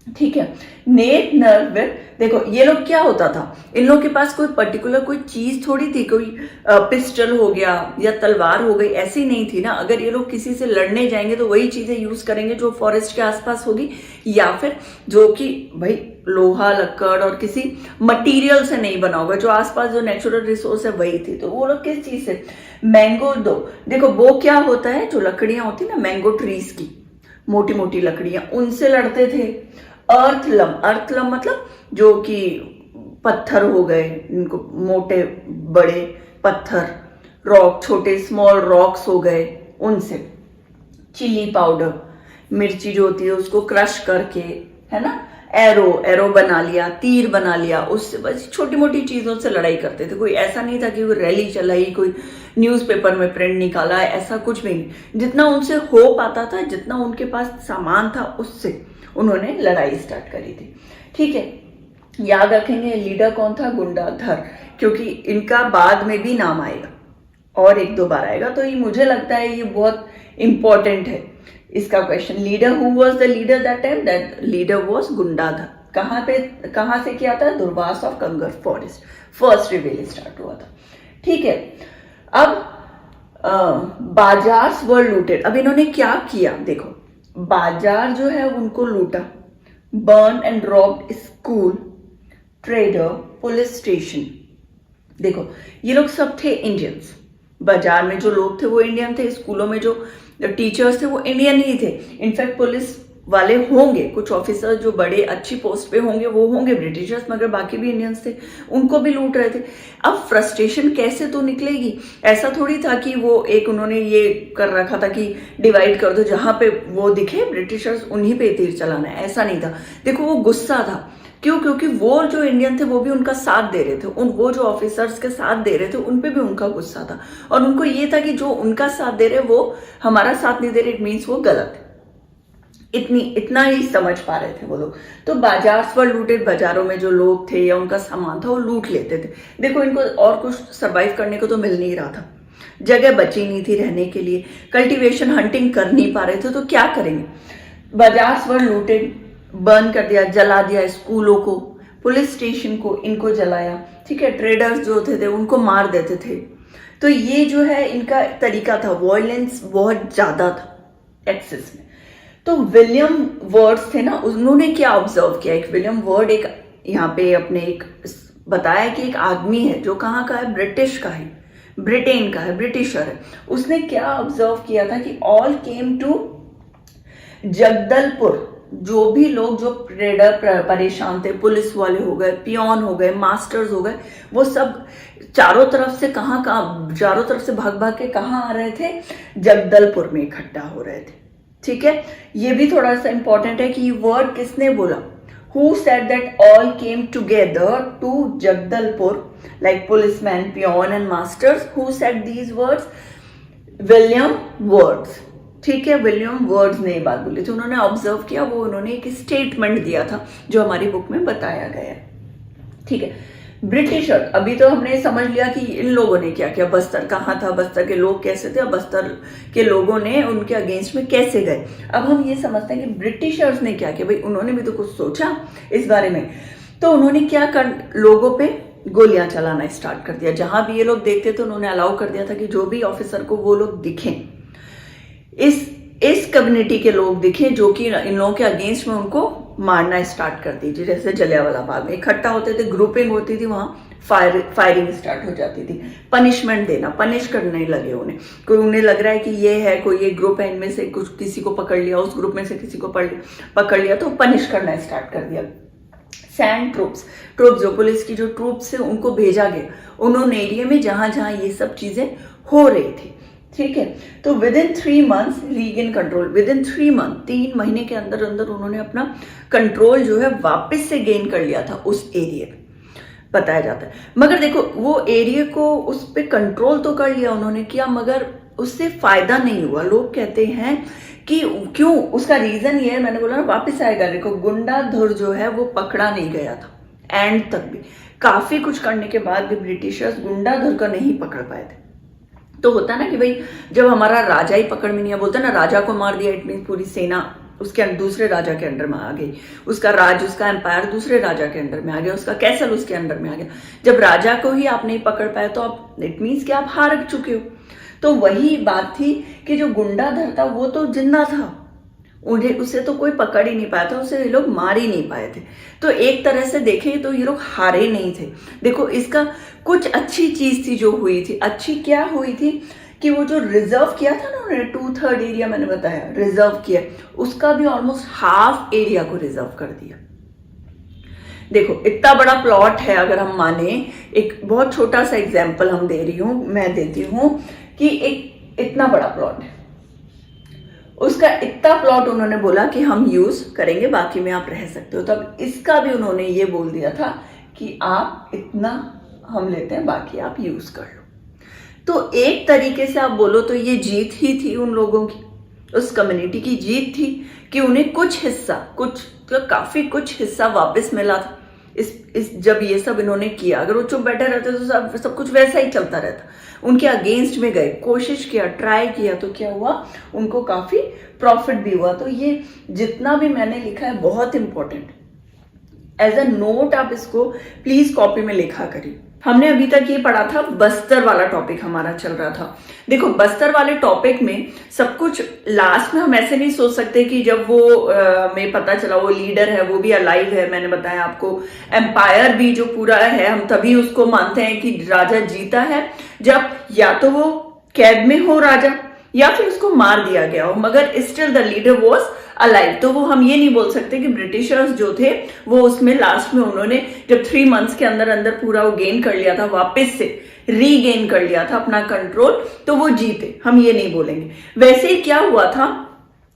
ठीक है। नेट नर्विल, देखो ये लोग क्या होता था, इन लोगों के पास कोई पर्टिकुलर कोई चीज थोड़ी थी, कोई पिस्टल हो गया या तलवार हो गई, ऐसी नहीं थी ना। अगर ये लोग किसी से लड़ने जाएंगे तो वही चीजें यूज करेंगे जो फॉरेस्ट के आसपास होगी, या फिर जो कि भाई लोहा लक्कड़ और किसी मटेरियल से नहीं बना होगा, जो आसपास जो नेचुरल रिसोर्स है वही थी। तो वो लोग किस चीज से, मैंगो दो, देखो वो क्या होता है, जो लकड़ियां होती ना मैंगो ट्रीज की, मोटी मोटी लकड़ियां, उनसे लड़ते थे। अर्थलम मतलब जो कि पत्थर हो गए, इनको मोटे बड़े पत्थर, रॉक, छोटे स्मॉल रॉक्स हो गए, उनसे। चिली पाउडर, मिर्ची जो होती है उसको क्रश करके, है ना, एरो बना लिया, तीर बना लिया, उससे बस छोटी मोटी चीजों से लड़ाई करते थे। कोई ऐसा नहीं था कि कोई रैली चलाई, कोई न्यूज़पेपर में प्रिंट निकाला, ऐसा कुछ भी नहीं। जितना उनसे हो पाता था, जितना उनके पास सामान था, उससे उन्होंने लड़ाई स्टार्ट करी थी। ठीक है, याद रखेंगे लीडर कौन था, गुंडाधर, क्योंकि इनका बाद में भी नाम आएगा और एक दो बार आएगा। तो ये मुझे लगता है ये बहुत इंपॉर्टेंट है इसका question. Leader, who was the leader that time, that leader was Gundadhur. कहां से किया था, Dhurwas of Kanger forest, first rebel start हुआ था। ठीक है, अब बाजार्स वर लूटेड। अब इन्होंने क्या किया, देखो बाजार जो है उनको लूटा, burn and robbed school, trader, police station. देखो ये लोग सब थे इंडियंस, बाजार में जो लोग थे वो इंडियन थे, स्कूलों में जो टीचर्स थे वो इंडियन ही थे। इनफैक्ट पुलिस वाले होंगे, कुछ ऑफिसर जो बड़े अच्छी पोस्ट पे होंगे वो होंगे ब्रिटिशर्स, मगर बाकी भी इंडियंस थे, उनको भी लूट रहे थे। अब फ्रस्ट्रेशन कैसे तो निकलेगी, ऐसा थोड़ी था कि वो एक उन्होंने ये कर रखा था कि डिवाइड कर दो, जहां पे वो दिखे ब्रिटिशर्स उन्हीं पे तीर चलाना है, ऐसा नहीं था। देखो वो गुस्सा था, क्यों, क्योंकि वो जो इंडियन थे वो भी उनका साथ दे रहे थे, वो जो ऑफिसर्स के साथ दे रहे थे उन पे भी उनका गुस्सा था। और उनको ये था कि जो उनका साथ दे रहे वो हमारा साथ नहीं दे रहे, इट मीन्स वो गलत है। इतना ही समझ पा रहे थे वो लोग। तो बाजार पर लूटेड, बाजारों में जो लोग थे या उनका सामान था वो लूट लेते थे। देखो इनको और कुछ सरवाइव करने को तो मिल नहीं रहा था, जगह बची नहीं थी रहने के लिए, कल्टीवेशन हंटिंग कर नहीं पा रहे थे, तो क्या करेंगे। बाजार पर लूटेड, बर्न कर दिया, जला दिया स्कूलों को, पुलिस स्टेशन को इनको जलाया। ठीक है, ट्रेडर्स जो थे उनको मार देते थे। तो ये जो है इनका तरीका था, वॉयलेंस बहुत ज्यादा था एक्सेस में। तो विलियम वर्ड्स थे ना, उन्होंने क्या ऑब्जर्व किया, एक विलियम वर्ड एक यहाँ पे अपने एक बताया कि एक आदमी है जो कहाँ का है, ब्रिटिश का है, ब्रिटेन का है, ब्रिटिशर है। उसने क्या ऑब्जर्व किया था कि ऑल केम टू जगदलपुर, जो भी लोग जो ट्रेडर परेशान थे, पुलिस वाले हो गए, पियोन हो गए, मास्टर्स हो गए, वो सब चारों तरफ से चारों तरफ से भाग भाग के कहाँ आ रहे थे, जगदलपुर में इकट्ठा हो रहे थे। ठीक है, ये भी थोड़ा सा इंपॉर्टेंट है कि ये वर्ड किसने बोला, who said that all came together to Jagdalpur, like policeman, peon and masters, who said these words, William Words. ठीक है, विलियम वर्ड्स ने ये बात बोली थी, उन्होंने ऑब्जर्व किया, वो उन्होंने एक स्टेटमेंट दिया था जो हमारी बुक में बताया गया है। ठीक है, ब्रिटिशर, अभी तो हमने समझ लिया कि इन लोगों ने क्या किया, बस्तर कहाँ था, बस्तर के लोग कैसे थे, बस्तर के लोगों ने उनके अगेंस्ट में कैसे गए। अब हम ये समझते हैं कि ब्रिटिशर्स ने क्या किया। भाई उन्होंने भी तो कुछ सोचा इस बारे में, तो उन्होंने क्या कर, लोगों पे गोलियां चलाना स्टार्ट कर दिया। जहां भी ये लोग देखते थे उन्होंने अलाउ कर दिया था कि जो भी ऑफिसर को वो लोग दिखें, इस कम्युनिटी के लोग दिखे जो कि इन लोगों के अगेंस्ट में, उनको मारना स्टार्ट कर दीजिए। जैसे जलियांवाला बाग में इकट्ठा होते थे, ग्रुपिंग होती थी, वहां फायरिंग स्टार्ट हो जाती थी। पनिशमेंट देना, पनिश करने लगे उन्हें। कोई उन्हें लग रहा है कि ये है, कोई एक ग्रुप है, इनमें से कुछ किसी को पकड़ लिया, उस ग्रुप में से किसी को पकड़ लिया तो पनिश करना स्टार्ट कर दिया। सैंड ट्रूप्स जो पुलिस की जो ट्रूप्स है उनको भेजा गया उन्होंने एरिया में जहां जहां ये सब चीजें हो रही थी। ठीक है, तो with in 3 months regain control. With in 3 month, 3 महीने के अंदर अंदर उन्होंने अपना कंट्रोल जो है वापस से गेन कर लिया था उस एरिया पे, बताया जाता है। मगर देखो वो एरिया को उस पे कंट्रोल तो कर लिया उन्होंने, किया, मगर उससे फायदा नहीं हुआ। लोग कहते हैं कि क्यों, उसका रीजन ये है, मैंने बोला ना वापस आएगा। देखो गुंडाधुर जो है वो पकड़ा नहीं गया था एंड तक भी, काफी कुछ करने के बाद भी ब्रिटिशर्स गुंडाधुर को नहीं पकड़ पाए थे। तो होता ना कि भाई जब हमारा राजा ही पकड़ में नहीं, बोलता ना राजा को मार दिया, इट मीन पूरी सेना उसके दूसरे राजा के अंडर में आ गई, उसका राज, उसका एम्पायर दूसरे राजा के अंडर में आ गया, उसका कैसल उसके अंडर में आ गया। जब राजा को ही आप नहीं पकड़ पाए तो आप, इट मीन्स कि आप हार चुके हो। तो वही बात थी कि जो गुंडाधर था वो तो जिंदा था, उन्हें उसे तो कोई पकड़ ही नहीं पाया था, उसे ये लोग मार ही नहीं पाए थे। तो एक तरह से देखें तो ये लोग हारे नहीं थे। देखो इसका कुछ अच्छी चीज थी जो हुई थी। अच्छी क्या हुई थी कि वो जो रिजर्व किया था ना उन्होंने, 2/3 एरिया मैंने बताया रिजर्व किया, उसका भी ऑलमोस्ट हाफ एरिया को रिजर्व कर दिया। देखो इतना बड़ा प्लॉट है, अगर हम माने, एक बहुत छोटा सा एग्जाम्पल हम दे रही हूं, मैं देती हूं कि एक इतना बड़ा प्लॉट है, उसका इतना प्लॉट उन्होंने बोला कि हम यूज करेंगे, बाकी में आप रह सकते हो। तब इसका भी उन्होंने ये बोल दिया था कि आप इतना हम लेते हैं, बाकी आप यूज कर लो। तो एक तरीके से आप बोलो तो ये जीत ही थी उन लोगों की, उस कम्युनिटी की जीत थी कि उन्हें कुछ हिस्सा, कुछ तो काफी कुछ हिस्सा वापस मिला था। इस जब ये सब इन्होंने किया, अगर वो चुप बैठे रहते तो सब कुछ वैसा ही चलता रहता। उनके अगेंस्ट में गए, कोशिश किया, ट्राई किया, तो क्या हुआ, उनको काफी प्रॉफिट भी हुआ। तो ये जितना भी मैंने लिखा है बहुत इंपॉर्टेंट, एज अ नोट आप इसको प्लीज कॉपी में लिखा करिए। हमने अभी तक ये पढ़ा था, बस्तर वाला टॉपिक हमारा चल रहा था। देखो बस्तर वाले टॉपिक में सब कुछ लास्ट में हम ऐसे नहीं सोच सकते कि जब वो में पता चला वो लीडर है, वो भी अलाइव है, मैंने बताया आपको, एम्पायर भी जो पूरा है, हम तभी उसको मानते हैं कि राजा जीता है जब या तो वो कैद में हो राजा या फिर उसको मार दिया गया हो, मगर still the leader was alive. तो वो हम ये नहीं बोल सकते कि ब्रिटिशर्स जो थे वो उसमें लास्ट में उन्होंने जब 3 मंथ्स के अंदर अंदर पूरा वो गेन कर लिया था, वापस से रीगेन कर लिया था अपना कंट्रोल, तो वो जीते, हम ये नहीं बोलेंगे। वैसे ही क्या हुआ था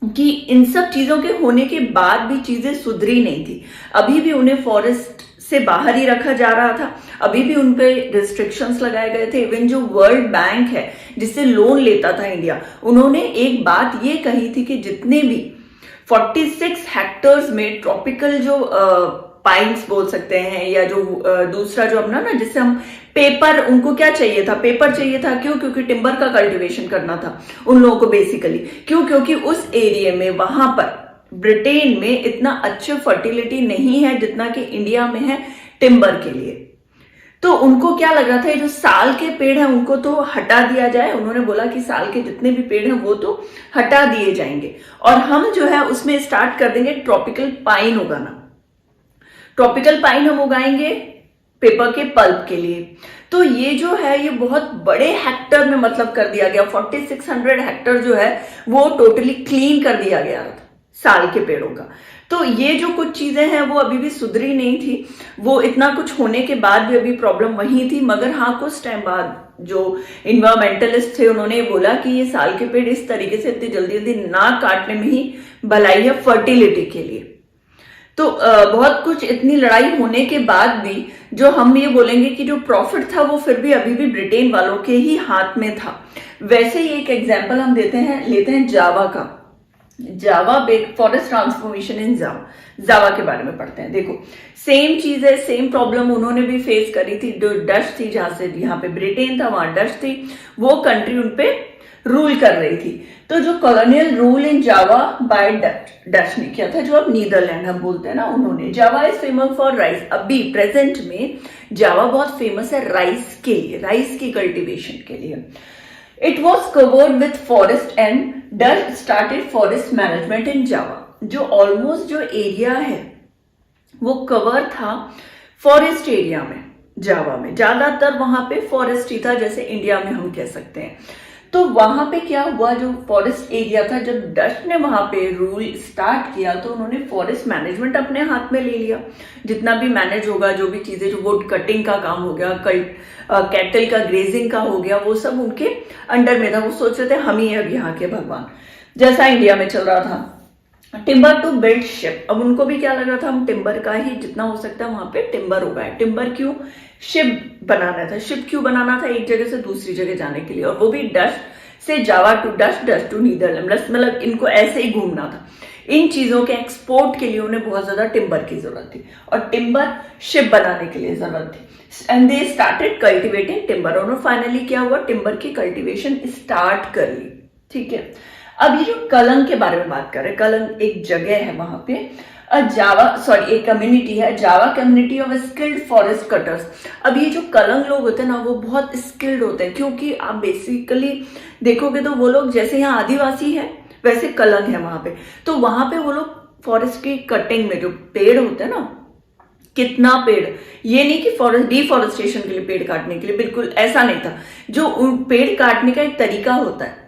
कि इन सब चीजों के होने के बाद भी चीजें सुधरी नहीं थी। अभी भी उन्हें फॉरेस्ट से बाहर ही रखा जा रहा था, अभी भी उन पे रिस्ट्रिक्शंस लगाए गए थे। इवन जो वर्ल्ड बैंक है जिससे लोन लेता था इंडिया, उन्होंने एक बात ये कही थी कि जितने भी 46 हेक्टर्स में ट्रॉपिकल जो पाइन्स बोल सकते हैं, या जो दूसरा जो अपना ना, जिससे हम पेपर, उनको क्या चाहिए था, पेपर चाहिए था, क्यों, क्योंकि टिम्बर का कल्टीवेशन करना था उन लोगों को बेसिकली। क्यों, क्योंकि उस एरिया में, वहां पर ब्रिटेन में इतना अच्छी फर्टिलिटी नहीं है जितना कि इंडिया में है टिम्बर के लिए। तो उनको क्या लग रहा था, ये जो साल के पेड़ हैं उनको तो हटा दिया जाए। उन्होंने बोला कि साल के जितने भी पेड़ हैं वो तो हटा दिए जाएंगे और हम जो है उसमें स्टार्ट कर देंगे ट्रॉपिकल पाइन उगाना। ट्रॉपिकल पाइन हम उगाएंगे पेपर के पल्प के लिए। तो ये जो है ये बहुत बड़े हेक्टर में मतलब कर दिया गया, 4600 हेक्टर जो है वो टोटली क्लीन कर दिया गया था साल के पेड़ों का। तो ये जो कुछ चीजें हैं वो अभी भी सुधरी नहीं थी, वो इतना कुछ होने के बाद भी अभी प्रॉब्लम वही थी। मगर हाँ, कुछ टाइम बाद जो इन्वायरमेंटलिस्ट थे उन्होंने बोला कि ये साल के पेड़ इस तरीके से इतनी जल्दी जल्दी ना काटने में ही भलाई है फर्टिलिटी के लिए। तो बहुत कुछ इतनी लड़ाई होने के बाद भी जो हम ये बोलेंगे कि जो प्रॉफिट था वो फिर भी अभी भी ब्रिटेन वालों के ही हाथ में था। वैसे ही एक एग्जाम्पल हम लेते हैं जावा का। जावा फॉरेस्ट ट्रांसफॉर्मेशन इन जावा के बारे में पढ़ते हैं। देखो सेम चीज है, सेम प्रॉब्लम उन्होंने भी फेस करी थी। जो डच थी, जहां से यहाँ पे ब्रिटेन था वहां डच थी, वो कंट्री उनपे रूल कर रही थी। तो जो colonial rule in Java by Dutch ने किया था, जो अब नीदरलैंड हम बोलते हैं ना, उन्होंने। Java is famous for rice. अभी प्रेजेंट में जावा बहुत फेमस है राइस के लिए, राइस की कल्टीवेशन के लिए। It was covered with forest and Dutch started forest management in Java. जो ऑलमोस्ट जो एरिया है वो कवर था फॉरेस्ट एरिया में। जावा में ज्यादातर वहां पे फॉरेस्ट ही था, जैसे इंडिया में हम कह सकते हैं। तो वहां पे क्या हुआ, जो फॉरेस्ट एरिया था, जब डच ने वहां पे रूल स्टार्ट किया तो उन्होंने फॉरेस्ट मैनेजमेंट अपने हाथ में ले लिया। जितना भी मैनेज होगा, जो भी चीजें, जो वुड कटिंग का काम हो गया, कैटल का ग्रेजिंग का हो गया, वो सब उनके अंडर में था। वो सोच रहे थे हम ही अब यहाँ के भगवान, जैसा इंडिया में चल रहा था। Timber to build ship. अब उनको भी क्या लग रहा था, हम टिम्बर का ही जितना हो सकता है वहां पे टिम्बर होगा। टिम्बर क्यों, शिप बनाना था। शिप क्यों बनाना था, एक जगह से दूसरी जगह जाने के लिए, और वो भी डच से Java to Dutch, Dutch to Netherland. मतलब इनको ऐसे ही घूमना था। इन चीजों के एक्सपोर्ट के लिए उन्हें बहुत ज्यादा टिम्बर की जरूरत थी, और टिम्बर शिप बनाने के लिए जरूरत थी। And they started cultivating timber. और फाइनली क्या हुआ, टिम्बर की कल्टिवेशन स्टार्ट कर ली। ठीक है, अब ये जो कलंग के बारे में बात कर रहे हैं, कलंग एक जगह है वहां पे, एक कम्युनिटी है, Java community of skilled forest cutters. अब ये जो कलंग लोग होते हैं ना, वो बहुत स्किल्ड होते हैं, क्योंकि आप बेसिकली देखोगे तो वो लोग जैसे यहाँ आदिवासी है वैसे कलंग है वहां पे। तो वहां पे वो लोग फॉरेस्ट की कटिंग में, जो पेड़ होते हैं ना, कितना पेड़, ये नहीं कि फॉरेस्ट डिफॉरेस्टेशन के लिए पेड़ काटने के लिए, बिल्कुल ऐसा नहीं था। जो पेड़ काटने का एक तरीका होता है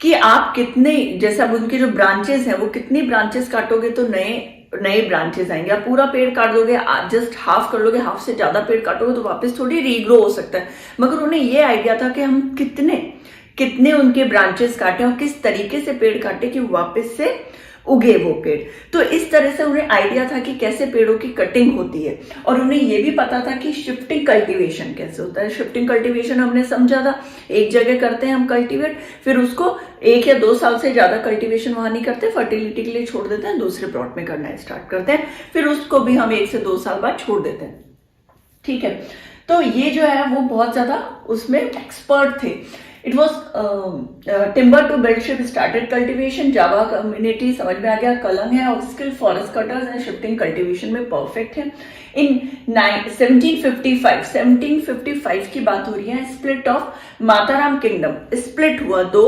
कि आप कितने, जैसे अब उनके जो ब्रांचेस हैं, वो कितनी ब्रांचेस काटोगे तो नए ब्रांचेस आएंगे। आप पूरा पेड़ काट दोगे, आप जस्ट हाफ कर लोगे, हाफ से ज्यादा पेड़ काटोगे तो वापस थोड़ी रीग्रो हो सकता है। मगर उन्हें ये आइडिया था कि हम कितने उनके ब्रांचेस काटे और किस तरीके से पेड़ काटे कि वापस से उगे वो पेड़। तो इस तरह से उन्हें आइडिया था कि कैसे पेड़ों की कटिंग होती है, और उन्हें यह भी पता था कि शिफ्टिंग कल्टीवेशन कैसे होता है। शिफ्टिंग कल्टीवेशन हमने समझा था, एक जगह करते हैं हम कल्टीवेट, फिर उसको 1 या 2 साल से ज्यादा कल्टीवेशन वहां नहीं करते, फर्टिलिटी के लिए छोड़ देते हैं, दूसरे प्लॉट में करना स्टार्ट करते हैं, फिर उसको भी हम 1 से 2 साल बाद छोड़ देते हैं। ठीक है, तो ये जो है वो बहुत ज्यादा उसमें एक्सपर्ट थे। It was timber to build ship, started cultivation. Java community समझ में आ गया, कलंग है और skill forest cutters and shifting cultivation में परफेक्ट है। इन 1755 की बात हो रही है, split of Mataram kingdom. Split हुआ, 2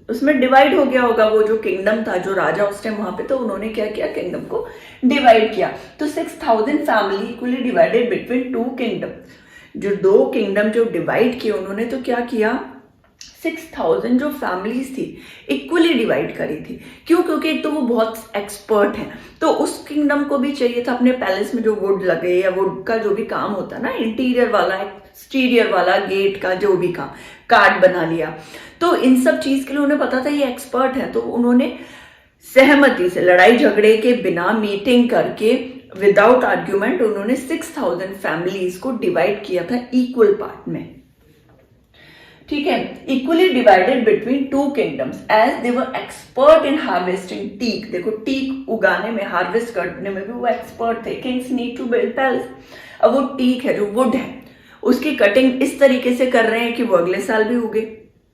उसमें डिवाइड हो गया होगा। वो जो किंगडम था, जो राजा उस टाइम वहां पे, तो उन्होंने क्या किया, किंगडम को डिवाइड किया। तो 6000 family equally divided between 2 kingdom. जो 2 किंगडम जो डिवाइड किए उन्होंने, तो क्या किया, 6000 जो फैमिलीज थी इक्वली डिवाइड करी थी। क्यों, क्योंकि एक तो वो बहुत एक्सपर्ट है, तो उस किंगडम को भी चाहिए था अपने पैलेस में जो वुड लगे या वुड का जो भी काम होता है ना, इंटीरियर वाला, एक्सटीरियर वाला, गेट का जो भी काम, कार्ड बना लिया। तो इन सब चीज के लिए उन्हें पता था ये एक्सपर्ट है, तो उन्होंने सहमति से, लड़ाई झगड़े के बिना, मीटिंग करके, विदाउट आर्ग्यूमेंट, उन्होंने 6000 फैमिलीज को डिवाइड किया था इक्वल पार्ट में। ठीक है, equally divided between 2 kingdoms as they were expert in harvesting teak. देखो, टीक उगाने में, हार्वेस्ट करने में भी वो एक्सपर्ट थे। Kings need to build palace. अब वो टीक है, जो वुड है, उसकी कटिंग इस तरीके से कर रहे हैं कि वो अगले साल भी उगे,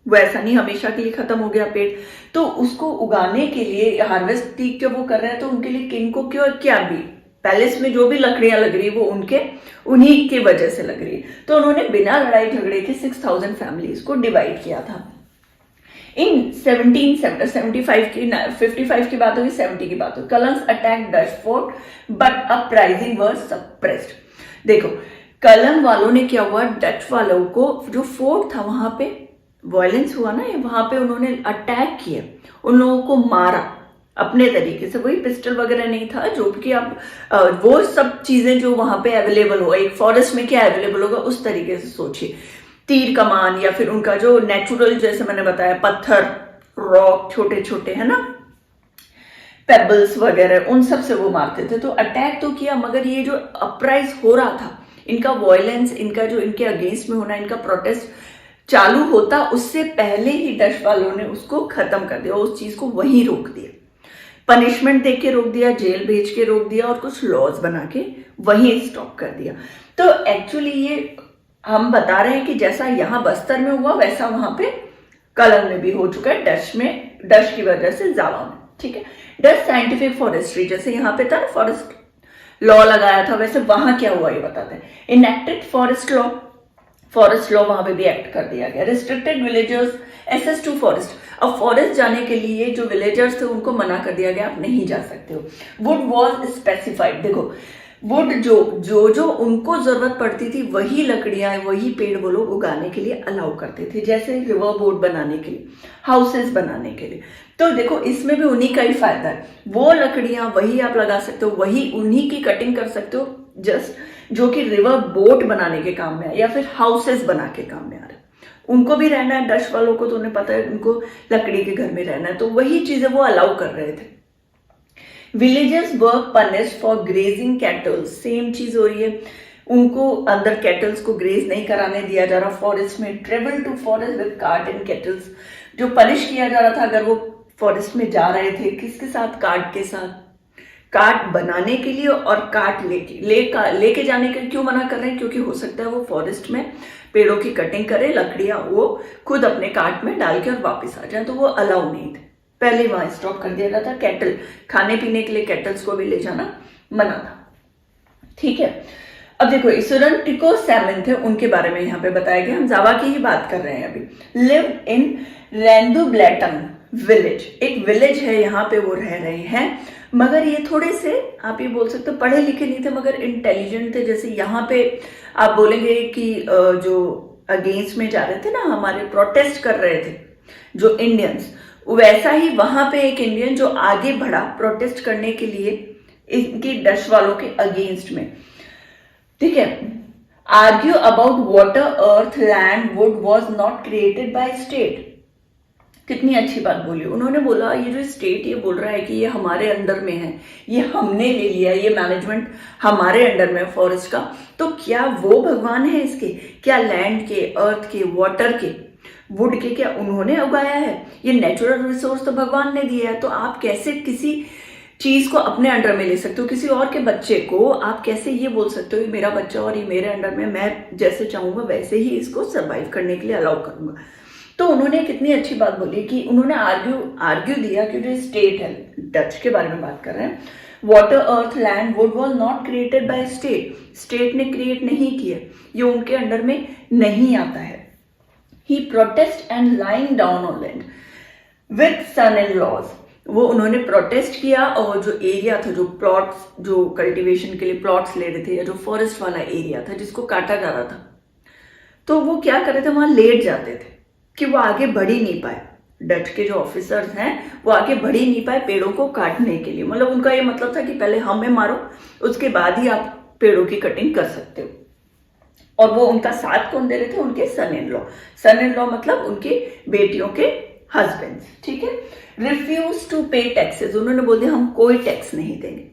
वो ऐसा नहीं हमेशा के लिए खत्म हो गया पेड़। तो उसको उगाने के लिए हार्वेस्ट टीक जब वो कर रहे हैं, तो उनके लिए किंग को क्यों, क्या भी पैलेस में जो भी लकड़ियां लग रही, वो उन्हीं की वजह से लग रही। तो उन्होंने बिना लड़ाई झगड़े के 6000 फैमिलीज को डिवाइड किया था। इन 1775 की 55 की बात होगी, 70 की बात होगी। Kalangs attack Dutch fort but uprising was suppressed. देखो, कलंग वालों ने क्या हुआ, डच वालों को जो फोर्ट था वहां पे वायलेंस हुआ ना, वहां पे उन्होंने अटैक किया, उन लोगों को मारा अपने तरीके से। वही पिस्टल वगैरह नहीं था, जो कि आप वो सब चीजें जो वहां पे अवेलेबल हो, एक फॉरेस्ट में क्या अवेलेबल होगा उस तरीके से सोचिए। तीर कमान, या फिर उनका जो नेचुरल, जैसे मैंने बताया, पत्थर, रॉक, छोटे छोटे, है ना, पेबल्स वगैरह, उन सब से वो मारते थे। तो अटैक तो किया, मगर ये जो अपराइज हो रहा था, इनका वॉयलेंस, इनका जो इनके अगेंस्ट में होना, इनका प्रोटेस्ट चालू होता, उससे पहले ही डच वालों ने उसको खत्म कर दिया, उस चीज को वहीं रोक दिया। पनिशमेंट दे के रोक दिया, जेल भेज के रोक दिया और कुछ लॉज बना के वहीं स्टॉप कर दिया। तो एक्चुअली ये हम बता रहे हैं कि जैसा यहाँ बस्तर में हुआ वैसा वहां पे कलम में भी हो चुका है, डच की वजह से जावा में। ठीक है, डच साइंटिफिक फॉरेस्ट्री, जैसे यहाँ पे था फॉरेस्ट लॉ लगाया था, वैसे वहां क्या हुआ ये बताते हैं। इनेक्टेड फॉरेस्ट लॉ वहां पे भी एक्ट कर दिया गया। Restricted villagers access to forest, अब फॉरेस्ट जाने के लिए जो विलेजर्स थे उनको मना कर दिया गया, आप नहीं जा सकते हो। वुड वॉज स्पेसिफाइड, देखो वुड जो उनको जरूरत पड़ती थी वही लकड़ियां, वही पेड़ वो लोग उगाने के लिए अलाउ करते थे, जैसे रिवर बोट बनाने के लिए, हाउसेस बनाने के लिए। तो देखो इसमें भी उन्हीं का ही फायदा है, वो लकड़ियां वही आप लगा सकते हो, वही उन्हीं की कटिंग कर सकते हो, जस्ट जो कि रिवर बोट बनाने के काम में है या फिर हाउसेस बना के काम में आ रहे हैं। उनको भी रहना है, डच वालों को तो उन्हें पता है उनको लकड़ी के घर में रहना है, तो वही चीजें वो अलाउ कर रहे थे। Villagers were punished for grazing kettles, same चीज हो रही है, उनको अंदर कैटल्स को ग्रेज नहीं कराने दिया जा रहा फॉरेस्ट में। Travel to forest with cart and cattles, जो पनिश किया जा रहा था अगर वो फॉरेस्ट में जा रहे थे, किसके साथ, कार्ट के साथ, कार्ट बनाने के लिए और कार्ट लेके जाने के लिए। क्यों मना कर रहे हैं, क्योंकि हो सकता है वो फॉरेस्ट में पेड़ों की कटिंग करे, लकड़ियां वो खुद अपने कार्ट में डाल के और वापस आ जाए, तो वो अलाउ नहीं थे, पहले वहां स्टॉप कर दिया गया था। कैटल, खाने पीने के लिए कैटल्स को भी ले जाना मना था। ठीक है, अब देखो इसुरन टिको सैमन थे, उनके बारे में यहाँ पे बताया गया, हम जावा की ही बात कर रहे हैं अभी। लिव इन रेंदुब्लैटन विलेज, एक विलेज है यहाँ पे वो रह रहे हैं, मगर ये थोड़े से आप ये बोल सकते हो पढ़े लिखे नहीं थे मगर इंटेलिजेंट थे। जैसे यहाँ पे आप बोलेंगे कि जो अगेंस्ट में जा रहे थे ना, हमारे प्रोटेस्ट कर रहे थे जो इंडियंस, वैसा ही वहां पे एक इंडियन जो आगे बढ़ा प्रोटेस्ट करने के लिए इनकी डच वालों के अगेंस्ट में। ठीक है, argue about water, earth, land, wood was not created by state. कितनी अच्छी बात बोली उन्होंने, बोला ये जो स्टेट ये बोल रहा है कि ये हमारे अंडर में है, ये हमने ले लिया, ये मैनेजमेंट हमारे अंडर में फॉरेस्ट का, तो क्या वो भगवान है इसके, क्या लैंड के, अर्थ के, वाटर के, वुड के क्या उन्होंने उगाया है? ये नेचुरल रिसोर्स तो भगवान ने दिया है, तो आप कैसे किसी चीज को अपने अंडर में ले सकते हो? किसी और के बच्चे को आप कैसे ये बोल सकते हो ये मेरा बच्चा और ये मेरे अंडर में, मैं जैसे चाहूंगा वैसे ही इसको सर्वाइव करने के लिए अलाउ करूंगा। तो उन्होंने कितनी अच्छी बात बोली कि उन्होंने आर्ग्यू दिया कि जो स्टेट है, डच के बारे में बात कर रहे हैं, water, earth, land, wood was not created by state, state ने क्रिएट नहीं किया, ये उनके अंडर में नहीं आता है। He protest and lying down on land with son in laws, वो उन्होंने प्रोटेस्ट किया और जो एरिया था, जो प्लॉट्स, जो कल्टीवेशन के लिए प्लॉट्स ले रहे थे या जो फॉरेस्ट वाला एरिया था जिसको काटा जा रहा था, तो वो क्या कर रहे थे, वहां लेट जाते थे कि वो आगे बढ़ ही नहीं पाए। डच के जो ऑफिसर्स हैं वो आगे बढ़ ही नहीं पाए पेड़ों को काटने के लिए, मतलब उनका ये मतलब था कि पहले हमें मारो उसके बाद ही आप पेड़ों की कटिंग कर सकते हो। और वो उनका साथ कौन दे रहे थे, उनके सन इन लॉ मतलब उनके बेटियों के हस्बैंड। ठीक है, रिफ्यूज टू पे टैक्सेस, उन्होंने बोल दिया हम कोई टैक्स नहीं देंगे,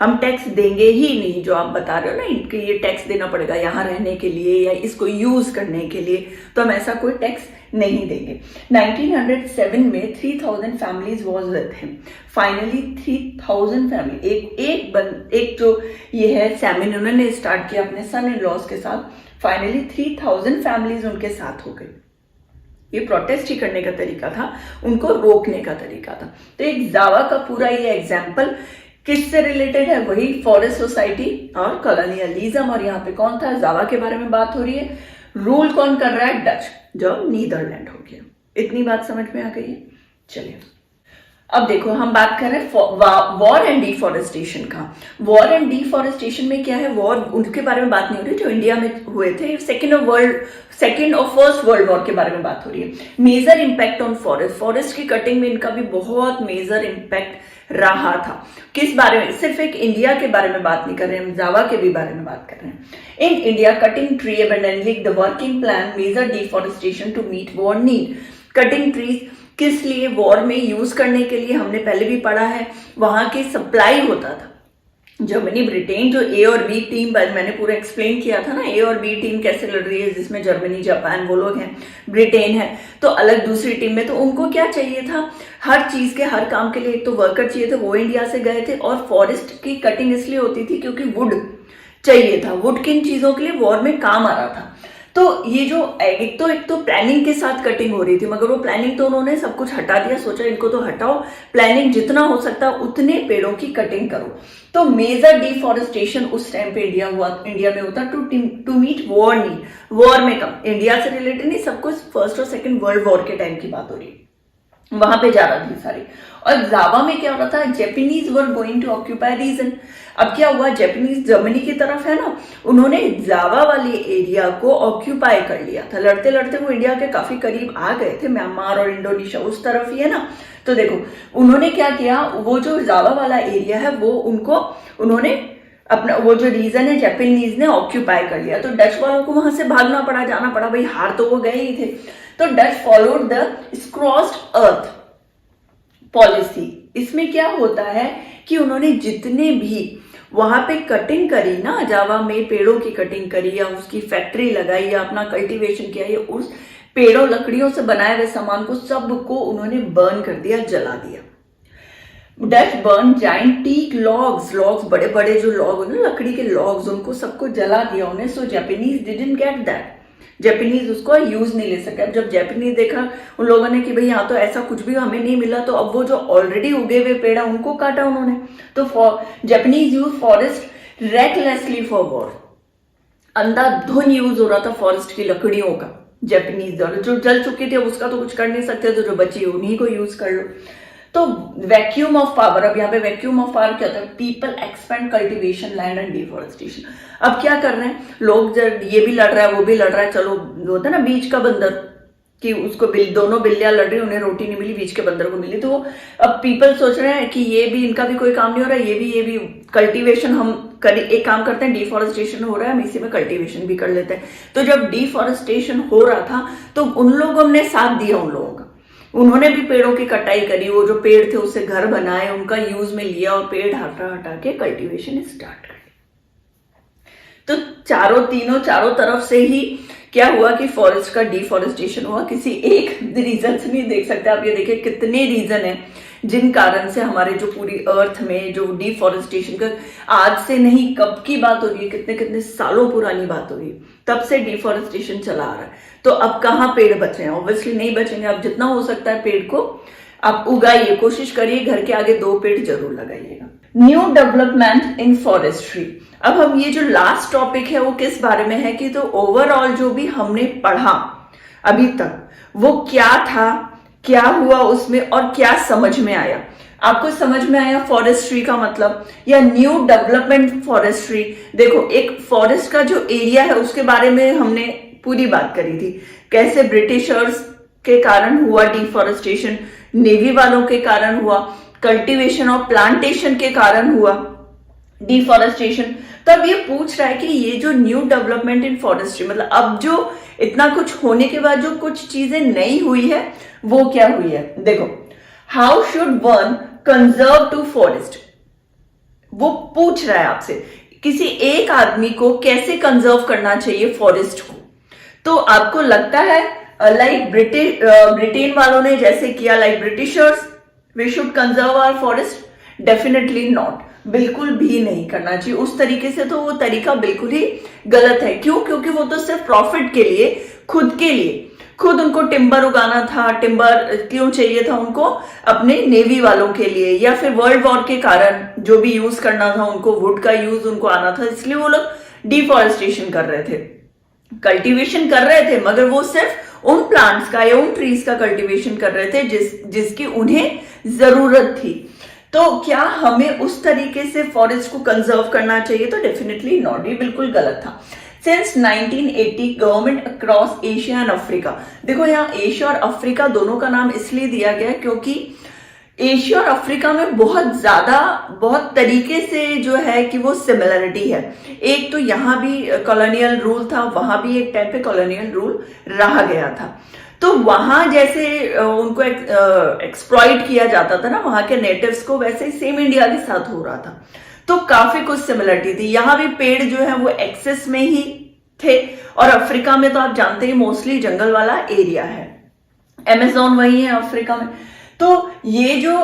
हम टैक्स देंगे ही नहीं। जो आप बता रहे हो ना कि ये टैक्स देना पड़ेगा यहाँ रहने के लिए या इसको यूज करने के लिए, तो हम ऐसा कोई टैक्स नहीं देंगे। 1907 में 3000 families was with him, finally 3000 family, एक जो ये है सैमिन उन्होंने स्टार्ट किया अपने सन इन लॉज के साथ, फाइनली 3000 फैमिलीज उनके साथ हो गई। ये प्रोटेस्ट ही करने का तरीका था, उनको रोकने का तरीका था। तो एक जावा का पूरा ये एग्जाम्पल किससे रिलेटेड है, वही फॉरेस्ट सोसाइटी और कॉलोनियलिज्म। और यहाँ पे कौन था, जावा के बारे में बात हो रही है। रूल कौन कर रहा है, डच, जो नीदरलैंड हो गया। इतनी बात समझ में आ गई है। चलिए अब देखो हम बात कर रहे हैं वॉर एंड डिफॉरेस्टेशन का। वॉर एंड डिफॉरेस्टेशन में क्या है, वॉर उनके बारे में बात नहीं हो रही जो इंडिया में हुए थे, सेकेंड और फर्स्ट वर्ल्ड वॉर के बारे में बात हो रही है। Major impact on forest, forest की कटिंग में इनका भी बहुत मेजर इम्पैक्ट रहा था। किस बारे में, सिर्फ एक इंडिया के बारे में बात नहीं कर रहे हैं, हम जावा के भी बारे में बात कर रहे हैं। In India cutting tree abundantly, the working plan major deforestation to meet war need. Cutting trees किस लिए, वॉर में यूज करने के लिए, हमने पहले भी पढ़ा है, वहां की सप्लाई होता था, जर्मनी ब्रिटेन, जो ए और बी टीम मैंने पूरा एक्सप्लेन किया था ना, ए और बी टीम कैसे लड़ रही है, जिसमें जर्मनी जापान वो लोग हैं, ब्रिटेन है तो अलग दूसरी टीम में। तो उनको क्या चाहिए था, हर चीज के हर काम के लिए एक तो वर्कर चाहिए थे, वो इंडिया से गए थे। और फॉरेस्ट की कटिंग इसलिए होती थी क्योंकि वुड चाहिए था, वुड किन चीजों के लिए वॉर में काम आ रहा था। तो ये जो एक तो प्लानिंग के साथ कटिंग हो रही थी, मगर वो प्लानिंग तो उन्होंने सब कुछ हटा दिया, सोचा इनको तो हटाओ, प्लानिंग जितना हो सकता उतने पेड़ों की कटिंग करो। तो मेजर डिफॉरेस्टेशन उस टाइम पे इंडिया में होता to meet war need, war में कम, इंडिया से रिलेटेड नहीं, सब कुछ फर्स्ट और सेकंड वर्ल्ड वॉर के टाइम की बात हो रही है, वहां पे जा रहा थी सारी। और जावा में क्या हो रहा था, Japanese were going to occupy region. अब क्या हुआ, जेपनीज जर्मनी की तरफ है ना, उन्होंने जावा वाले एरिया को ऑक्यूपाई कर लिया था। लड़ते लड़ते वो इंडिया के काफी करीब आ गए थे, म्यांमार और इंडोनेशिया उस तरफ ही है ना। तो देखो उन्होंने क्या किया, वो जो जावा वाला एरिया है वो उन्होंने अपना वो जो रीजन है जापानीज ने ऑक्यूपाई कर लिया। तो डच वालों को वहां से भागना पड़ा, जाना पड़ा, भाई हार तो वो गए ही थे। तो Dutch followed the crossed earth policy. इसमें क्या होता है कि उन्होंने जितने भी वहां पे कटिंग करी ना, जावा में पेड़ों की कटिंग करी या उसकी फैक्ट्री लगाई या अपना कल्टीवेशन किया, या उस पेड़ों लकड़ियों से बनाए हुए सामान को सबको उन्होंने बर्न कर दिया, जला दिया। Dutch burn giant teak logs बड़े बड़े जो लॉग होते हैं लकड़ी के लॉग्स, उनको सबको जला दिया उन्हें। So Japanese didn't get that, Japanese उसको यूज नहीं ले सके। अब जब जापानीज देखा उन लोगों ने कि भाई यहाँ तो ऐसा कुछ भी हमें नहीं मिला, तो अब वो जो ऑलरेडी उगे हुए पेड़ है उनको काटा उन्होंने। तो Japanese use forest recklessly for war, Andhadhun use हो रहा था फॉरेस्ट की लकड़ियों का जापानीज द्वारा। जो जल चुकी थी उसका तो कुछ कर नहीं सकते, तो जो बची उन्हीं को यूज कर लो। तो वैक्यूम ऑफ पावर, अब यहाँ पे वैक्यूम ऑफ पावर क्या होता है, people expand cultivation land and deforestation. अब क्या कर रहे हैं लोग, जब ये भी लड़ रहा है वो भी लड़ रहा है, चलो होता है ना बीच का बंदर, कि उसको दोनों बिल्लियां लड़ रही, उन्हें रोटी नहीं मिली, बीच के बंदर को मिली। तो अब पीपल सोच रहे हैं कि ये भी, इनका भी कोई काम नहीं हो रहा, ये भी कल्टीवेशन हम एक काम करते हैं, डिफॉरेस्टेशन हो रहा है, हम इसी में कल्टीवेशन भी कर लेते हैं। तो जब डिफॉरेस्टेशन हो रहा था तो उन लोगों ने साथ दिया, उन लोगों का, उन्होंने भी पेड़ों की कटाई करी, वो जो पेड़ थे उससे घर बनाए, उनका यूज में लिया और पेड़ हटा के कल्टीवेशन स्टार्ट कर। तो चारों तरफ से ही क्या हुआ कि फॉरेस्ट का डिफॉरेस्टेशन हुआ। किसी एक रीजन से नहीं देख सकते आप, ये देखिए कितने रीजन है जिन कारण से हमारे जो पूरी अर्थ में जो डिफॉरेस्टेशन का, आज से नहीं कब की बात हो रही है, कितने कितने सालों पुरानी बात हो रही है, तब से डिफॉरेस्टेशन चला आ रहा है। तो अब कहाँ पेड़ बचे हैं, ऑब्वियसली नहीं बचेंगे। अब जितना हो सकता है पेड़ को आप उगाइए, कोशिश करिए घर के आगे 2 पेड़ जरूर लगाइएगा। New development in forestry. अब हम ये जो लास्ट टॉपिक है वो किस बारे में है कि, तो ओवरऑल जो भी हमने पढ़ा अभी तक वो क्या था, क्या हुआ उसमें और क्या समझ में आया। आपको समझ में आया फॉरेस्ट्री का मतलब, या न्यू डेवलपमेंट फॉरेस्ट्री। देखो एक फॉरेस्ट का जो एरिया है उसके बारे में हमने पूरी बात करी थी, कैसे ब्रिटिशर्स के कारण हुआ डिफॉरेस्टेशन, नेवी वालों के कारण हुआ, कल्टीवेशन और प्लांटेशन के कारण हुआ डिफॉरेस्टेशन। तब ये पूछ रहा है कि ये जो न्यू डेवलपमेंट इन फॉरेस्ट्री, मतलब अब जो इतना कुछ होने के बाद जो कुछ चीजें नई हुई है वो क्या हुई है। देखो, how should one conserve to forest, वो पूछ रहा है आपसे, किसी एक आदमी को कैसे कंजर्व करना चाहिए फॉरेस्ट को। तो आपको लगता है लाइक ब्रिटेन वालों ने जैसे किया, like Britishers, we should conserve our forest? Definitely not, बिल्कुल भी नहीं करना चाहिए उस तरीके से। तो वो तरीका बिल्कुल ही गलत है। क्यों? क्योंकि वो तो सिर्फ प्रॉफिट के लिए, खुद के लिए, खुद उनको टिम्बर उगाना था। टिम्बर क्यों चाहिए था उनको? अपने नेवी वालों के लिए, या फिर वर्ल्ड वॉर के कारण जो भी यूज करना था उनको, वुड का यूज उनको आना था, इसलिए वो लोग डिफॉरेस्टेशन कर रहे थे, कल्टीवेशन कर रहे थे, मगर वो सिर्फ उन प्लांट्स का या उन ट्रीज का कल्टीवेशन कर रहे थे जिसकी उन्हें जरूरत थी। तो क्या हमें उस तरीके से फॉरेस्ट को कंजर्व करना चाहिए? तो डेफिनेटली नॉट, ये बिल्कुल गलत था। Since 1980 government across Asia and Africa, देखो यहाँ एशिया और अफ्रीका दोनों का नाम इसलिए दिया गया क्योंकि एशिया और अफ्रीका में बहुत तरीके से जो है कि वो सिमिलरिटी है। एक तो यहाँ भी कॉलोनियल रूल था, वहां भी एक टाइप पे कॉलोनियल रूल रहा गया था। तो वहां जैसे उनको एक्सप्लॉइट किया जाता था ना वहां के नेटिव्स को, वैसे ही सेम इंडिया के साथ हो रहा था। तो काफी कुछ सिमिलरिटी थी। यहाँ भी पेड़ जो है वो एक्सेस में ही थे, और अफ्रीका में तो आप जानते ही मोस्टली जंगल वाला एरिया है, अमेज़न वही है अफ्रीका में। तो ये जो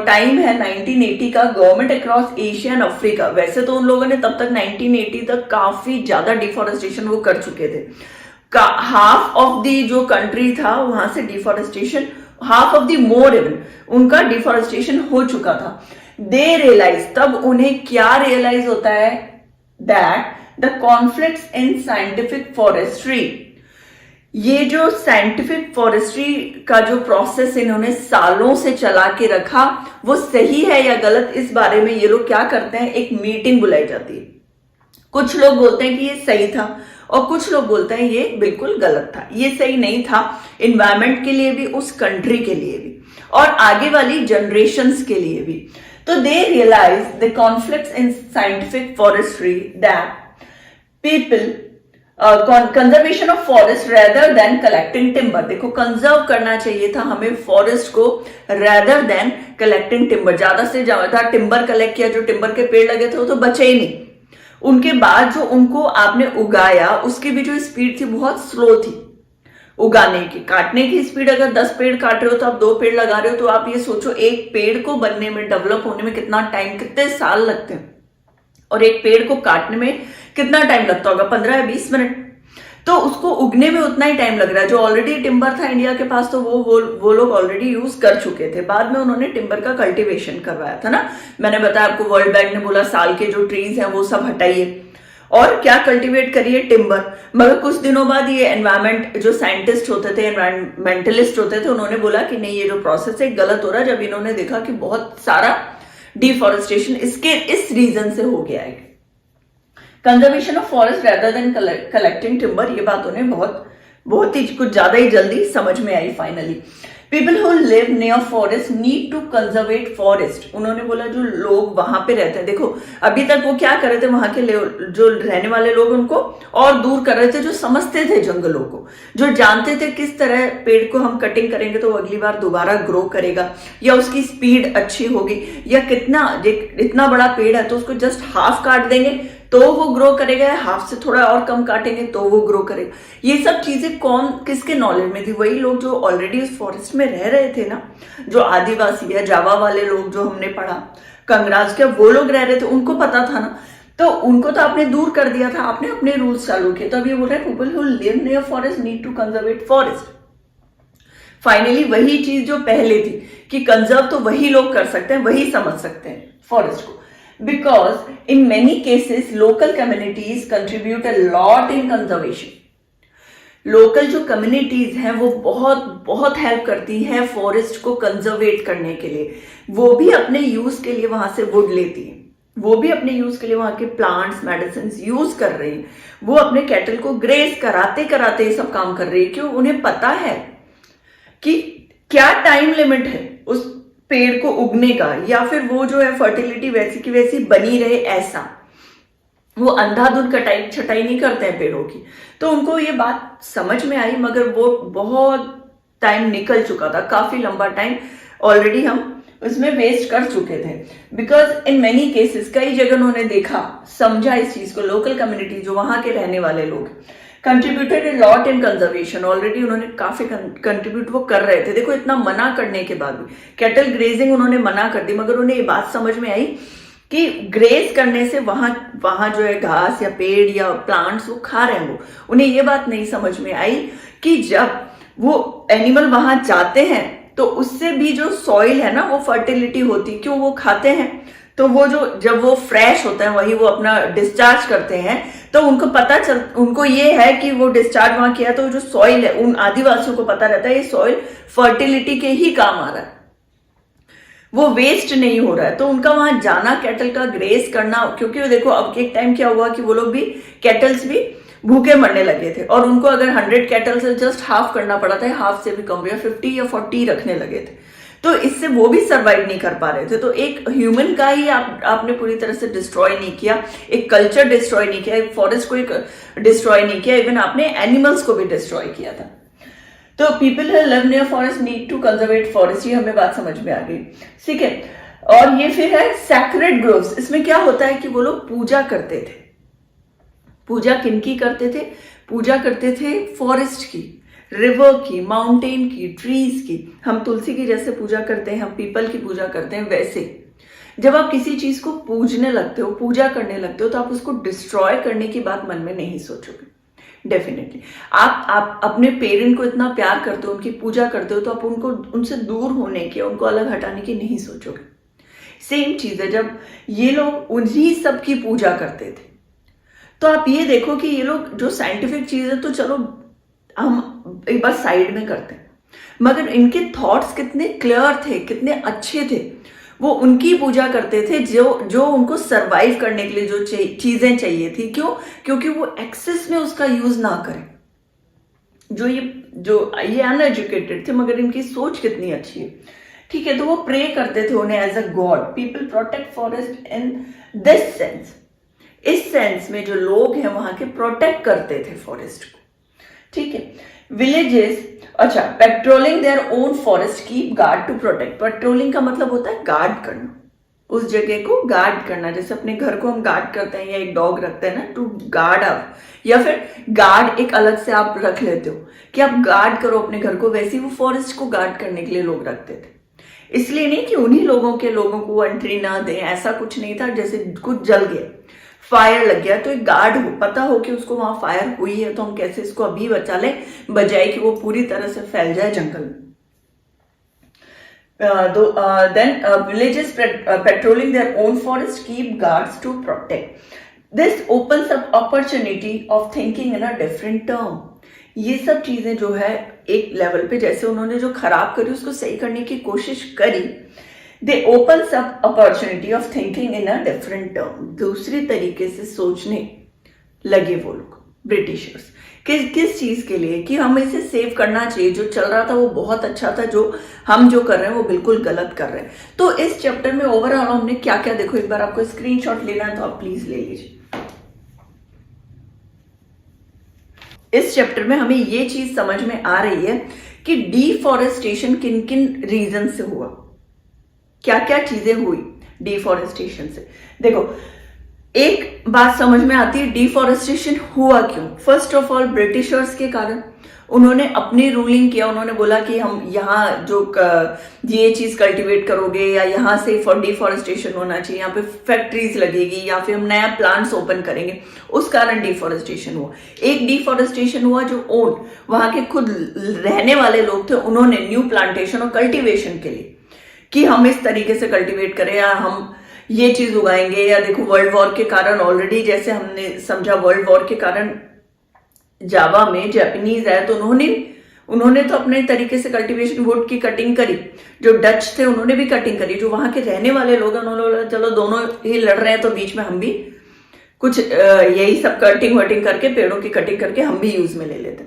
टाइम है 1980 का, government across Asia and Africa, वैसे तो उन लोगों ने तब तक 1980 तक काफी ज्यादा डिफॉरेस्टेशन वो कर चुके थे। हाफ ऑफ दी जो कंट्री था वहां से deforestation, half of the more even उनका डिफॉरेस्टेशन हो चुका था। दे रियलाइज, तब उन्हें क्या रियलाइज होता है, that the conflicts in scientific forestry, ये जो साइंटिफिक फॉरेस्ट्री का जो प्रोसेस इन्होंने सालों से चला के रखा, वो सही है या गलत, इस बारे में ये लोग क्या करते हैं, एक मीटिंग बुलाई जाती है। कुछ लोग बोलते हैं कि ये सही था और कुछ लोग बोलते हैं ये बिल्कुल गलत था, ये सही नहीं था इन्वायरमेंट के लिए भी, उस कंट्री के लिए भी, और आगे वाली जनरेशंस के लिए भी। तो they realize the conflicts in scientific forestry that people conservation of forest rather than collecting timber. देखो, कंजर्व करना चाहिए था हमें फॉरेस्ट को रेदर देन कलेक्टिंग टिम्बर। ज्यादा से ज्यादा टिम्बर कलेक्ट किया, जो टिम्बर के पेड़ लगे थे वो तो बचे ही नहीं। उनके बाद जो उनको आपने उगाया उसकी भी जो स्पीड थी बहुत स्लो थी उगाने की। काटने की स्पीड, अगर 10 पेड़ काट रहे हो तो आप 2 पेड़ लगा रहे हो, तो आप ये सोचो एक पेड़ को बनने में, डेवलप होने में कितना टाइम, कितने साल लगते हैं, और एक पेड़ को काटने में कितना टाइम लगता होगा, 15 या 20 मिनट। तो उसको उगने में उतना ही टाइम लग रहा है। जो ऑलरेडी टिम्बर था इंडिया के पास, तो वो लोग ऑलरेडी यूज कर चुके थे। बाद में उन्होंने टिम्बर का कल्टीवेशन करवाया था ना, मैंने बताया आपको, वर्ल्ड बैंक ने बोला साल के जो ट्रीज हैं वो सब हटाइए और क्या कल्टीवेट करिए, टिम्बर। मगर कुछ दिनों बाद ये एनवायरमेंट, जो साइंटिस्ट होते थे, एनवायरमेंटलिस्ट होते थे, उन्होंने बोला कि नहीं, ये जो प्रोसेस है गलत हो रहा है। जब इन्होंने देखा कि बहुत सारा डिफॉरेस्टेशन इसके इस रीजन से हो गया है, conservation of forest rather than collecting timber, ये बात उन्हें बहुत ही कुछ ज्यादा ही जल्दी समझ में आई finally. People who live near forest need to conservate forest. उन्होंने बोला जो लोग वहां पे रहते हैं, देखो अभी तक वो क्या कर रहे थे, वहां के जो रहने वाले लोग उनको और दूर कर रहे थे, जो समझते थे जंगलों को, जो जानते थे किस तरह पेड़ को हम कटिंग करेंगे तो अगली बार दोबारा ग्रो करेगा, या उसकी स्पीड अच्छी होगी, या इतना बड़ा पेड़ है तो उसको जस्ट हाफ काट देंगे तो वो ग्रो करेगा, हाफ से थोड़ा और कम काटेंगे तो वो ग्रो करेगा। ये सब चीजें किसके नॉलेज में थी, वही लोग जो ऑलरेडी उस फॉरेस्ट में रह रहे थे ना, जो आदिवासी या जावा वाले लोग जो हमने पढ़ा, कंगराज के, वो लोग रह रहे थे, उनको पता था ना। तो उनको तो आपने दूर कर दिया था, आपने अपने रूल्स चालू किए। तो अब ये बोल रहे हैं people who live near forest need to conservate forest. Finally वही चीज जो पहले थी कि कंजर्व तो वही लोग कर सकते हैं, वही समझ सकते हैं फॉरेस्ट को, because in many cases local communities contribute a lot in conservation. Local जो कम्युनिटीज हैं वो बहुत हेल्प करती हैं फॉरेस्ट को कंजर्वेट करने के लिए। वो भी अपने यूज के लिए वहां से वुड लेती है, वो भी अपने यूज के लिए वहां के प्लांट्स, मेडिसिन यूज कर रही है। वो अपने कैटल को ग्रेस कराते ये सब काम कर रही है। क्यों? उन्हें पता है कि क्या टाइम लिमिट है उस पेड़ को उगने का, या फिर वो जो है फर्टिलिटी वैसी की वैसी बनी रहे, ऐसा। वो अंधाधुंध कटाई छटाई नहीं करते हैं पेड़ों की। तो उनको ये बात समझ में आई, मगर वो बहुत टाइम निकल चुका था, काफी लंबा टाइम ऑलरेडी हम उसमें वेस्ट कर चुके थे। बिकॉज इन मेनी केसेस, कई जगह उन्होंने देखा, समझा इस चीज को, लोकल कम्युनिटी जो वहां के रहने वाले लोग contributed a lot in conservation. Already उन्होंने काफी कंट्रीब्यूट वो कर रहे थे। देखो इतना मना करने के बाद भी, कैटल ग्रेजिंग उन्होंने मना कर दी, मगर उन्हें ये बात समझ में आई कि ग्रेज करने से वहां जो है घास या पेड़ या प्लांट्स वो खा रहे हैं। वो उन्हें ये बात नहीं समझ में आई कि जब वो एनिमल वहां जाते हैं तो उससे भी जो सॉइल है ना वो फर्टिलिटी होती। क्यों? वो खाते हैं तो वो जब वो फ्रेश होते हैं वही वो अपना डिस्चार्ज करते हैं, तो उनको ये है कि वो डिस्चार्ज वहां किया तो जो सॉइल है, उन आदिवासियों को पता रहता है ये सॉइल फर्टिलिटी के ही काम आ रहा है, वो वेस्ट नहीं हो रहा है। तो उनका वहां जाना, कैटल का ग्रेस करना, क्योंकि देखो अब एक टाइम क्या हुआ कि वो लोग भी, कैटल्स भी भूखे मरने लगे थे, और उनको अगर 100 कैटल से जस्ट हाफ करना पड़ा था, हाफ से भी कम, या 50 या 40 रखने लगे थे, तो इससे वो भी सरवाइव नहीं कर पा रहे थे। तो एक ह्यूमन का ही आपने पूरी तरह से डिस्ट्रॉय नहीं किया, एक कल्चर डिस्ट्रॉय नहीं किया, एक फॉरेस्ट को एक डिस्ट्रॉय नहीं किया, इवन आपने एनिमल्स को भी डिस्ट्रॉय किया था। तो people live near forest need to conservate forest, ये हमें बात समझ में आ गई। ठीक है, और ये फिर है सैक्रेड ग्रोव्स। इसमें क्या होता है कि वो लोग पूजा करते थे। पूजा किनकी करते थे? पूजा करते थे फॉरेस्ट की, रिवर की, माउंटेन की, ट्रीज की। हम तुलसी की जैसे पूजा करते हैं, हम पीपल की पूजा करते हैं, वैसे जब आप किसी चीज को पूजने लगते हो, पूजा करने लगते हो, तो आप उसको डिस्ट्रॉय करने की बात मन में नहीं सोचोगे। डेफिनेटली आप अपने पेरेंट को इतना प्यार करते हो, उनकी पूजा करते हो, तो आप उनको उनसे दूर होने की, उनको अलग हटाने की नहीं सोचोगे। सेम चीज है जब ये लोग उन्हीं सब की पूजा करते थे। तो आप ये देखो कि ये लोग जो साइंटिफिक चीज है तो चलो हम एक बार साइड में करते हैं, मगर इनके थॉट्स कितने क्लियर थे, कितने अच्छे थे। वो उनकी पूजा करते थे जो उनको सरवाइव करने के लिए जो चीजें चाहिए थी। क्यों? क्योंकि वो एक्सेस में उसका यूज ना करें। जो ये अनएजुकेटेड थे, मगर इनकी सोच कितनी अच्छी है। ठीक है, तो वो प्रे करते थे उन्हें as a god. People protect forest in this sense. इस सेंस में जो लोग हैं वहां के प्रोटेक्ट करते थे फॉरेस्ट को। ठीक है, विलेजेस, अच्छा, patrolling their own forest keep guard to protect. Patrolling का मतलब होता है गार्ड करना, उस जगह को गार्ड करना। जैसे अपने घर को हम गार्ड करते हैं या एक डॉग रखते हैं ना, टू गार्ड अप, या फिर गार्ड एक अलग से आप रख लेते हो कि आप गार्ड करो अपने घर को, वैसे ही वो फॉरेस्ट को गार्ड करने के लिए लोग रखते थे। इसलिए नहीं कि उन्हीं लोगों को एंट्री ना दें, ऐसा कुछ नहीं था। जैसे कुछ जल गया, फायर लग गया, तो एक गार्ड हो, पता हो कि उसको वहां फायर हुई है, तो हम कैसे इसको अभी बचा लें, बजाय कि वो पूरी तरह से फैल जाए जंगल में। Then villages patrolling their own forest keep guards to protect. This opens up opportunity of thinking in a different term. ये सब चीजें जो है एक लेवल पे, जैसे उन्होंने जो खराब करी उसको सही करने की कोशिश करी, दे opens up opportunity of thinking in a different term. दूसरी तरीके से सोचने लगे वो लोग, ब्रिटिशर्स। किस चीज के लिए? कि हमें इसे सेव करना चाहिए, जो चल रहा था वो बहुत अच्छा था, जो हम जो कर रहे हैं वो बिल्कुल गलत कर रहे हैं। तो इस चैप्टर में ओवरऑल हमने क्या क्या, देखो एक बार आपको स्क्रीनशॉट लेना है तो आप प्लीज ले लीजिए। इस चैप्टर में हमें ये चीज समझ में आ रही है कि डिफॉरेस्टेशन किन किन रीजन से हुआ, क्या क्या चीजें हुई डिफॉरेस्टेशन से। देखो एक बात समझ में आती है, डिफॉरेस्टेशन हुआ क्यों। फर्स्ट ऑफ ऑल ब्रिटिशर्स के कारण। उन्होंने अपनी रूलिंग किया, उन्होंने बोला कि हम यहाँ जो ये चीज कल्टीवेट करोगे या यहाँ से फॉर डिफॉरेस्टेशन होना चाहिए, यहाँ पे फैक्ट्रीज लगेगी या फिर हम नया प्लांट्स ओपन करेंगे, उस कारण डिफॉरेस्टेशन हुआ। एक डिफॉरेस्टेशन हुआ जो ओन वहां के खुद रहने वाले लोग थे, उन्होंने न्यू प्लांटेशन और कल्टीवेशन के लिए कि हम इस तरीके से कल्टीवेट करें या हम ये चीज उगाएंगे। या देखो वर्ल्ड वॉर के कारण ऑलरेडी, जैसे हमने समझा, वर्ल्ड वॉर के कारण जावा में जापानीज आए, तो उन्होंने तो अपने तरीके से कल्टीवेशन, वुड की कटिंग करी। जो डच थे उन्होंने भी कटिंग करी। जो वहां के रहने वाले लोग हैं उन्होंने बोला चलो दोनों ही लड़ रहे हैं तो बीच में हम भी कुछ यही सब कटिंग वटिंग करके, पेड़ों की कटिंग करके हम भी यूज में ले लेते।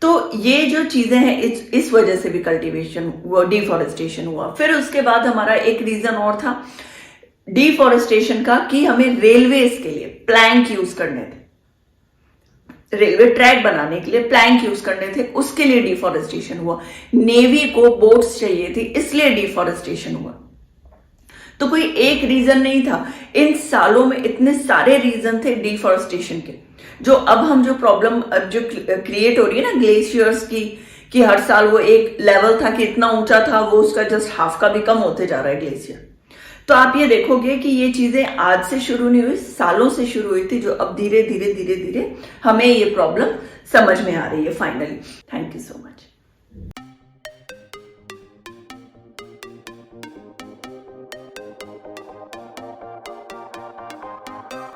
तो ये जो चीजें हैं इस वजह से भी कल्टीवेशन, डिफॉरेस्टेशन हुआ। फिर उसके बाद हमारा एक रीजन और था डिफॉरेस्टेशन का, कि हमें रेलवेज के लिए प्लैंक यूज करने थे, रेलवे ट्रैक बनाने के लिए प्लैंक यूज करने थे, उसके लिए डिफॉरेस्टेशन हुआ। नेवी को बोट्स चाहिए थी, इसलिए डिफॉरेस्टेशन हुआ। तो कोई एक रीजन नहीं था, इन सालों में इतने सारे रीजन थे डिफॉरेस्टेशन के। जो अब हम जो प्रॉब्लम जो क्रिएट हो रही है ना ग्लेशियर्स की, कि हर साल वो एक लेवल था कि इतना ऊंचा था, वो उसका जस्ट हाफ का भी कम होते जा रहा है ग्लेशियर। तो आप ये देखोगे कि ये चीजें आज से शुरू नहीं हुई, सालों से शुरू हुई थी, जो अब धीरे धीरे धीरे धीरे हमें ये प्रॉब्लम समझ में आ रही है finally. Thank you so much.